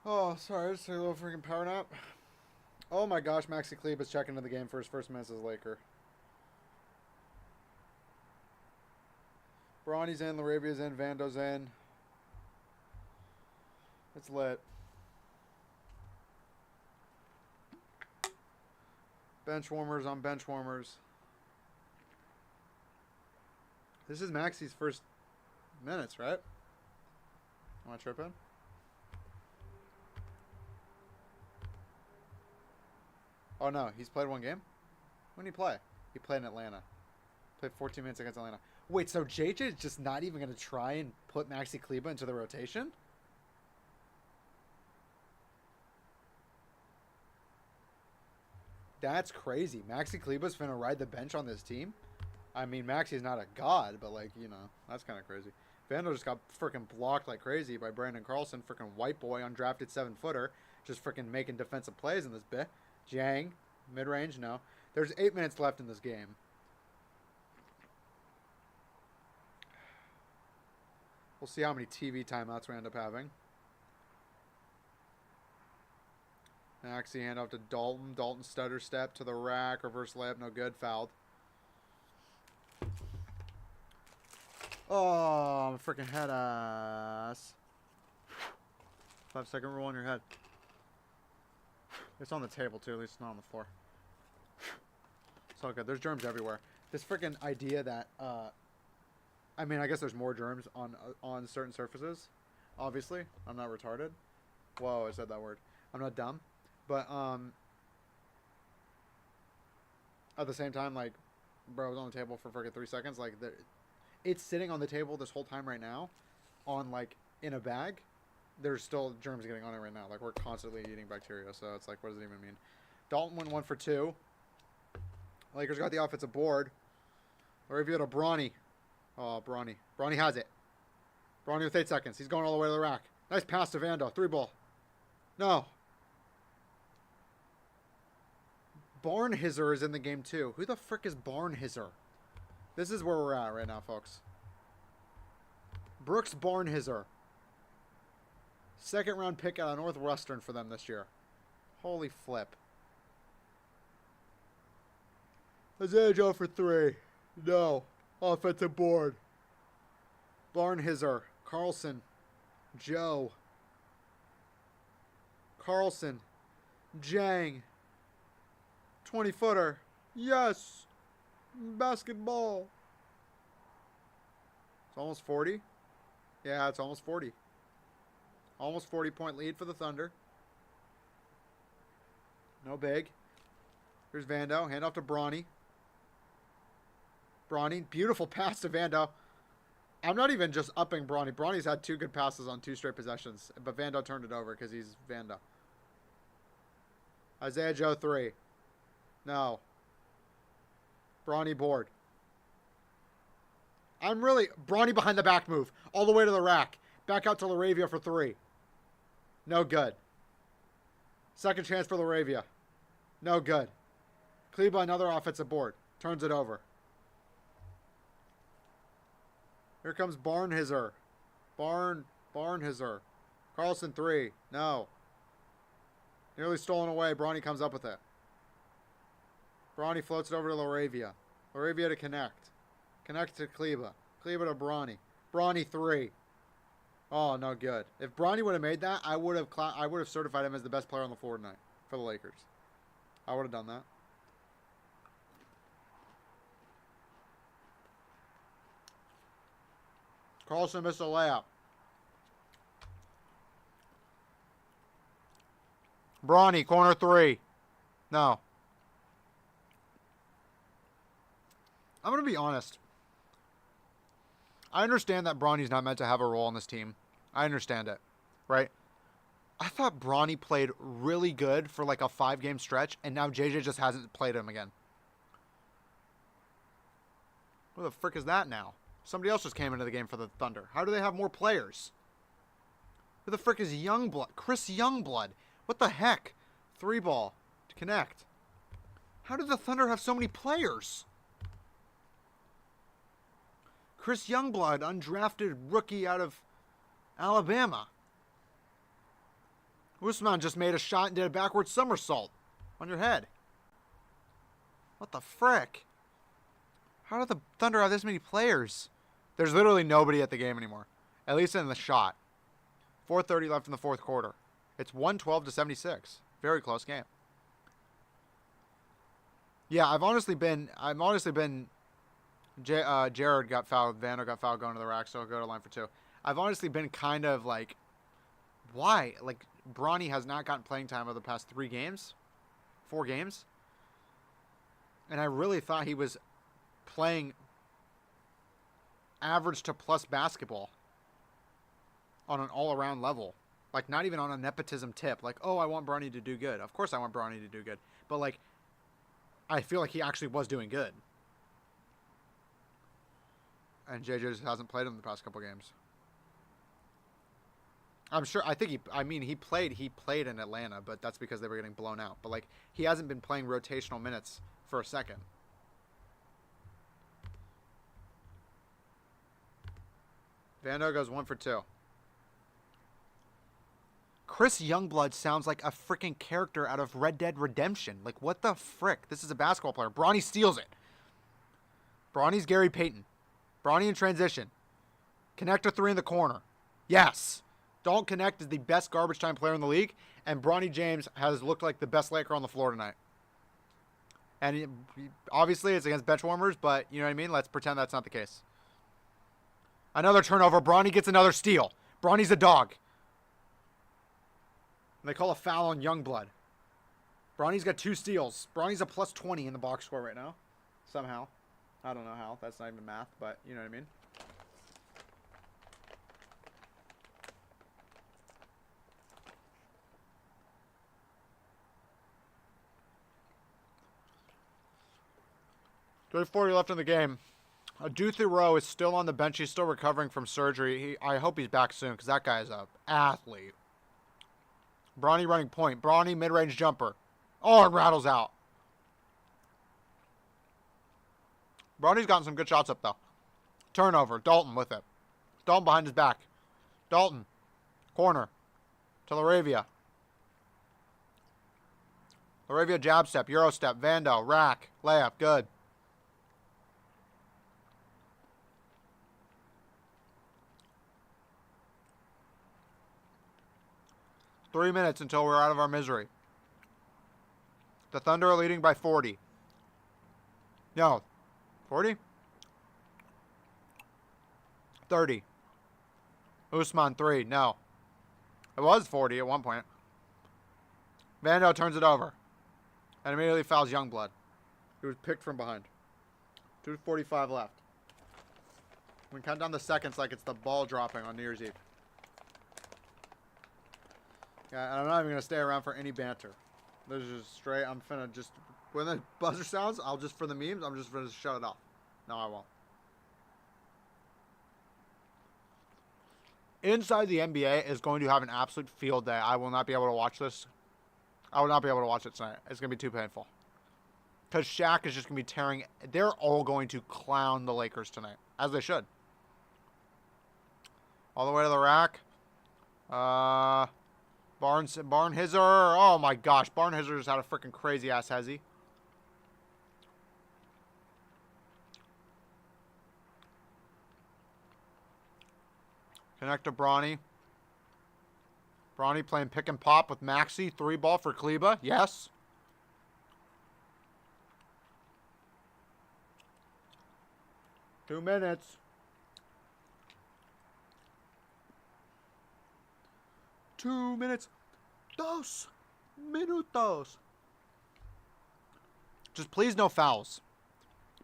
Oh, sorry, just took a little freaking power nap. Oh my gosh, Maxi Kleber is checking into the game for his first minutes as a Laker. Bronny's in, Larabia's in, Vando's in. It's lit. Bench warmers on bench warmers. This is Maxi's first minutes, right? Am I tripping? Oh no, he's played one game? When did he play? He played in Atlanta. Played 14 minutes against Atlanta. Wait, so JJ is just not even going to try and put Maxi Kleber into the rotation? That's crazy. Maxi Kleber's finna ride the bench on this team? I mean, Maxi's not a god, but, like, you know, that's kind of crazy. Vandal just got freaking blocked like crazy by Brandon Carlson, freaking white boy, undrafted 7-footer, just freaking making defensive plays in this bit. Jiang, mid-range, no. There's 8 minutes left in this game. We'll see how many TV timeouts we end up having. Maxi handoff to Dalton. Dalton stutter step to the rack. Reverse layup, no good. Fouled. Oh, freaking head ass. 5-second rule on your head. It's on the table too, at least it's not on the floor. It's all good. There's germs everywhere. This freaking idea that I mean, I guess there's more germs on certain surfaces. Obviously, I'm not retarded. Whoa, I said that word. I'm not dumb, but at the same time, like, bro, it was on the table for freaking 3 seconds. Like, it's sitting on the table this whole time right now, on like in a bag. There's still germs getting on it right now. Like, we're constantly eating bacteria, so it's like, what does it even mean? Dalton went 1 for 2. Lakers got the offensive board. Laravia to Bronny. Oh, Bronny. Bronny has it. Bronny with 8 seconds. He's going all the way to the rack. Nice pass to Vando. 3-ball. No. Barnhizer is in the game too. Who the frick is Barnhizer? This is where we're at right now, folks. Brooks Barnhizer. 2nd round pick out of Northwestern for them this year. Holy flip. Isaiah Joe for 3. No. Offensive board. Barnhizer. Carlson. Joe. Carlson. Jang. 20-footer. Yes. Basketball. It's almost 40. Yeah, it's almost 40. Almost 40-point lead for the Thunder. No big. Here's Vando. Hand off to Bronny. Bronny. Beautiful pass to Vando. I'm not even just upping Bronny. Bronny's had 2 good passes on 2 straight possessions. But Vando turned it over because he's Vando. Isaiah Joe 3. No. Bronny board. Bronny behind the back move. All the way to the rack. Back out to Laravia for 3. No good. Second chance for Laravia. No good. Kleba another offensive board. Turns it over. Here comes Barnhizer. Barnhizer. Carlson 3. No. Nearly stolen away. Bronny comes up with it. Bronny floats it over to Laravia. Laravia to connect. Connect to Kleba. Kleba to Bronny. Bronny 3. Oh, no good. If Bronny would have made that, I would have certified him as the best player on the floor tonight for the Lakers. I would have done that. Carlson missed a layup. Bronny, corner 3. No. I'm going to be honest. I understand that Bronny's not meant to have a role on this team. I understand it, right? I thought Bronny played really good for like a 5-game stretch, and now JJ just hasn't played him again. What the frick is that now? Somebody else just came into the game for the Thunder. How do they have more players? Who the frick is Youngblood? Chris Youngblood. What the heck? 3-ball to connect. How did the Thunder have so many players? Chris Youngblood, undrafted rookie out of Alabama. Usman just made a shot and did a backward somersault on your head. What the frick? How do the Thunder have this many players? There's literally nobody at the game anymore. At least in the shot. 4:30 left in the 4th quarter. It's 112-76. Very close game. Yeah, I've honestly been Jared got fouled. Vando got fouled going to the rack, so I'll go to line for 2. I've honestly been kind of like, why? Like, Bronny has not gotten playing time over the past 4 games. And I really thought he was playing average to plus basketball on an all-around level. Like, not even on a nepotism tip. Like, oh, I want Bronny to do good. Of course I want Bronny to do good. But, like, I feel like he actually was doing good. And JJ just hasn't played him the past couple games. I'm sure. I think he played in Atlanta, but that's because they were getting blown out. But like, he hasn't been playing rotational minutes for a second. Vando goes 1 for 2. Chris Youngblood sounds like a freaking character out of Red Dead Redemption. Like, what the frick? This is a basketball player. Bronny steals it. Bronny's Gary Payton. Bronny in transition. Connector 3 in the corner. Yes. Don't Connect is the best garbage time player in the league, and Bronny James has looked like the best Laker on the floor tonight. And obviously it's against bench warmers, but you know what I mean? Let's pretend that's not the case. Another turnover. Bronny gets another steal. Bronny's a dog. And they call a foul on Youngblood. Bronny's got 2 steals. Bronny's a plus 20 in the box score right now. Somehow. I don't know how. That's not even math, but you know what I mean. .40 left in the game. Aduthu is still on the bench. He's still recovering from surgery. I hope he's back soon because that guy is an athlete. Bronny running point. Bronny mid-range jumper. Oh, it rattles out. Bronny's gotten some good shots up, though. Turnover. Dalton with it. Dalton behind his back. Dalton. Corner. To Laravia. Laravia jab step. Euro step. Vando. Rack. Layup. Good. Three minutes until we're out of our misery. The Thunder are leading by 40. No. 40? 30. Usman 3. No. It was 40 at one point. Vando turns it over. And immediately fouls Youngblood. He was picked from behind. 2:45 left. We can count down the seconds like it's the ball dropping on New Year's Eve. Yeah, and I'm not even going to stay around for any banter. This is just straight. I'm finna just... When the buzzer sounds, I'll just... For the memes, I'm just going to shut it off. No, I won't. Inside the NBA is going to have an absolute field day. I will not be able to watch this. I will not be able to watch it tonight. It's going to be too painful. Because Shaq is just going to be tearing... They're all going to clown the Lakers tonight. As they should. All the way to the rack. Barnhizer. Oh my gosh. Barnhizer just had a freaking crazy ass hezzy. Connect to Bronny. Bronny playing pick and pop with Maxey. 3-ball for Kleba. Yes. Two minutes. 2 minutes. 2 minutos. Just please no fouls.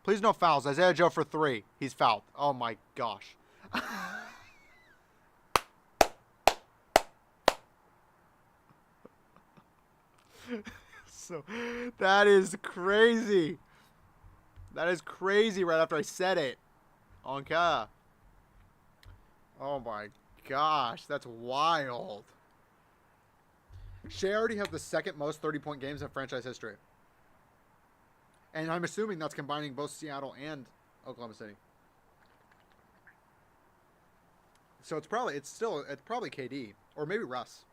Please no fouls. Isaiah Joe for 3. He's fouled. Oh my gosh. So that is crazy. That is crazy right after I said it. Okay. Oh my gosh. That's wild. Shea already has the second most 30-point games in franchise history. And I'm assuming that's combining both Seattle and Oklahoma City. So it's probably KD. Or maybe Russ.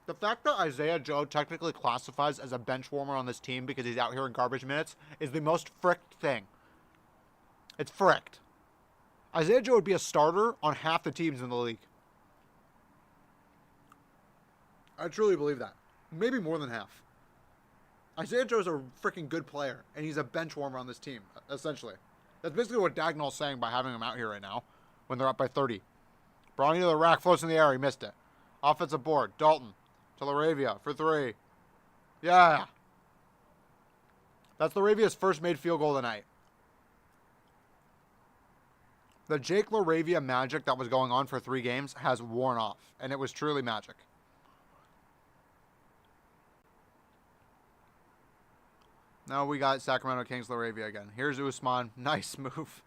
The fact that Isaiah Joe technically classifies as a bench warmer on this team because he's out here in garbage minutes is the most fricked thing. It's fricked. Isaiah Joe would be a starter on half the teams in the league. I truly believe that. Maybe more than half. Isaiah Joe is a freaking good player, and he's a bench warmer on this team, essentially. That's basically what Dagnall's saying by having him out here right now when they're up by 30. Bronny to the rack, floats in the air. He missed it. Offensive board. Dalton to Laravia for 3. Yeah. That's Laravia's first made field goal tonight. The Jake Laravia magic that was going on for 3 games has worn off, and it was truly magic. Now we got Sacramento Kings Laravia again. Here's Usman. Nice move.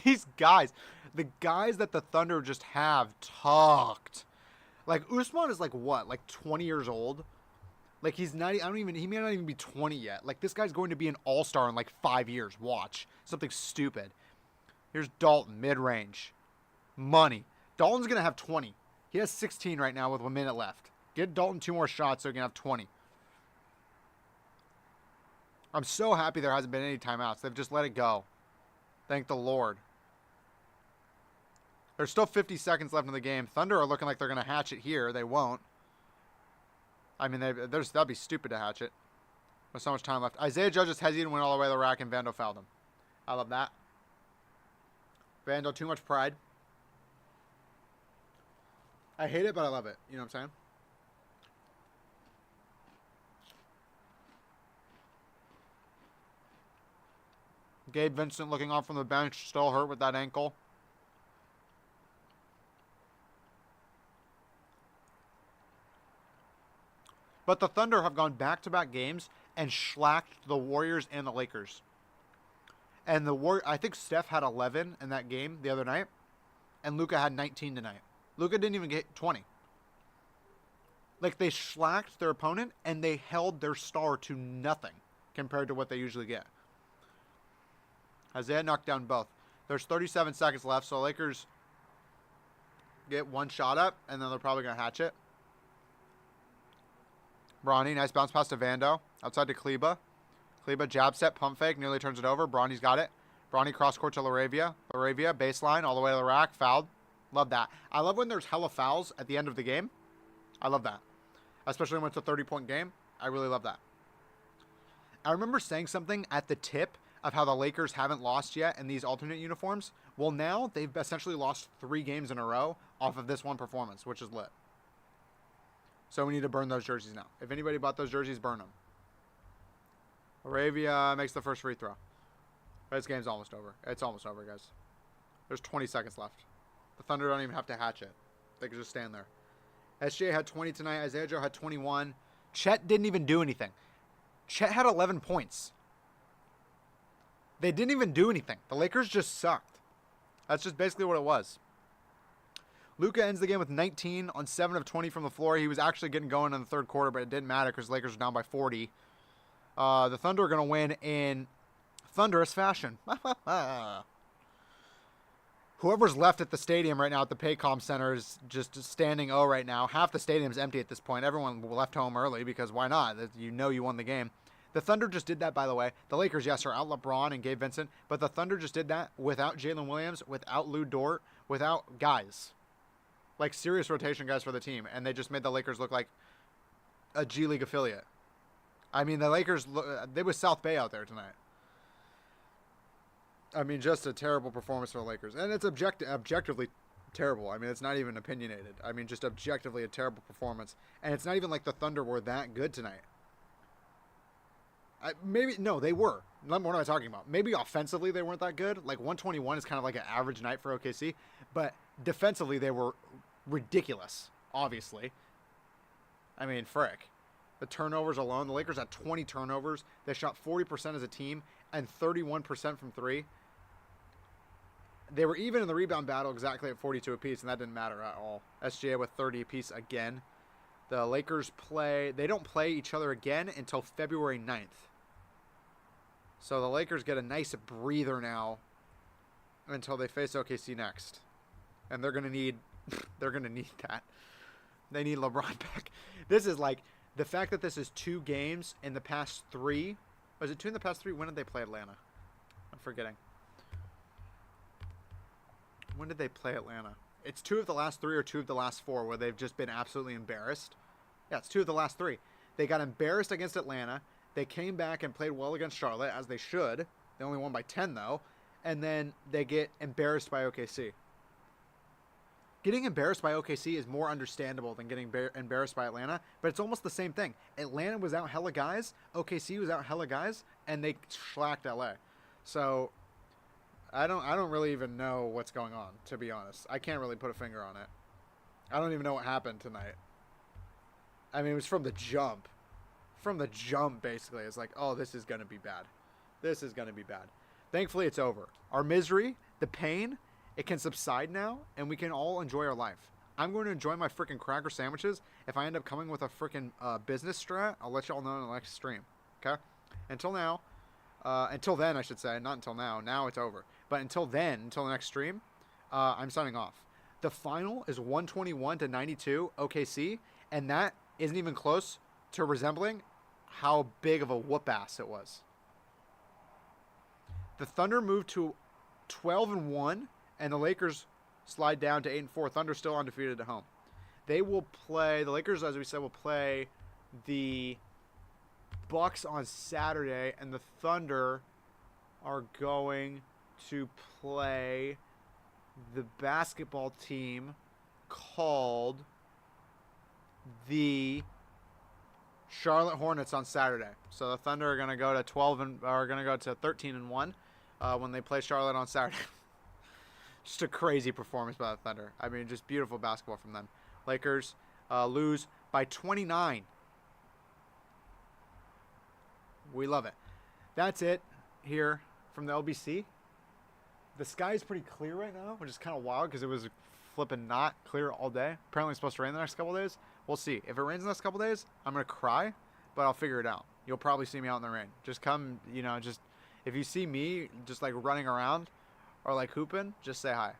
These guys, the guys that the Thunder just have tucked. Like, Usman is like what? Like 20 years old? Like, he may not even be 20 yet. Like, this guy's going to be an all-star in like 5 years. Watch. Something stupid. Here's Dalton, mid-range. Money. Dalton's going to have 20. He has 16 right now with 1 minute left. Get Dalton 2 more shots so he can have 20. I'm so happy there hasn't been any timeouts. They've just let it go. Thank the Lord. There's still 50 seconds left in the game. Thunder are looking like they're going to hatch it here. They won't. I mean, that'd be stupid to hatch it. There's so much time left. Isaiah Joe just hesitated and went all the way to the rack, and Vando fouled him. I love that. Vando, too much pride. I hate it, but I love it. You know what I'm saying? Gabe Vincent looking on from the bench, still hurt with that ankle. But the Thunder have gone back-to-back games and shellacked the Warriors and the Lakers. And I think Steph had 11 in that game the other night, and Luka had 19 tonight. Luka didn't even get 20. Like, they shellacked their opponent, and they held their star to nothing compared to what they usually get. Isaiah knocked down both. There's 37 seconds left, so Lakers get one shot up, and then they're probably going to hatch it. Bronny, nice bounce pass to Vando. Outside to Kleba. Kleba jab set, pump fake, nearly turns it over. Bronny's got it. Bronny cross court to Laravia. Laravia, baseline, all the way to the rack, fouled. Love that. I love when there's hella fouls at the end of the game. I love that. Especially when it's a 30-point game. I really love that. I remember saying something at the tip of how the Lakers haven't lost yet in these alternate uniforms. Well, now they've essentially lost 3 games in a row off of this one performance, which is lit. So we need to burn those jerseys now. If anybody bought those jerseys, burn them. Laravia makes the first free throw. This game's almost over. It's almost over, guys. There's 20 seconds left. The Thunder don't even have to hatch it. They can just stand there. SJ had 20 tonight. Isaiah Joe had 21. Chet didn't even do anything. Chet had 11 points. They didn't even do anything. The Lakers just sucked. That's just basically what it was. Luka ends the game with 19 on 7 of 20 from the floor. He was actually getting going in the third quarter, but it didn't matter because the Lakers are down by 40. The Thunder are going to win in thunderous fashion. Whoever's left at the stadium right now at the Paycom Center is just standing O right now. Half the stadium's empty at this point. Everyone left home early because why not? You know you won the game. The Thunder just did that, by the way. The Lakers, yes, are out LeBron and Gabe Vincent, but the Thunder just did that without Jalen Williams, without Lou Dort, without guys. Like, serious rotation guys for the team, and they just made the Lakers look like a G League affiliate. I mean, the Lakers, they was South Bay out there tonight. I mean, just a terrible performance for the Lakers. And it's objectively terrible. I mean, it's not even opinionated. I mean, just objectively a terrible performance. And it's not even like the Thunder were that good tonight. No, they were. What am I talking about? Maybe offensively they weren't that good. Like, 121 is kind of like an average night for OKC. But defensively they were ridiculous, obviously. I mean, frick. The turnovers alone, the Lakers had 20 turnovers. They shot 40% as a team and 31% from 3. They were even in the rebound battle exactly at 42 apiece, and that didn't matter at all. SGA with 30 apiece again. The Lakers they don't play each other again until February 9th. So the Lakers get a nice breather now until they face OKC next. And they're going to need that. They need LeBron back. This is like the fact that this is 2 games in the past 3. Was it 2 in the past 3? When did they play Atlanta? I'm forgetting. When did they play Atlanta? It's 2 of the last 3 or 2 of the last 4 where they've just been absolutely embarrassed. Yeah, it's 2 of the last 3. They got embarrassed against Atlanta. They came back and played well against Charlotte, as they should. They only won by 10, though. And then they get embarrassed by OKC. Getting embarrassed by OKC is more understandable than getting embarrassed by Atlanta, but it's almost the same thing. Atlanta was out hella guys, OKC was out hella guys, and they shellacked LA. So I don't really even know what's going on, to be honest. I can't really put a finger on it. I don't even know what happened tonight. I mean, it was from the jump. From the jump, basically. It's like, oh, this is going to be bad. This is going to be bad. Thankfully, it's over. Our misery, the pain, it can subside now, and we can all enjoy our life. I'm going to enjoy my freaking cracker sandwiches. If I end up coming with a freaking business strat, I'll let y'all know in the next stream. Okay? Until then, I should say. Not until now. Now it's over. But until then, until the next stream, I'm signing off. The final is 121-92 OKC, and that isn't even close to resembling how big of a whoop-ass it was. The Thunder moved to 12-1, and the Lakers slide down to 8-4. Thunder still undefeated at home. They will play, the Lakers, as we said, will play the Bucks on Saturday, and the Thunder are going to play the basketball team called the Charlotte Hornets on Saturday. So the Thunder are going to go to 13-1 when they play Charlotte on Saturday. Just a crazy performance by the Thunder. I mean, just beautiful basketball from them. Lakers lose by 29. We love it. That's it here from the LBC. The sky is pretty clear right now, which is kind of wild because it was flipping not clear all day. Apparently it's supposed to rain the next couple days. We'll see. If it rains the next couple days, I'm going to cry, but I'll figure it out. You'll probably see me out in the rain. Just come, just if you see me just like running around or like hooping, just say hi.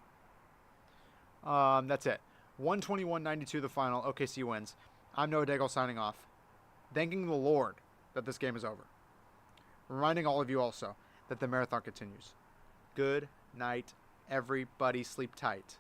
That's it. 121-92 the final. OKC wins. I'm Noah Daigle signing off. Thanking the Lord that this game is over. Reminding all of you also that the marathon continues. Good night, everybody. Sleep tight.